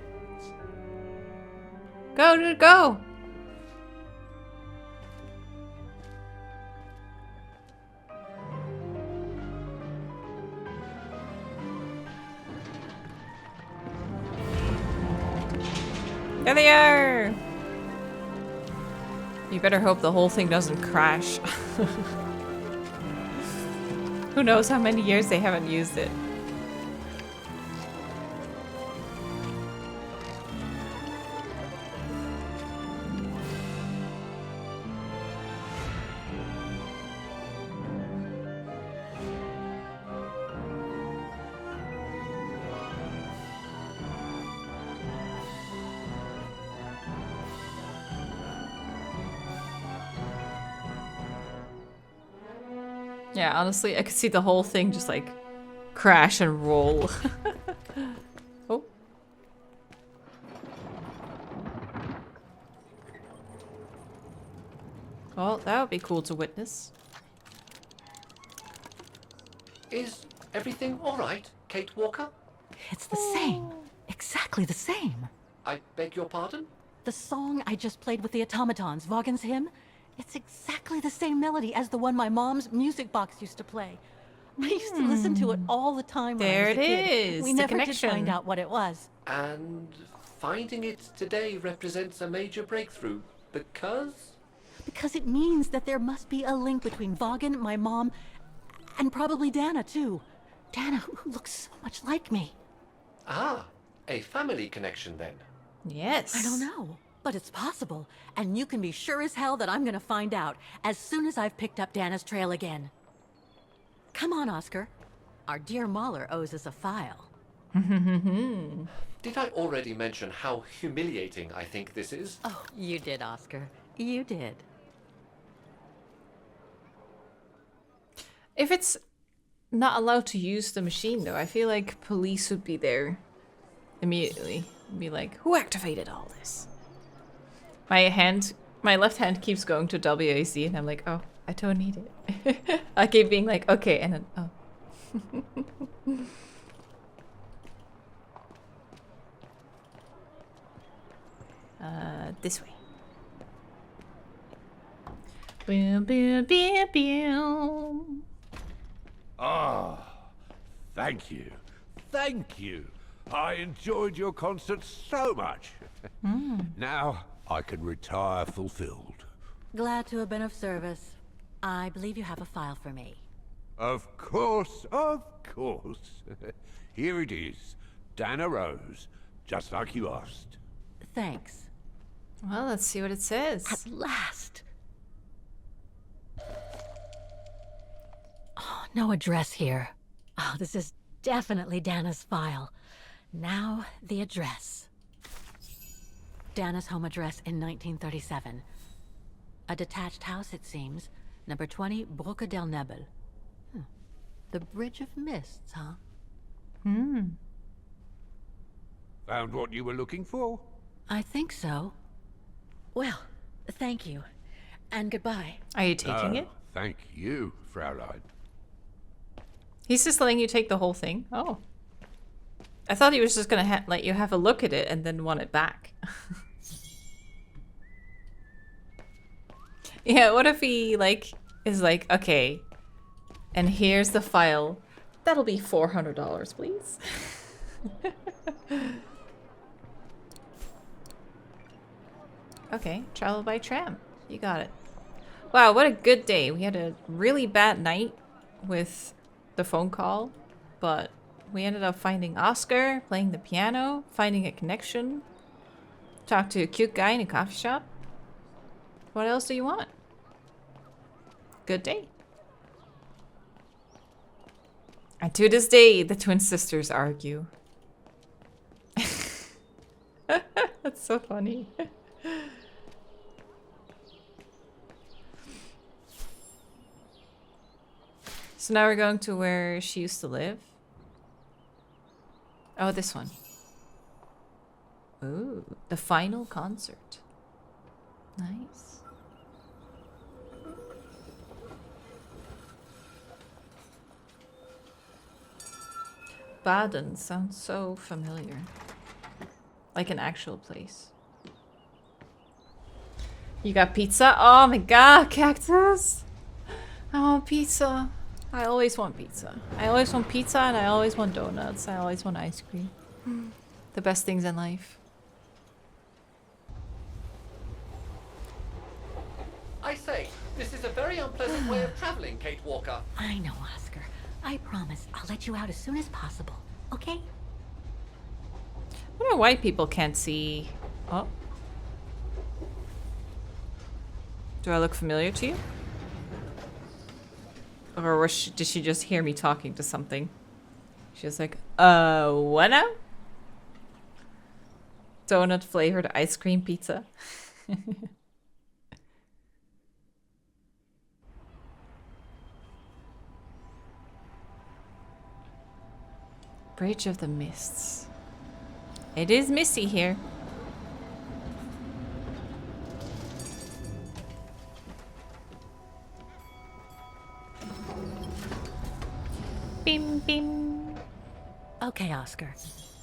Go, dude, go! There they are! You better hope the whole thing doesn't crash. Who knows how many years they haven't used it. Yeah, honestly, I could see the whole thing just like crash and roll. Oh. Well, that would be cool to witness. Is everything all right, Kate Walker? It's the same. Exactly the same. I beg your pardon? The song I just played with the automatons, Vaughan's hymn, it's exactly the same melody as the one my mom's music box used to play. I used to listen to it all the time when I was a kid. There it is, We the never did connection. find out what it was. And finding it today represents a major breakthrough because? Because it means that there must be a link between Vaughan, my mom, and probably Dana, too. Dana, who looks so much like me. Ah, a family connection then. Yes. I don't know, but it's possible. And you can be sure as hell that I'm gonna find out as soon as I've picked up Dana's trail again. Come on, Oscar. Our dear Mahler owes us a file. Did I already mention how humiliating I think this is? Oh, you did, Oscar. You did. If it's not allowed to use the machine, though, I feel like police would be there immediately. Be like, who activated all this? My hand My left hand keeps going to WAC and I'm like, oh, I don't need it. I keep being like, okay, and then, oh. This way. Boom, boom, boom, boom. Ah, thank you. Thank you. I enjoyed your concert so much. Now I can retire fulfilled. Glad to have been of service. I believe you have a file for me. Of course, of course. Here it is. Dana Rose, just like you asked. Thanks. Well, let's see what it says. At last. Oh, no address here. Oh, this is definitely Dana's file. Now, the address. Dana's home address in 1937. A detached house, it seems. Number 20, Brücke der Nebel. The Bridge of Mists, huh? Found what you were looking for? I think so. Well, thank you. And goodbye. Are you taking it? Thank you, Fraulein. He's just letting you take the whole thing? Oh. I thought he was just gonna let you have a look at it and then want it back. Yeah, what if he, like, is like, okay, and here's the file. That'll be $400, please. Okay, travel by tram. You got it. Wow, what a good day. We had a really bad night with the phone call, but we ended up finding Oscar, playing the piano, finding a connection, talked to a cute guy in a coffee shop. What else do you want? Good day. And to this day, the twin sisters argue. That's so funny. So now we're going to where she used to live. Oh, this one. Ooh, the final concert. Nice. Baden sounds so familiar. Like an actual place. You got pizza? Oh my god, cactus! I want pizza. I always want pizza. I always want pizza and I always want donuts. I always want ice cream. The best things in life. I say, this is a very unpleasant way of traveling, Kate Walker. I know, Oscar. I promise I'll let you out as soon as possible, okay? I wonder why people can't see. Oh. Do I look familiar to you? Or did she just hear me talking to something? She was like, what now? Donut flavored ice cream pizza. Bridge of the Mists. It is misty here. Bim bim. Okay, Oscar.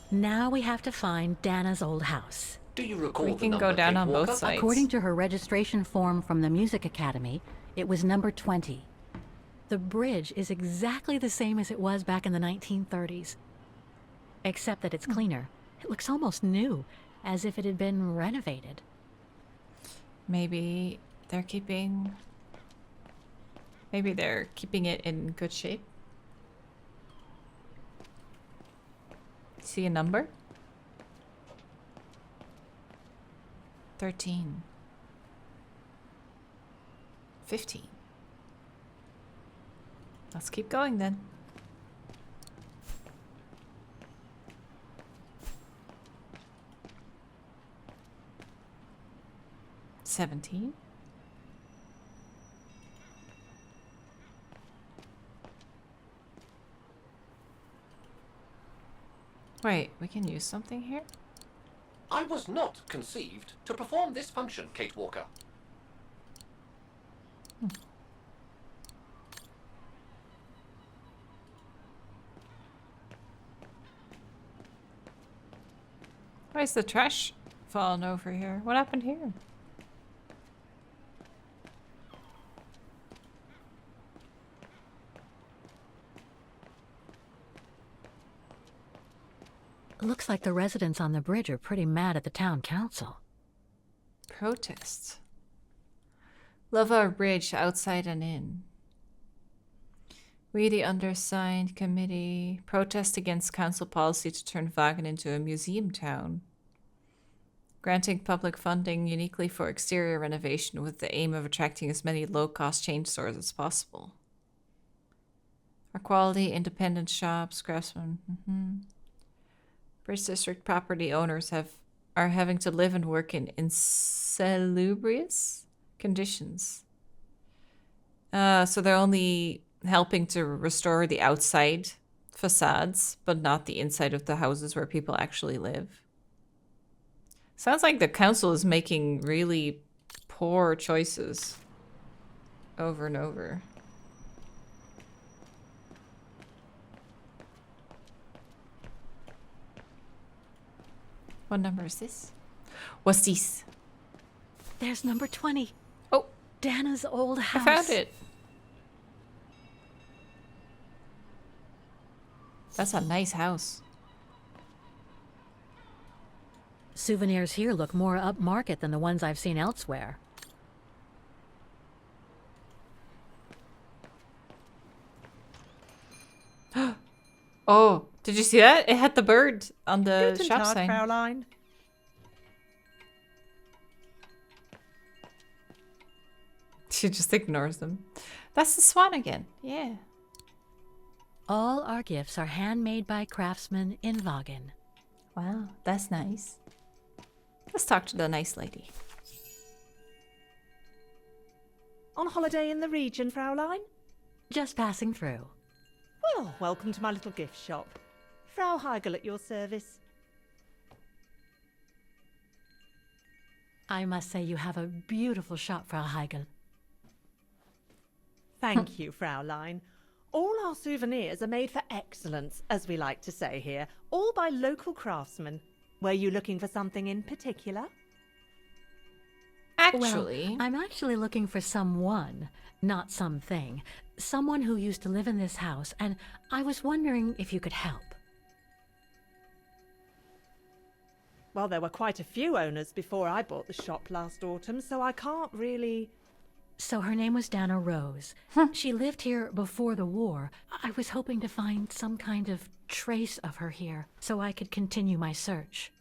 Now we have to find Dana's old house. Do you recall We the can number, go down Kate on both Walker? sides. According to her registration form from the Music Academy, it was number 20. The bridge is exactly the same as it was back in the 1930s. Except that it's cleaner. It looks almost new, as if it had been renovated. Maybe they're keeping it in good shape. See a number? 13. 15. Let's keep going then. $17. Wait, we can use something here? I was not conceived to perform this function, Kate Walker. Why is the trash falling over here? What happened here? Looks like the residents on the bridge are pretty mad at the town council. Protests. Love our bridge outside and in. We, the undersigned committee, protest against council policy to turn Wagen into a museum town. Granting public funding uniquely for exterior renovation with the aim of attracting as many low-cost chain stores as possible. Our quality, independent shops, craftsmen. Bridge district property owners are having to live and work in insalubrious conditions. So they're only helping to restore the outside facades, but not the inside of the houses where people actually live. Sounds like the council is making really poor choices over and over. What number is this? What's this? There's number 20. Oh. Dana's old house. I found it. That's a nice house. Souvenirs here look more upmarket than the ones I've seen elsewhere. Oh, did you see that? It had the bird on the Guten shop Tag, sign. Fräulein. She just ignores them. That's the swan again. Yeah. All our gifts are handmade by craftsmen in Wagen. Wow, that's nice. Let's talk to the nice lady. On holiday in the region, Fräulein? Just passing through. Well, welcome to my little gift shop. Frau Heigl at your service. I must say you have a beautiful shop, Frau Heigl. Thank you, Fräulein. All our souvenirs are made for excellence, as we like to say here, all by local craftsmen. Were you looking for something in particular? Actually, well, I'm actually looking for someone, not something. Someone who used to live in this house, and I was wondering if you could help. Well, there were quite a few owners before I bought the shop last autumn, so I can't really... So her name was Dana Rose. She lived here before the war. I was hoping to find some kind of trace of her here, so I could continue my search.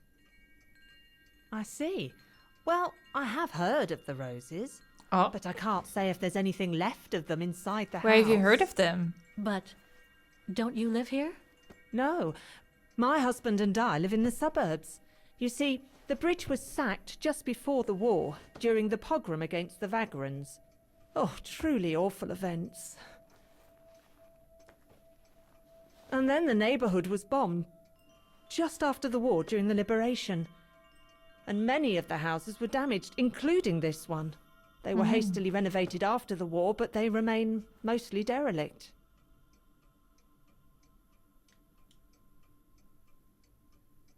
I see. Well, I have heard of the Roses, Oh. but I can't say if there's anything left of them inside the house. Where have you heard of them? But don't you live here? No. My husband and I live in the suburbs. You see, the bridge was sacked just before the war, during the pogrom against the Vagrants. Oh, truly awful events. And then the neighbourhood was bombed, just after the war during the liberation. And many of the houses were damaged, including this one. They were hastily renovated after the war, but they remain mostly derelict.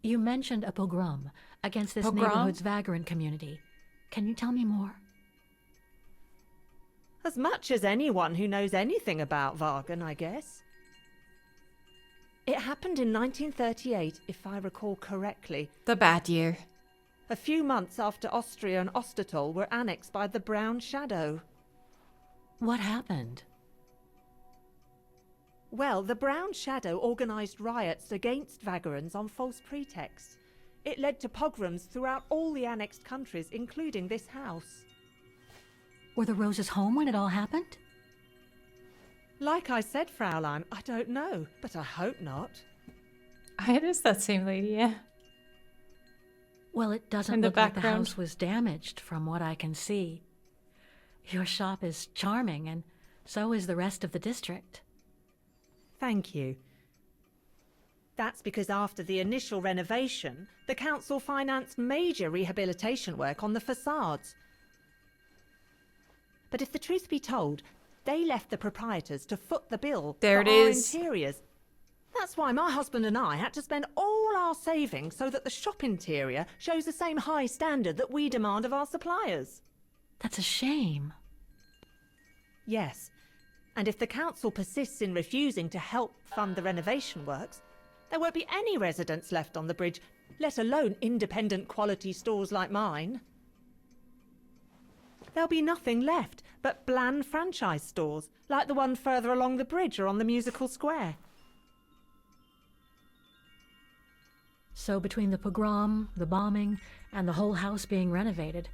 You mentioned a pogrom against this neighborhood's vagrant community. Can you tell me more? As much as anyone who knows anything about Wagen, I guess. It happened in 1938, if I recall correctly. The bad year. A few months after Austria and Ostertal were annexed by the Brown Shadow. What happened? Well, the Brown Shadow organised riots against Vagrants on false pretexts. It led to pogroms throughout all the annexed countries, including this house. Were the Roses home when it all happened? Like I said, Fräulein, I don't know, but I hope not. It is that same lady, yeah. Well, it doesn't In the look like the background. house was damaged from what I can see. Your shop is charming, and so is the rest of the district. Thank you. That's because after the initial renovation, the council financed major rehabilitation work on the facades. But if the truth be told, they left the proprietors to foot the bill There for it our is. interiors. That's why my husband and I had to spend all our savings so that the shop interior shows the same high standard that we demand of our suppliers. That's a shame. Yes, and if the council persists in refusing to help fund the renovation works, there won't be any residents left on the bridge, let alone independent quality stores like mine. There'll be nothing left but bland franchise stores, like the one further along the bridge or on the musical square. So between the pogrom, the bombing, and the whole house being renovated,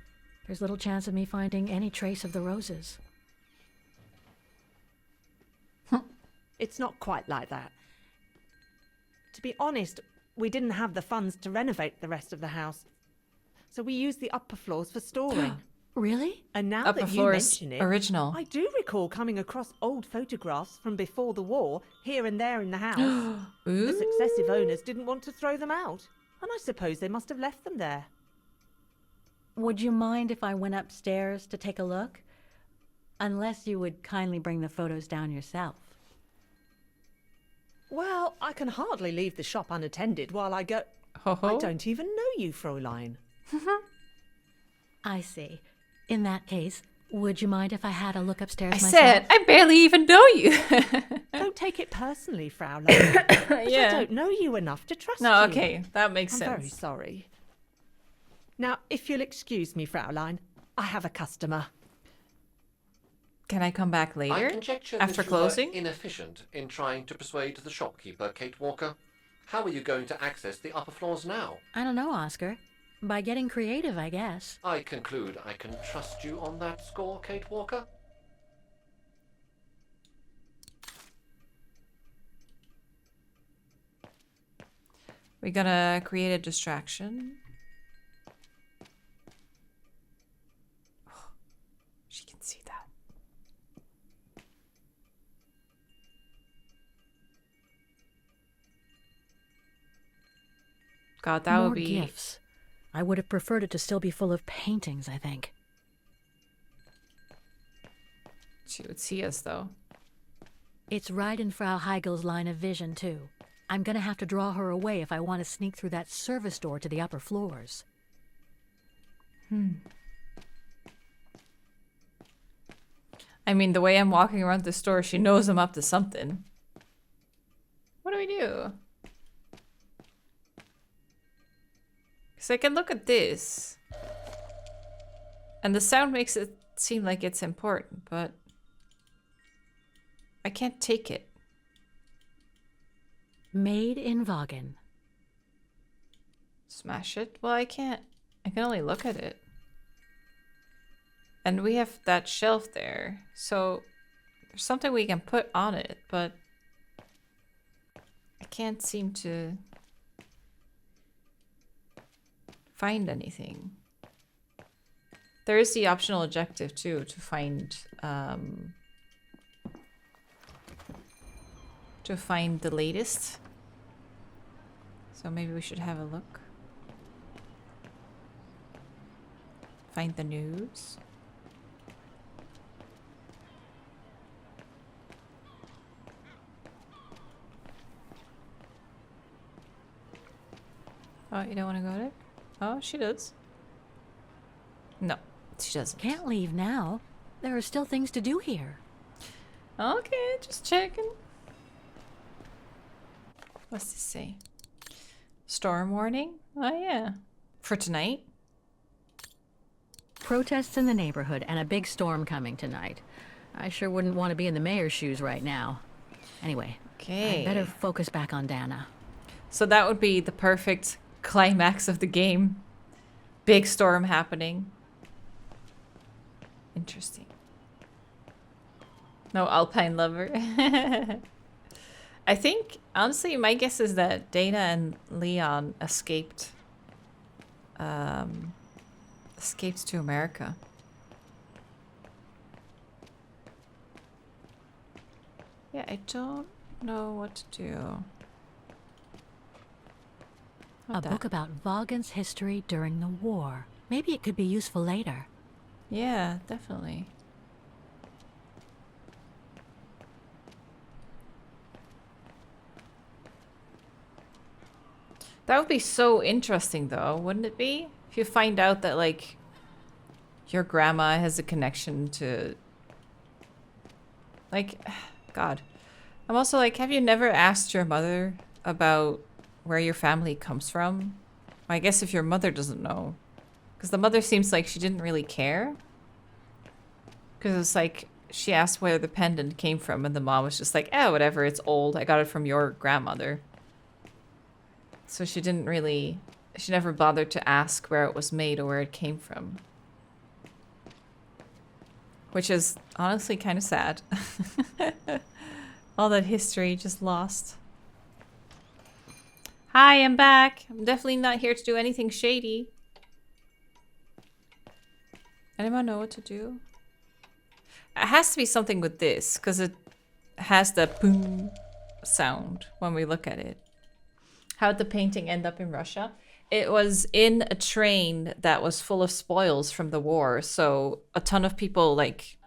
there's little chance of me finding any trace of the roses. It's not quite like that. To be honest, we didn't have the funds to renovate the rest of the house, so we used the upper floors for storing. Really? And now Upper that you floors, mention it, original. I do recall coming across old photographs from before the war, here and there in the house. The successive owners didn't want to throw them out, and I suppose they must have left them there. Would you mind if I went upstairs to take a look? Unless you would kindly bring the photos down yourself. Well, I can hardly leave the shop unattended while I go... I don't even know you, Fräulein. I see. In that case, would you mind if I had a look upstairs I myself? said, I barely even know you. Don't take it personally, Fräulein. But Yeah. I don't know you enough to trust No, you. okay, that makes I'm sense. very sorry. Now, if you'll excuse me, Fräulein, I have a customer. Can I come back I later? conjecture After that you closing? were inefficient in trying to persuade the shopkeeper, Kate Walker. How are you going to access the upper floors now? I don't know, Oscar. By getting creative, I guess. I conclude I can trust you on that score, Kate Walker? We're gonna create a distraction. She can see that. God, that More would be... gifts. I would have preferred it to still be full of paintings, I think. She would see us, though. It's right in Frau Heigel's line of vision, too. I'm gonna have to draw her away if I want to sneak through that service door to the upper floors. I mean, the way I'm walking around the store, she knows I'm up to something. What do we do? Because I can look at this. And the sound makes it seem like it's important, but I can't take it. Made in Vagen. Smash it? Well, I can't. I can only look at it. And we have that shelf there. So there's something we can put on it, but I can't seem to find anything. There is the optional objective too, to find the latest. So maybe we should have a look. Find the news. Oh, you don't want to go there? Oh, she does. No, she doesn't. Can't leave now. There are still things to do here. Okay, just checking. What's this say? Storm warning? Oh, yeah. For tonight? Protests in the neighborhood and a big storm coming tonight. I sure wouldn't want to be in the mayor's shoes right now. Anyway, Okay. I better focus back on Dana. So that would be the perfect climax of the game. Big storm happening. Interesting. No Alpine Lover. I think, honestly, my guess is that Dana and Leon escaped to America. Yeah, I don't know what to do. A book about Vagen's history during the war. Maybe it could be useful later. Yeah, definitely. That would be so interesting, though, wouldn't it be? If you find out that, like, your grandma has a connection to... Like, God. I'm also like, have you never asked your mother about where your family comes from? I guess if your mother doesn't know. Because the mother seems like she didn't really care. Because it's like, she asked where the pendant came from, and the mom was just like, oh, whatever, it's old. I got it from your grandmother. So she didn't really... She never bothered to ask where it was made or where it came from. Which is honestly kind of sad. All that history just lost. Hi, I'm back. I'm definitely not here to do anything shady. Anyone know what to do? It has to be something with this, because it has the boom sound when we look at it. How'd the painting end up in Russia? It was in a train that was full of spoils from the war. So a ton of people, like,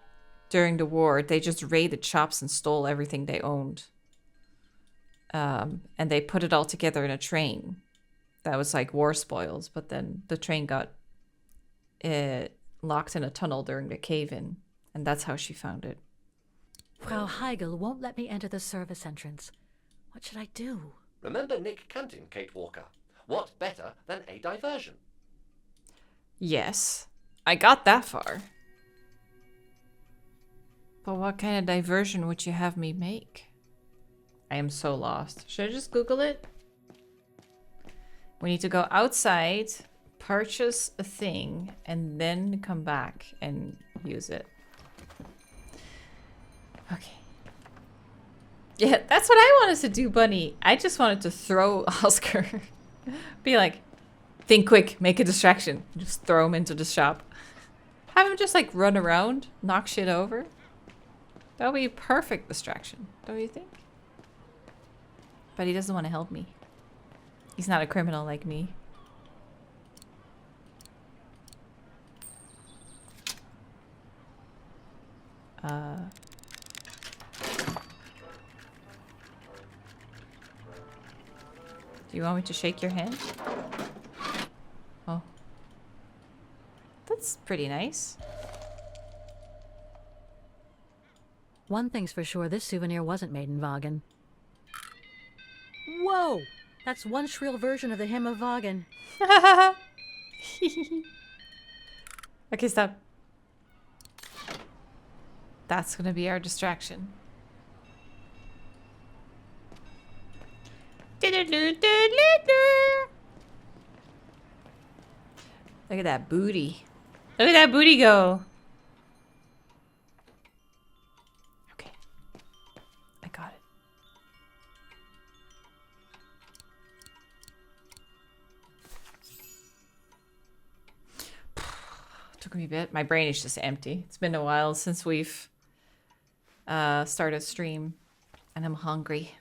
during the war, they just raided shops and stole everything they owned. And they put it all together in a train. That was like war spoils. But then the train got locked in a tunnel during the cave-in. And that's how she found it. Frau Heigl won't let me enter the service entrance. What should I do? Remember Nick Canton, Kate Walker. What better than a diversion? Yes, I got that far. But what kind of diversion would you have me make? I am so lost. Should I just Google it? We need to go outside, purchase a thing, and then come back and use it. Okay. Yeah, that's what I wanted to do, Bunny. I just wanted to throw Oscar. Be like, think quick, make a distraction. Just throw him into the shop. Have him just like run around, knock shit over. That would be a perfect distraction, don't you think? But he doesn't want to help me. He's not a criminal like me. Do you want me to shake your hand? Oh. That's pretty nice. One thing's for sure, this souvenir wasn't made in Wagen. Whoa! That's one shrill version of the hymn of Wagen. Okay, stop. That's gonna be our distraction. Look at that booty. Look at that booty go. Okay. I got it. Took me a bit. My brain is just empty. It's been a while since we've started stream, and I'm hungry.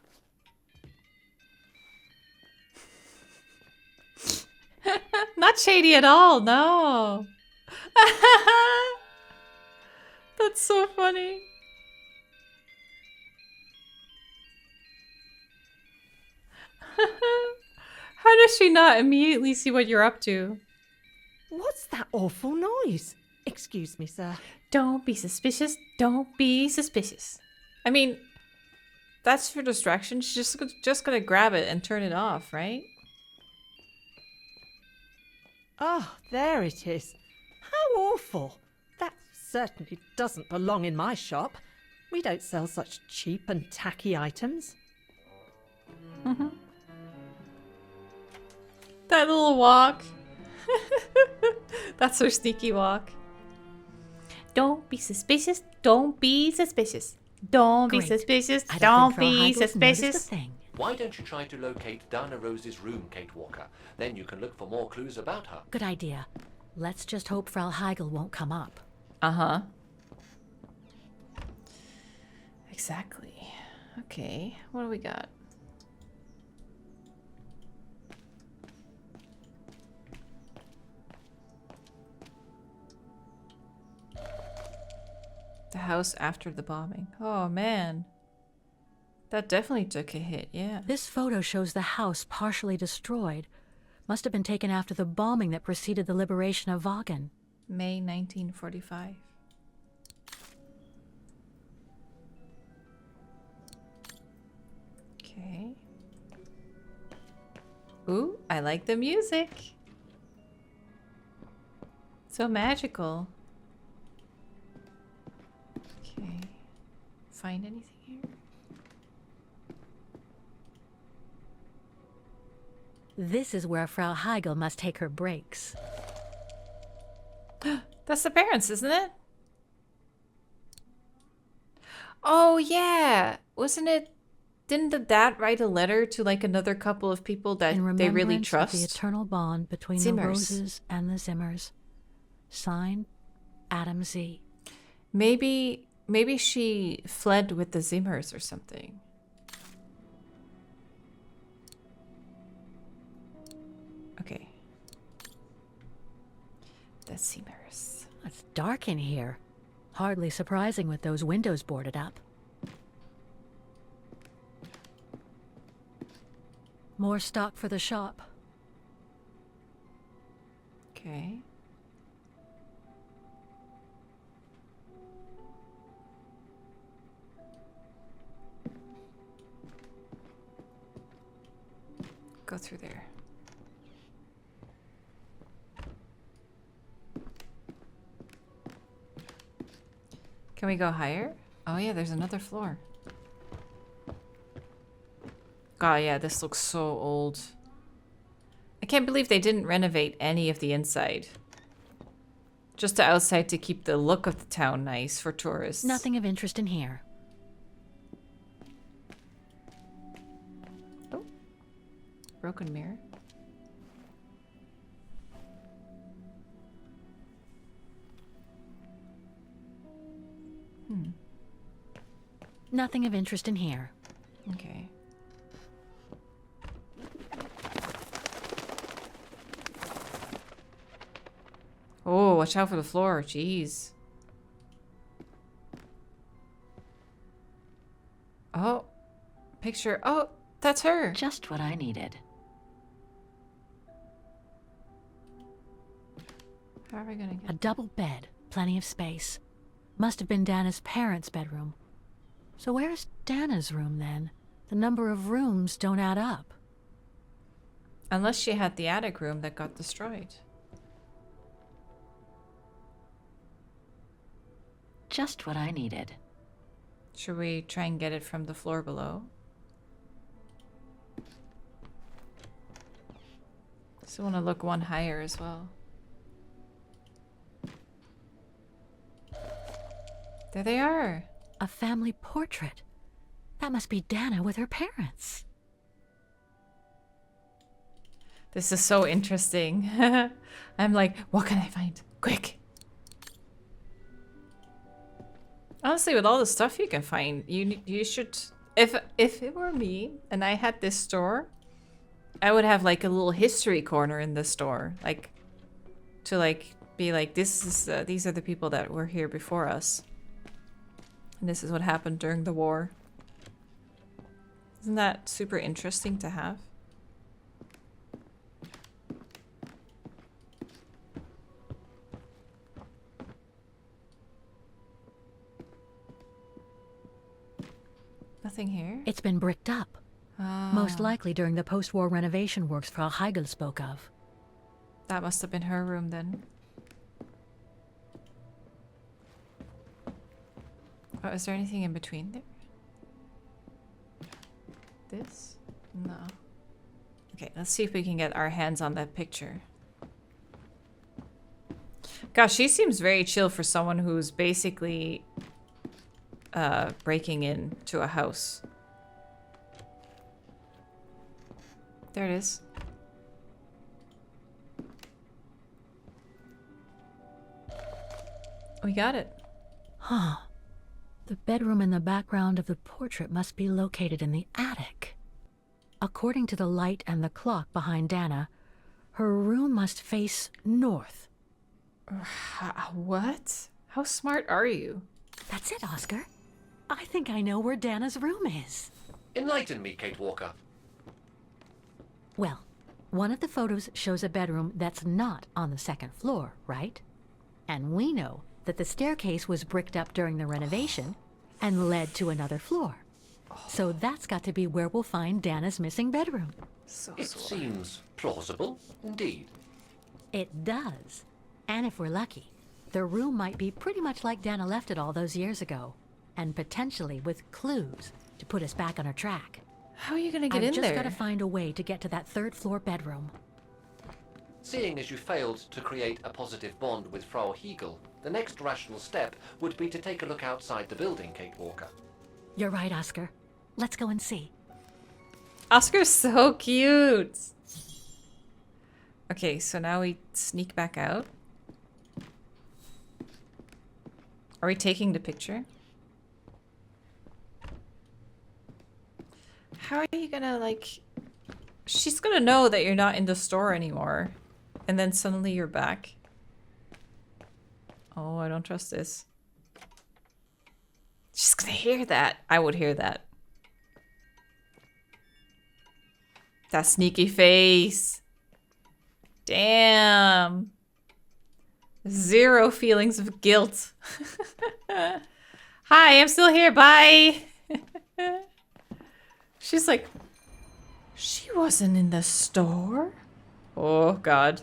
Not shady at all, no. That's so funny. How does she not immediately see what you're up to? What's that awful noise? Excuse me, sir. Don't be suspicious. Don't be suspicious. I mean, that's for distraction. She's just gonna grab it and turn it off, right? Oh, there it is. How awful. That certainly doesn't belong in my shop. We don't sell such cheap and tacky items. Mm-hmm. That little walk. That's her sneaky walk. Don't be suspicious. Don't be suspicious. Don't be suspicious. Don't be suspicious. Why don't you try to locate Dana Rose's room, Kate Walker? Then you can look for more clues about her. Good idea. Let's just hope Frau Heigl won't come up. Uh-huh. Exactly. Okay, what do we got? The house after the bombing. Oh, man. That definitely took a hit, yeah. This photo shows the house partially destroyed. Must have been taken after the bombing that preceded the liberation of Vagan. May 1945. Okay. Ooh, I like the music. So magical. Okay. Find anything here? This is where Frau Heigl must take her breaks. That's the parents, isn't it? Oh, yeah. Wasn't it? Didn't the dad write a letter to like another couple of people that they really Remembrance trust? of the eternal bond between Zimmers. the Roses and the Zimmers. Signed, Adam Z. Maybe she fled with the Zimmers or something. Okay. The Zimmers. It's dark in here. Hardly surprising with those windows boarded up. More stock for the shop. Okay. Go through there. Can we go higher? Oh yeah, there's another floor. God, yeah, this looks so old. I can't believe they didn't renovate any of the inside. Just the outside to keep the look of the town nice for tourists. Nothing of interest in here. Oh. Broken mirror. Nothing of interest in here. Okay. Oh, watch out for the floor. Jeez. Oh. Picture. Oh, that's her. Just what I needed. How are we gonna get... A double bed. Plenty of space. Must have been Dana's parents' bedroom. So where's Dana's room then? The number of rooms don't add up. Unless she had the attic room that got destroyed. Just what I needed. Should we try and get it from the floor below? So I want to look one higher as well. There they are. A family portrait. That must be Dana with her parents. This is so interesting. I'm like, what can I find? Quick. Honestly, with all the stuff you can find, you should... If it were me and I had this store, I would have like a little history corner in the store. Like, to like, be like, this is, these are the people that were here before us. And this is what happened during the war. Isn't that super interesting to have? Nothing here? It's been bricked up. Most likely during the post-war renovation works Frau Heigl spoke of. That must have been her room then. Oh, is there anything in between there? This? No. Okay, let's see if we can get our hands on that picture. Gosh, she seems very chill for someone who's basically breaking into a house. There it is. We got it. Huh. The bedroom in the background of the portrait must be located in the attic. According to the light and the clock behind Dana, her room must face north. What? How smart are you? That's it, Oscar. I think I know where Dana's room is. Enlighten me, Kate Walker. Well, one of the photos shows a bedroom that's not on the second floor, right? And we know that the staircase was bricked up during the renovation and led to another floor. So that's got to be where we'll find Dana's missing bedroom. It seems plausible, indeed. It does. And if we're lucky, the room might be pretty much like Dana left it all those years ago, and potentially with clues to put us back on our track. How are you gonna get in I've there? just gotta find a way to get to that third floor bedroom. Seeing as you failed to create a positive bond with Frau Hegel, the next rational step would be to take a look outside the building, Kate Walker. You're right, Oscar. Let's go and see. Oscar's so cute. Okay, so now we sneak back out. Are we taking the picture? How are you gonna, like... She's gonna know that you're not in the store anymore. And then suddenly you're back. Oh, I don't trust this. She's gonna hear that. I would hear that. That sneaky face. Damn. Zero feelings of guilt. Hi, I'm still here. Bye. She's like, she wasn't in the store. Oh, God.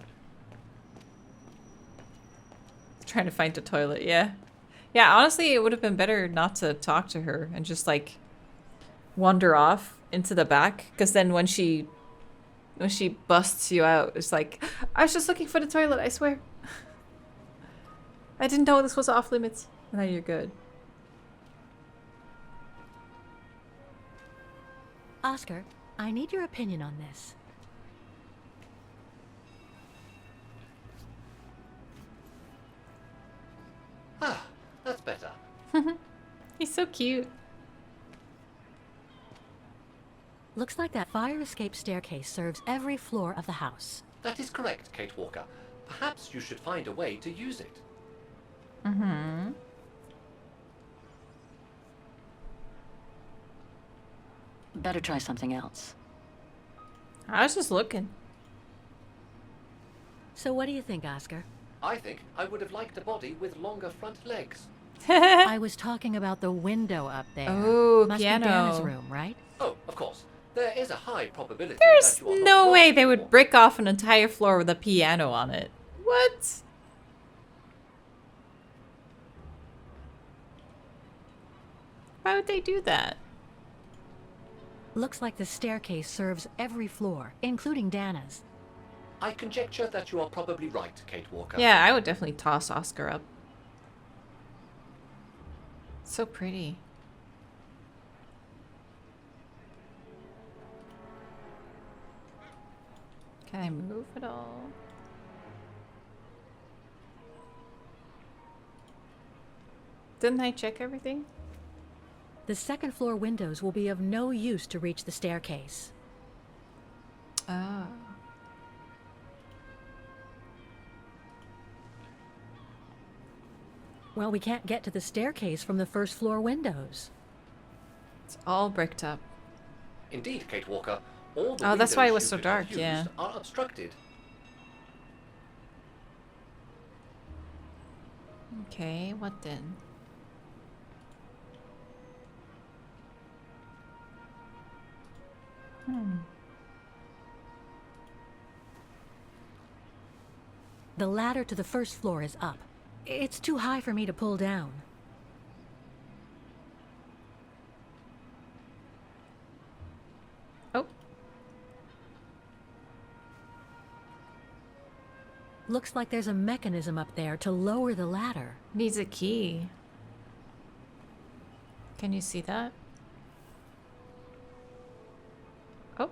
Trying to find the toilet, yeah. Yeah, honestly, it would have been better not to talk to her and just, like, wander off into the back. Because then when she busts you out, it's like, I was just looking for the toilet, I swear. I didn't know this was off limits. And now you're good. Oscar, I need your opinion on this. Ah, that's better. He's so cute. Looks like that fire escape staircase serves every floor of the house. That is correct, Kate Walker. Perhaps you should find a way to use it. Mm-hmm. Better try something else. I was just looking. So what do you think, Oscar? I think I would have liked a body with longer front legs. I was talking about the window up there. Oh, Must piano. be Dana's room, right? Oh, of course. There is a high probability There's that you are not no wrong. way they would brick off an entire floor with a piano on it. What? Why would they do that? Looks like the staircase serves every floor, including Dana's. I conjecture that you are probably right, Kate Walker. Yeah, I would definitely toss Oscar up. So pretty. Can I move at all? Didn't I check everything? The second floor windows will be of no use to reach the staircase. Ah. Well, we can't get to the staircase from the first floor windows. It's all bricked up. Indeed, Kate Walker. All the Oh, that's why it windows was you so could have dark, yeah. used are obstructed. Okay, what then? The ladder to the first floor is up. It's too high for me to pull down. Oh. Looks like there's a mechanism up there to lower the ladder. Needs a key. Can you see that? Oh.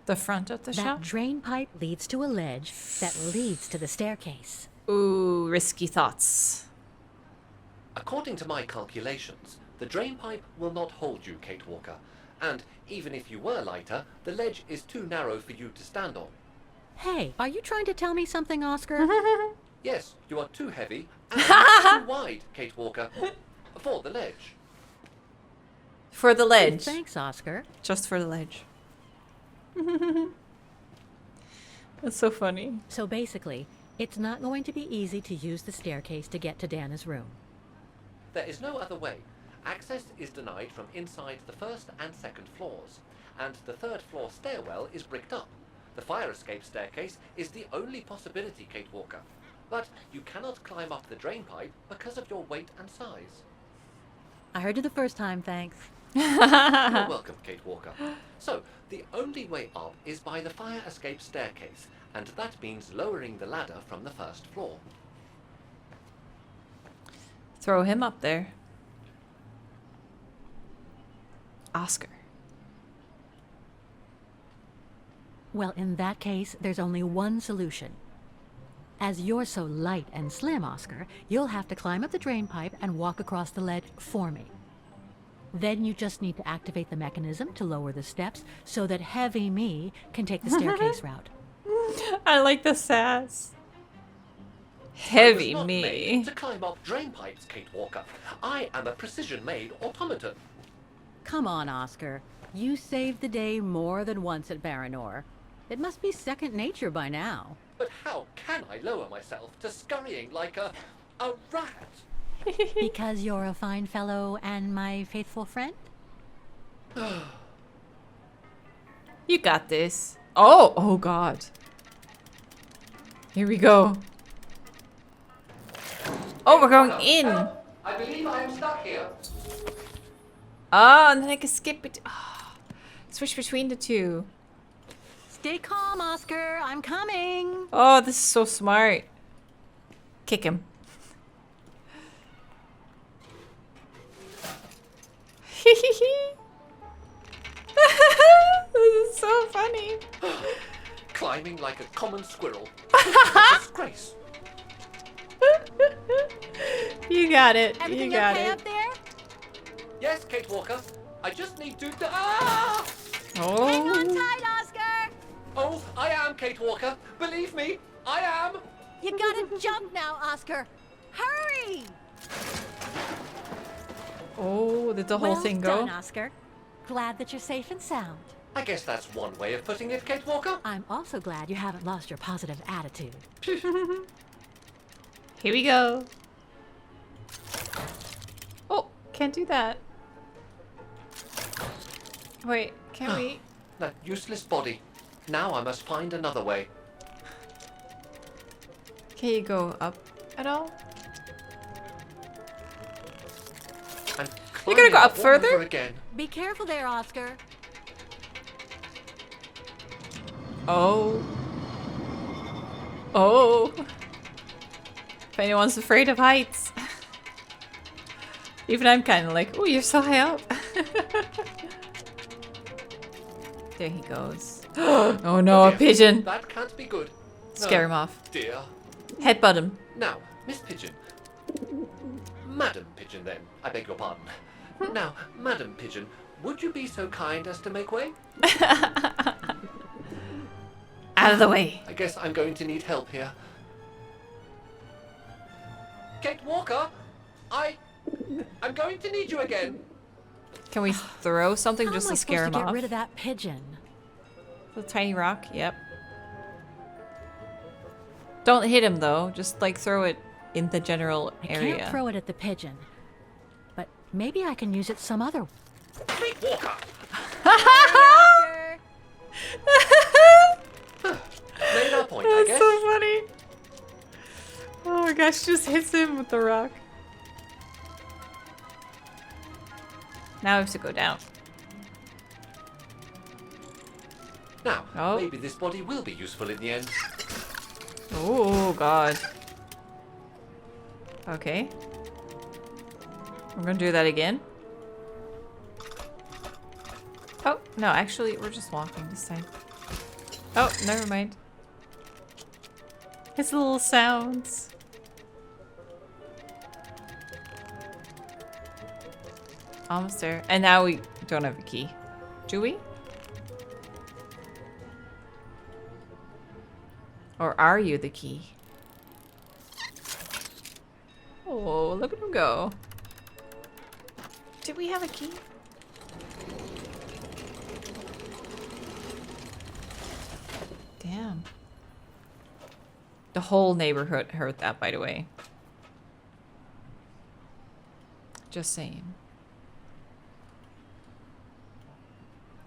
The front of the That shop? drain pipe leads to a ledge that leads to the staircase. Ooh, risky thoughts. According to my calculations, the drain pipe will not hold you, Kate Walker. And even if you were lighter, the ledge is too narrow for you to stand on. Hey, are you trying to tell me something, Oscar? Yes, you are too heavy and too wide, Kate Walker. For the ledge. For the ledge. Thanks, Oscar. Just for the ledge. That's so funny. So basically, it's not going to be easy to use the staircase to get to Dana's room. There is no other way. Access is denied from inside the first and second floors, and the third floor stairwell is bricked up. The fire escape staircase is the only possibility, Kate Walker. But you cannot climb up the drain pipe because of your weight and size. I heard you the first time, thanks. You're welcome, Kate Walker. So, the only way up is by the fire escape staircase, and that means lowering the ladder from the first floor. Throw him up there. Oscar. Well, in that case, there's only one solution. As you're so light and slim, Oscar, you'll have to climb up the drain pipe and walk across the ledge for me. Then you just need to activate the mechanism to lower the steps so that heavy me can take the staircase route. I like the sass. Heavy I was not me. made to climb up drain pipes, Kate Walker. I am a precision-made automaton. Come on, Oscar. You saved the day more than once at Baranor. It must be second nature by now. But how can I lower myself to scurrying like a rat? Because you're a fine fellow and my faithful friend? You got this. Oh, oh God. Here we go. Oh, we're going in. I believe I am stuck here. Oh, and then I can skip it. Oh, switch between the two. Stay calm, Oscar. I'm coming. Oh, this is so smart. Kick him. This is so funny. Climbing like a common squirrel. A disgrace. You got it. Everything You got okay it. up there? Yes, Kate Walker. I just need to... Ah! Oh. Hang on tight, Oscar. Oh, I am Kate Walker. Believe me, I am. You gotta jump now, Oscar. Hurry! Oh, did the whole thing go? Well done, Oscar. Glad that you're safe and sound. I guess that's one way of putting it, Kate Walker. I'm also glad you haven't lost your positive attitude. Here we go. Oh, can't do that. Wait, can we? That useless body. Now I must find another way. Can you go up at all? I'm You're gonna go climbing up all further? over again. Be careful there, Oscar. Oh. Oh. If anyone's afraid of heights. Even I'm kind of like, oh, you're so high up. There he goes. Oh no, a dear. pigeon. That can't be good. Scare Oh, him off. Dear. Headbutt him. Now, Miss Pigeon. Madam Pigeon, then. I beg your pardon. Now, Madam Pigeon, would you be so kind as to make way? Out of the way. I guess I'm going to need help here. Kate Walker, I'm going to need you again. Can we throw something How just am I to scare him supposed to get off? rid of that pigeon? The tiny rock? Yep. Don't hit him though. Just like throw it in the general I area. can't throw it at the pigeon, but maybe I can use it some other. Kate Walker. Made our point, I That's guess. so funny. Oh my gosh, just hits him with the rock. Now we have to go down. Now, Oh. maybe this body will be useful in the end. Oh god. Okay. We're gonna do that again. Oh, no, actually, we're just walking this time. Oh, never mind. It's little sounds. Almost there. And now we don't have a key. Do we? Or are you the key? Oh, look at him go. Did we have a key? Damn. The whole neighborhood heard that, by the way. Just saying.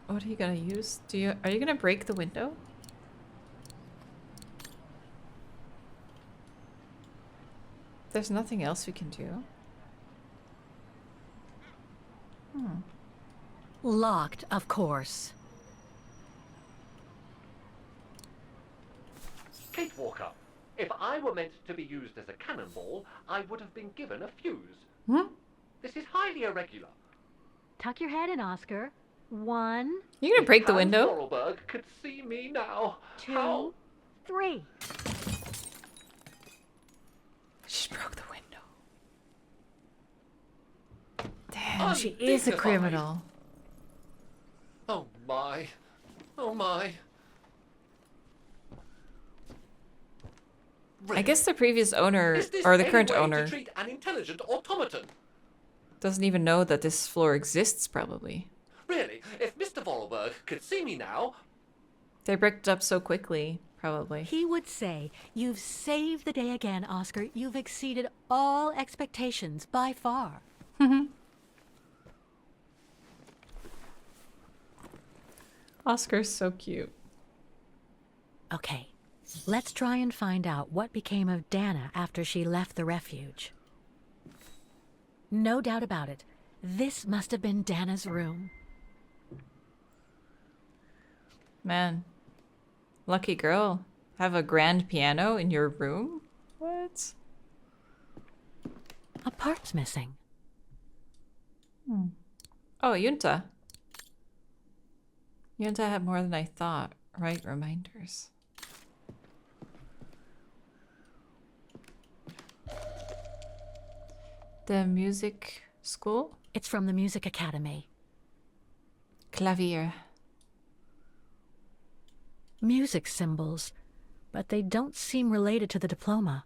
What are you gonna use? Are you gonna break the window? There's nothing else we can do. Locked, of course. Kate Walker, if I were meant to be used as a cannonball, I would have been given a fuse. This is highly irregular. Tuck your head in, Oscar. 1. You gonna break the Hans window? Vorarlberg could see me now. 2, How? 3. She broke the window. Damn, she is a Undignified. criminal. Oh my. Oh my. I guess the previous owner, Is this or the any current way owner, to treat an intelligent automaton? doesn't even know that this floor exists, probably. Really, if Mr. Vorarlberg could see me now, They bricked it up so quickly, probably. He would say, "You've saved the day again, Oscar. You've exceeded all expectations by far." Oscar's so cute. Okay, let's try and find out what became of Dana after she left the refuge. No doubt about it, this must have been Dana's room. Man, lucky girl. Have a grand piano in your room? What? A part's missing. Oh, Junta. Junta had more than I thought. Right, reminders. The music school? It's from the Music Academy. Clavier. Music symbols, but they don't seem related to the diploma.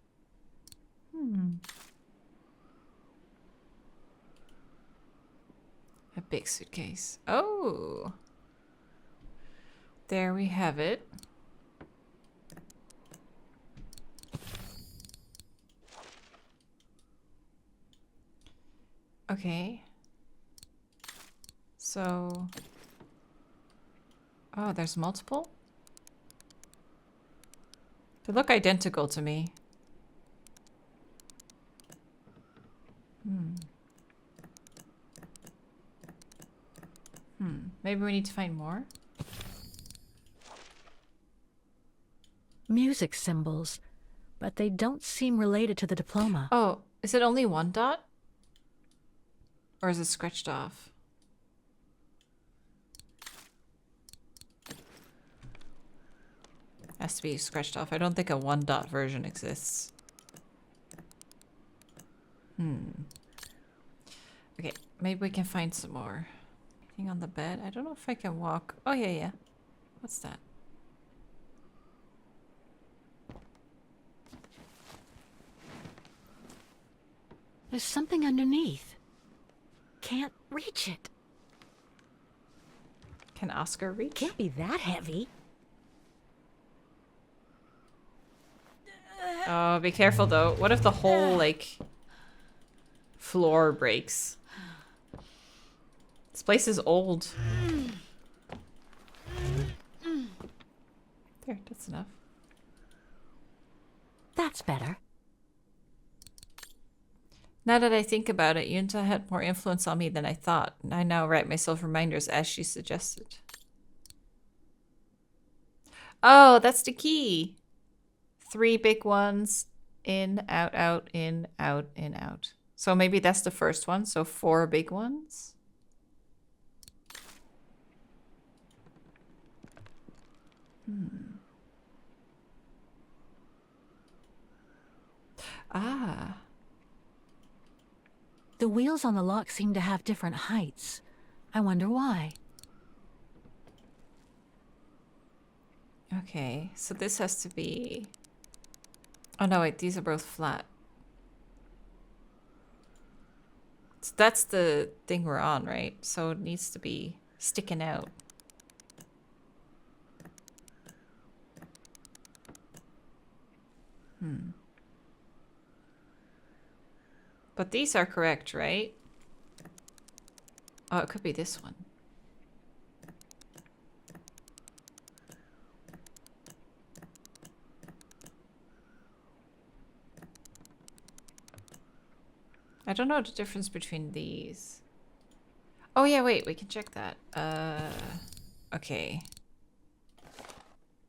A big suitcase. Oh! There we have it. Okay. So... Oh, there's multiple? They look identical to me. Maybe we need to find more? Music symbols, but they don't seem related to the diploma. Oh, is it only one dot? Or is it scratched off? Has to be scratched off. I don't think a one dot version exists. Okay, maybe we can find some more. Anything on the bed? I don't know if I can walk. Oh, yeah. What's that? There's something underneath. Can't reach it. Can Oscar reach? Can't be that heavy. Oh, be careful though. What if the whole, like, floor breaks? This place is old. There, that's enough. That's better. Now that I think about it, Junta had more influence on me than I thought. I now write myself reminders as she suggested. Oh, that's the key. 3 big ones. In, out, out, in, out, in, out. So maybe that's the first one. So 4 big ones. Ah. The wheels on the lock seem to have different heights. I wonder why. Okay, so this has to be... Oh no, wait, these are both flat. It's So that's the thing we're on, right? So it needs to be sticking out. But these are correct, right? Oh, it could be this one. I don't know the difference between these. Oh yeah, wait, we can check that. Okay.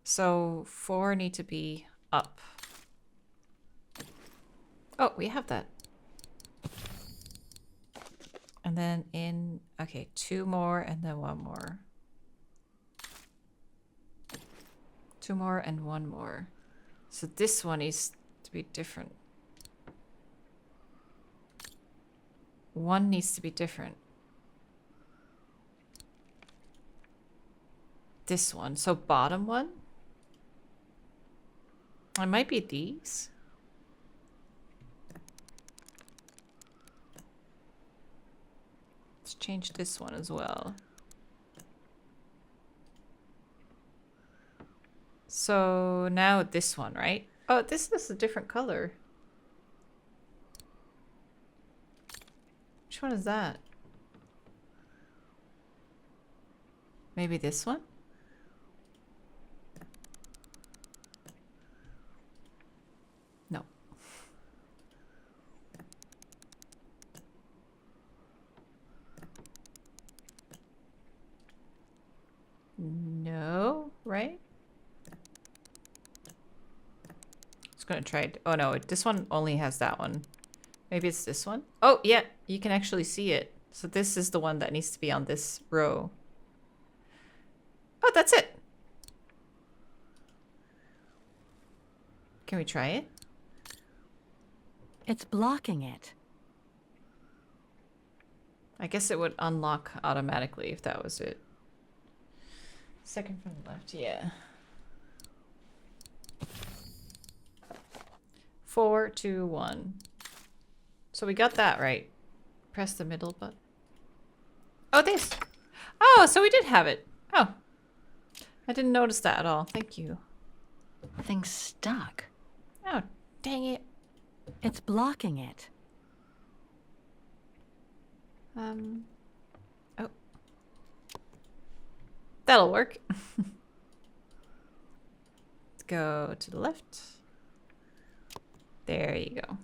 So 4 need to be up. Oh, we have that. And then in, okay, 2 more and then 1 more. 2 more and 1 more. So this one needs to be different. 1 needs to be different. This one, so bottom one. It might be these. Let's change this one as well. So now this one, right? Oh, this is a different color. Which one is that? Maybe this one? No. No, right? Just gonna try it. Oh no, this one only has that one. Maybe it's this one? Oh, yeah, you can actually see it. So this is the one that needs to be on this row. Oh, that's it. Can we try it? It's blocking it. I guess it would unlock automatically if that was it. Second from the left, yeah. 4, 2, 1. So we got that right. Press the middle button. Oh, this. Oh, so we did have it. Oh. I didn't notice that at all. Thank you. Thing's stuck. Oh, dang it. It's blocking it. Oh. That'll work. Let's go to the left. There you go.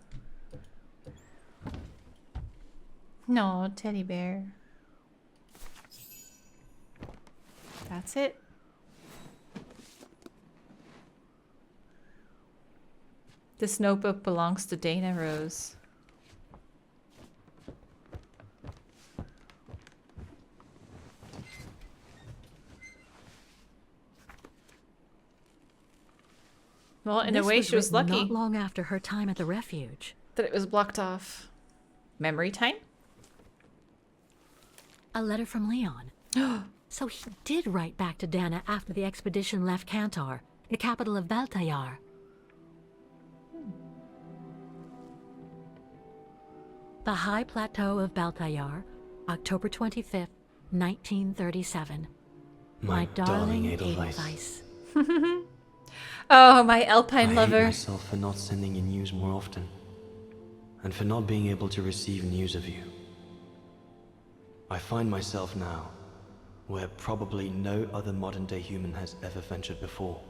No, teddy bear. That's it. This notebook belongs to Dana Rose. Well, in a way, she was lucky. Not long after her time at the refuge. That it was blocked off. Memory time? A letter from Leon. So he did write back to Dana after the expedition left Kantar, the capital of Baltayar. The High Plateau of Baltayar, October 25th, 1937. My darling Edelweiss. Oh, my Alpine I lover. hate myself for not sending you news more often, and for not being able to receive news of you. I find myself now where probably no other modern-day human has ever ventured before.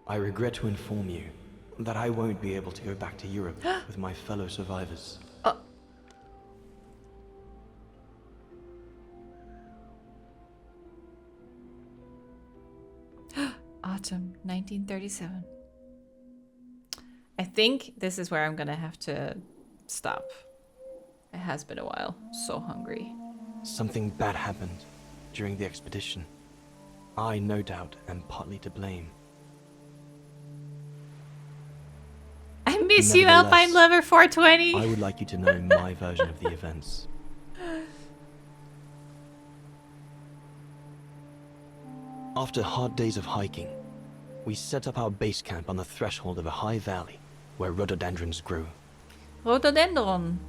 I regret to inform you that I won't be able to go back to Europe with my fellow survivors. Autumn 1937. I think this is where I'm gonna have to stop. It has been a while. So hungry. Something bad happened during the expedition. I, no doubt, am partly to blame. I miss you, AlpineLover420. I would like you to know my version of the events. After hard days of hiking, we set up our base camp on the threshold of a high valley where rhododendrons grew. Rhododendron.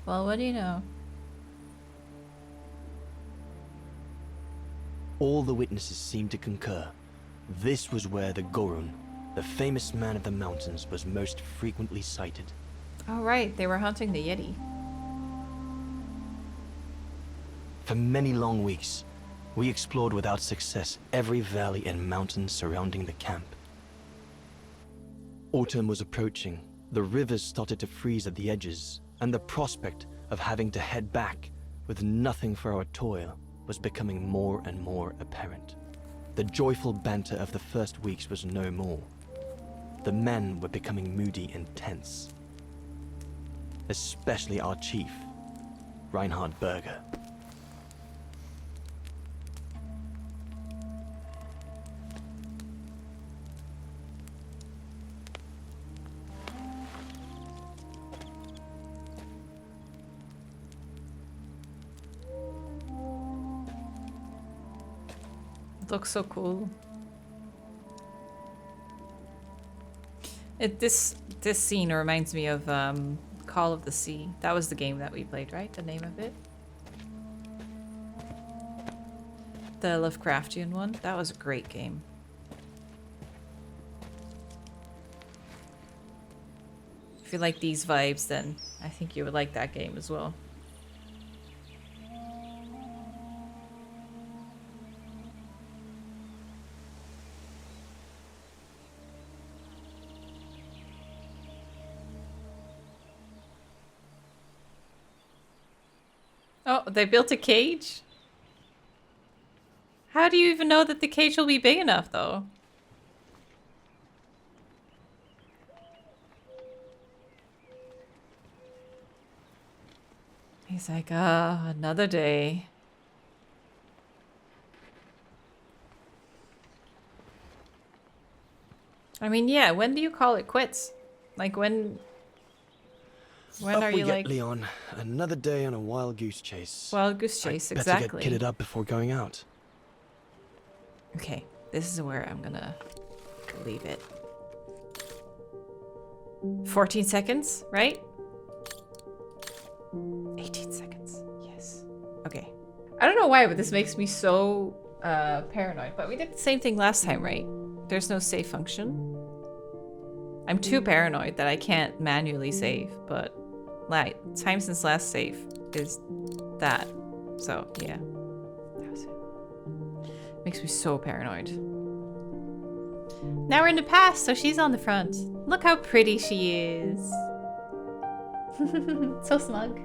Well, what do you know? All the witnesses seemed to concur. This was where the Gorun, the famous man of the mountains, was most frequently sighted. Oh, right. They were hunting the Yeti. For many long weeks, we explored without success every valley and mountain surrounding the camp. Autumn was approaching. The rivers started to freeze at the edges, and the prospect of having to head back with nothing for our toil was becoming more and more apparent. The joyful banter of the first weeks was no more. The men were becoming moody and tense. Especially our chief, Reinhard Berger. Looks so cool. This scene reminds me of Call of the Sea. That was the game that we played, right? The name of it? The Lovecraftian one. That was a great game. If you like these vibes, then I think you would like that game as well. Oh, they built a cage? How do you even know that the cage will be big enough, though? He's like, another day. I mean, yeah, when do you call it quits? Like, when are you like... Leon, another day on a wild goose chase. Wild goose chase, exactly. Better get kitted up before going out. Okay, this is where I'm gonna leave it. 14 seconds, right? 18 seconds, yes. Okay. I don't know why, but this makes me so paranoid. But we did the same thing last time, right? There's no save function. I'm too paranoid that I can't manually save, but like, time since last save is that. So, yeah. That was it. Makes me so paranoid. Now we're in the past, so she's on the front. Look how pretty she is. So smug.